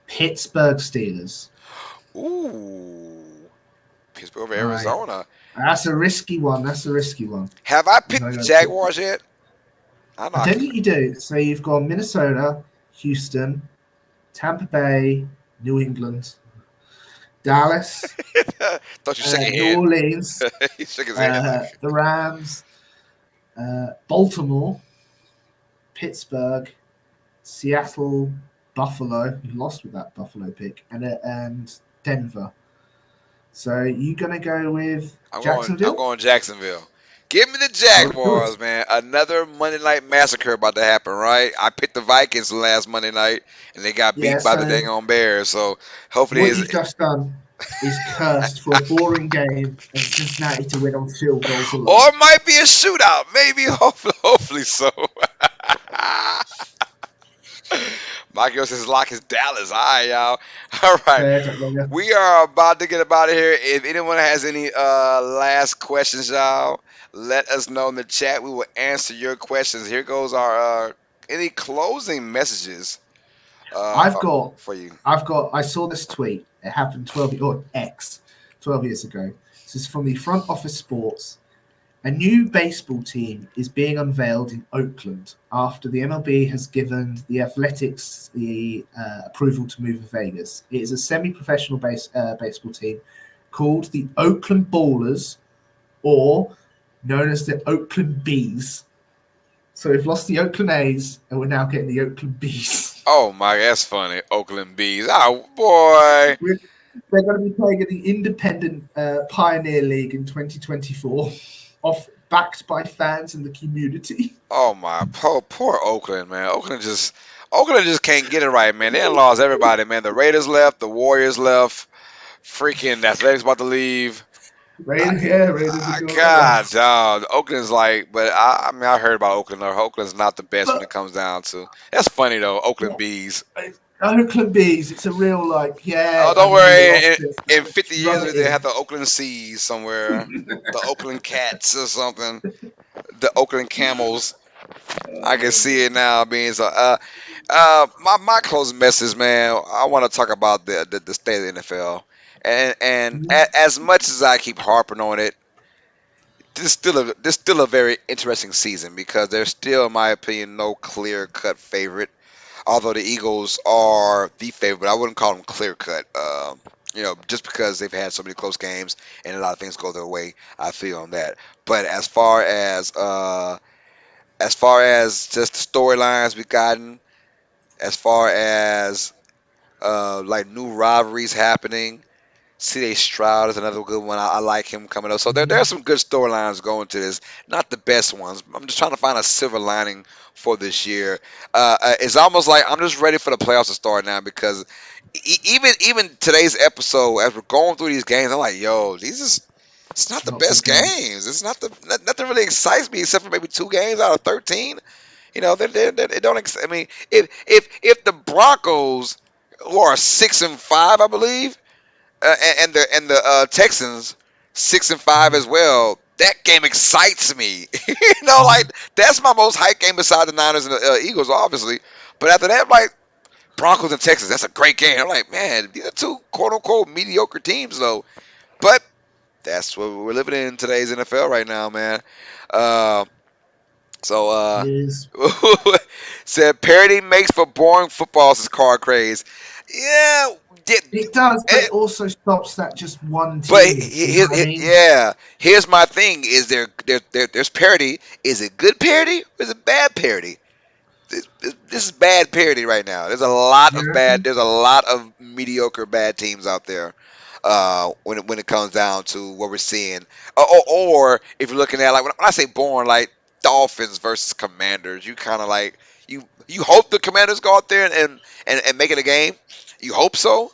Pittsburgh Steelers. Ooh, Pittsburgh over All right, Arizona. that's a risky one. That's a risky one. Have I I'm picked gonna the go Pitt. Jaguars yet? I know I I don't could. think you do. So you've got Minnesota, Houston, Tampa Bay, New England, Dallas, Thought you shook your New head. Orleans, He shook his head. the Rams, Baltimore, Pittsburgh, Seattle, Buffalo. You lost with that Buffalo pick, and Denver. So you gonna go with I'm Jacksonville? going Jacksonville. Give me the Oh, good. Jaguars, man. Another Monday night massacre about to happen, right? I picked the Vikings last Monday night, and they got Yeah. beat by the So dang on Bears. So hopefully, what you've just done is cursed for a boring game and Cincinnati to win on field goals or alone. it might be a shootout. Maybe, hopefully so. Michael says lock is Dallas. All right, y'all. All right. Fair, don't blame you. We are about to get up out of here. If anyone has any last questions, y'all, let us know in the chat. We will answer your questions. Here goes our any closing messages I've got, for you. I saw this tweet. It happened 12 or X, 12 years ago. This is from the Front Office Sports. A new baseball team is being unveiled in Oakland after the MLB has given the Athletics the approval to move to Vegas. It is a semi-professional baseball team called the Oakland Ballers, or known as the Oakland Bees. So we've lost the Oakland A's, and we're now getting the Oakland Bees. Oh my, that's funny. Oakland Bees. Oh boy. They're going to be playing in the Independent Pioneer League in 2024, backed by fans in the community. Oh my, poor Oakland, man. Oakland just can't get it right, man. They done lost everybody, man. The Raiders left, the Warriors left, freaking the Athletics about to leave. Raiders are doing right now. God, dog. Oakland's like, but I mean, I heard about Oakland. Oakland's not the best when it But comes down to. That's funny though. yeah, Oakland Bees. Oakland Bees, it's a real like, Oh, yeah, I don't know you worry. lost it. In But 50 rub years, it they have in. the Oakland Seas somewhere, the Oakland Cats or something, the Oakland Camels. I can see it now being so. My closing message, man. I want to talk about the state of the NFL, and as much as I keep harping on it, this still a very interesting season because there's still, in my opinion, no clear cut favorite. Although the Eagles are the favorite, I wouldn't call them clear cut. Just because they've had so many close games and a lot of things go their way, I feel on that. But as far as just the storylines we've gotten, as far as like new rivalries happening, C.A. Stroud is another good one. I like him coming up. So there are some good storylines going to this. Not the best ones. I'm just trying to find a silver lining for this year. It's almost like I'm just ready for the playoffs to start now because even today's episode, as we're going through these games, I'm like, yo, it's not the Not good best games. games. It's not nothing really excites me except for maybe 2 games out of 13. They don't. I mean, if the Broncos, who are 6-5, I believe, and the Texans 6-5 as well. that game excites me. Like Mhm. that's my most hype game beside the Niners and the Eagles, obviously. But after that, like Broncos and Texans, that's a great game. I'm like, man, these are two quote unquote mediocre teams though. But that's what we're living in today's NFL right now, man. Uh, so It is. said parody makes for boring football is car craze. Yeah, did, It does, but eh, it also stops that just one but team. You know what I mean? yeah, here's my thing: is there's parody? Is it good parody or is it bad parody? This is bad parody right now. There's a lot You of bad. reckon? There's a lot of mediocre bad teams out there. When it comes down to what we're seeing, or if you're looking at like when I say boring, like Dolphins versus Commanders, you kind of like you hope the Commanders go out there and make it a game. You hope so,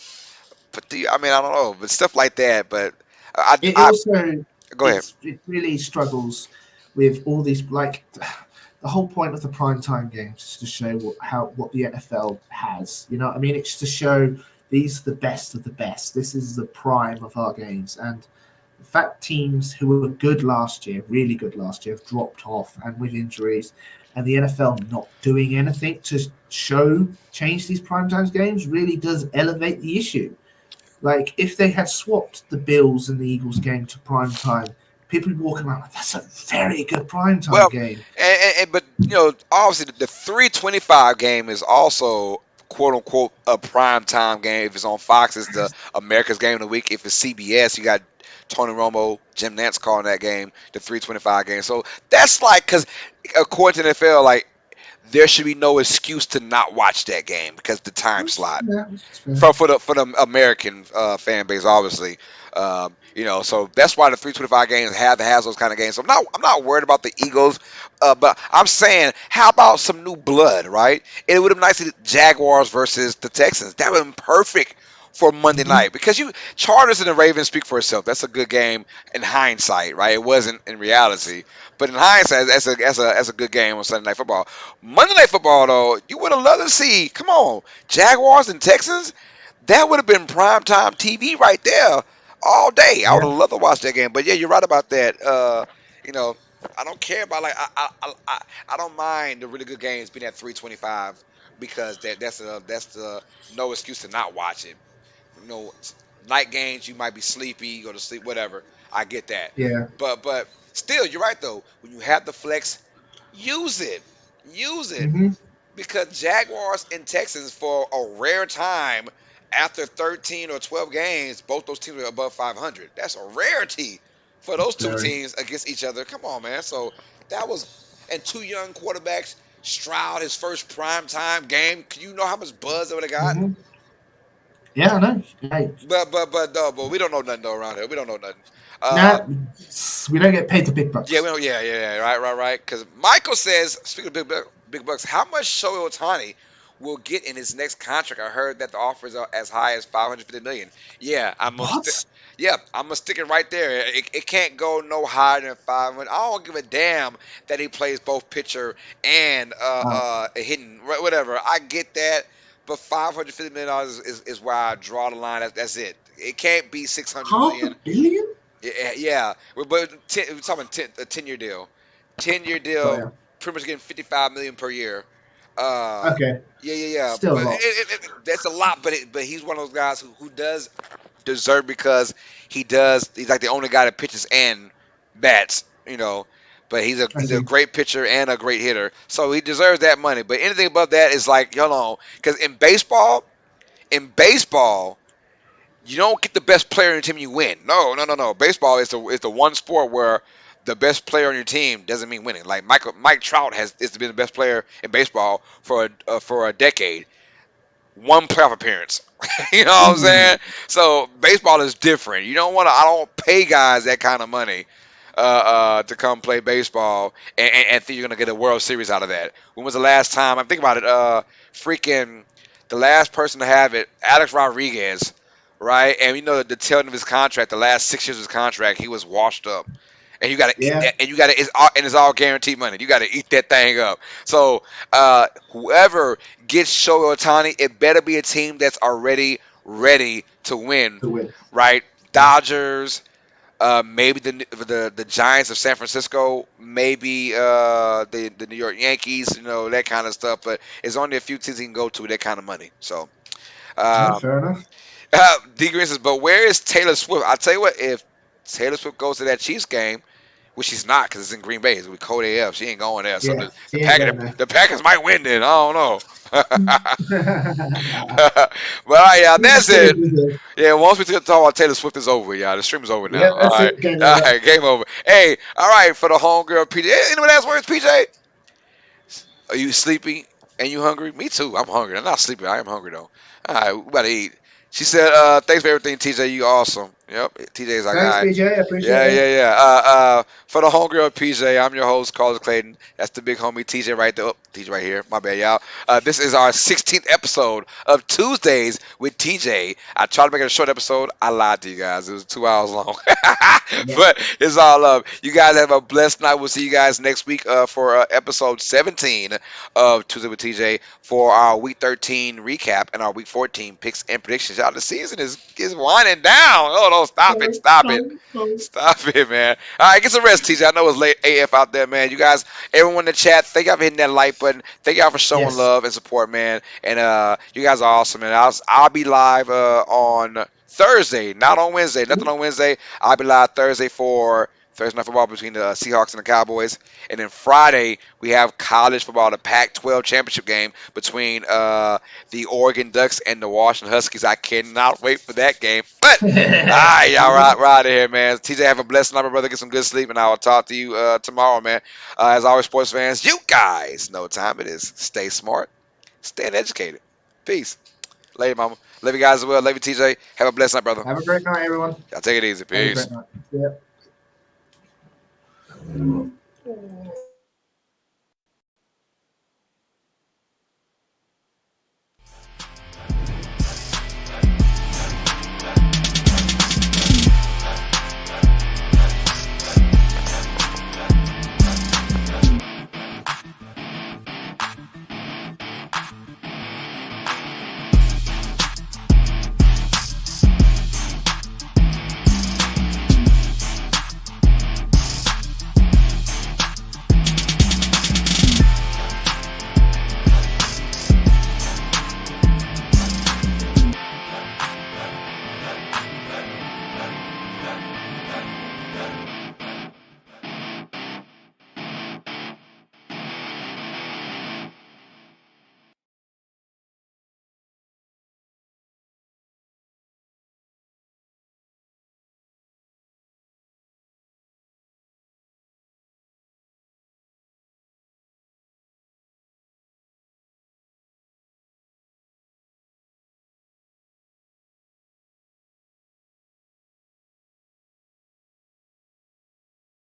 but I mean I don't know, but stuff like that. But It I also go ahead. it really struggles with all these like the whole point of the primetime games is to show what the NFL has. You know what I mean? It's to show these are the best of the best. This is the prime of our games, and the fact teams who were good last year, really good last year, have dropped off and with injuries, and the NFL not doing anything to change these primetime games really does elevate the issue. Like if they had swapped the Bills and the Eagles game to prime time, people would be walking around like that's a very good prime time Well, game. but obviously the 325 game is also quote unquote a prime time game. If it's on Fox, it's the America's Game of the Week. If it's CBS, you got Tony Romo, Jim Nantz calling that game, the 325 game. So that's like because according to the NFL, like there should be no excuse to not watch that game because the time Which is slot fair, which is fair. for the American fan base, obviously. So that's why the 325 games has those kind of games. So I'm not worried about the Eagles, but I'm saying, how about some new blood, right? It would have been nice to Jaguars versus the Texans. That would have been perfect for Monday Hmm. night because you Chargers and the Ravens speak for itself. That's a good game in hindsight, right? It wasn't in reality, but in hindsight, that's a good game on Sunday Night Football. Monday Night Football, though, you would have loved to see. Come on, Jaguars and Texans. That would have been primetime TV right there all day. I would Yeah. have loved to watch that game. But yeah, you're right about that. You know, I don't care about like I don't mind the really good games being at 325 because that's the no excuse to not watch it. You know, night games you might be sleepy, you go to sleep, whatever. I get that, Yeah. but still, you're right though. When you have the flex, use it, use it Hmm. because Jaguars and Texans for a rare time after 13 or 12 games, both those teams are above 500. That's a rarity for those two Very. teams against each other. Come on, man. So that was and two young quarterbacks. Stroud, his first prime time game. You know how much buzz they would have got? Hmm. Yeah, I know. Hey, But we don't know nothing though around here. We don't know nothing. Uh, nah, we don't get paid the big yeah, we bucks. don't. Yeah. Right. Because Michael says, speaking of big bucks, how much Shohei Ohtani will get in his next contract? I heard that the offers are as high as 550 million. Yeah, What? I'm gonna stick it right there. It can't go no higher than 500. I don't give a damn that he plays both pitcher and Uh, hitting whatever. I get that. But $550 million is where I draw the line. That's it. It can't be 600 half a million. billion? Yeah. We're talking a 10-year deal. 10-year Got deal, ya. pretty much getting 55 million per year. Uh, Okay, yeah. still a But lot. that's a lot. But he's one of those guys who does deserve because he does. He's like the only guy that pitches and bats. But I he's a see. great pitcher and a great hitter, so he deserves that money. But anything above that is like because in baseball, you don't get the best player on your team, you win. No. Baseball is the one sport where the best player on your team doesn't mean winning. Like Mike Trout has been the best player in baseball for a decade. One playoff appearance. You know what I'm Ooh. saying? So baseball is different. You don't want to. I don't pay guys that kind of money to come play baseball and think you're gonna get a World Series out of that. When was the last time? I'm thinking about it. Freaking the last person to have it, Alex Rodriguez, right? And the tail end of his contract, the last 6 years of his contract, he was washed up. And you got to eat Yeah. that, and it's all guaranteed money. You got to eat that thing up. So whoever gets Shohei Ohtani, it better be a team that's already ready to win, To win. right? Dodgers, Maybe the Giants of San Francisco, maybe the New York Yankees, that kind of stuff. But it's only a few teams he can go to with that kind of money. So, Yeah, um, fair enough. D Green says, but where is Taylor Swift? I tell you what, if Taylor Swift goes to that Chiefs game, which she's not because it's in Green Bay, it's with Code AF. She ain't going there. So Yeah, the she ain't Packers, going there. the Packers might win then. I don't know. But all right, y'all, that's it. Yeah, once we talk about Taylor Swift is over, y'all. The stream is over now. Yeah, All that's right, it. Game all over. right, game over. Hey, all right, for the homegirl PJ. Anyone last words, PJ? Are you sleepy and you hungry? Me too. I'm hungry. I'm not sleepy. I am hungry though. All right, we about to eat. She said, "Thanks for everything, TJ. You awesome." Yep, TJ is our Thanks, guy. BJ. I appreciate Yeah, that. yeah, yeah. For the homegirl PJ, I'm your host, Carlos Clayton. That's the big homie TJ right there. Oh, TJ right here. My bad, y'all. This is our 16th episode of Tuesdays with TJ. I tried to make it a short episode. I lied to you guys. It was 2 hours long, Yeah. but it's all love. You guys have a blessed night. We'll see you guys next week for episode 17 of Tuesday with TJ for our Week 13 recap and our Week 14 picks and predictions. Y'all, the season is winding down. Oh no, stop it, stop it. Stop it, man. All right, get some rest, TJ. I know it's late AF out there, man. You guys, everyone in the chat, thank y'all for hitting that like button. Thank y'all for showing Yes. love and support, man. And you guys are awesome, man. I'll be live on Thursday, not on Wednesday. Nothing on Wednesday. I'll be live Thursday for Thursday night football between the Seahawks and the Cowboys. And then Friday, we have college football, the Pac 12 championship game between the Oregon Ducks and the Washington Huskies. I cannot wait for that game. But, all right, y'all right out of here, man. TJ, have a blessed night, my brother. Get some good sleep, and I will talk to you tomorrow, man. As always, sports fans, you guys know what time it is. Stay smart, stay educated. Peace. Later, mama. Love you guys as well. Love you, TJ. Have a blessed night, brother. Have a great night, everyone. Y'all take it easy. Have a Peace. great night. Yeah.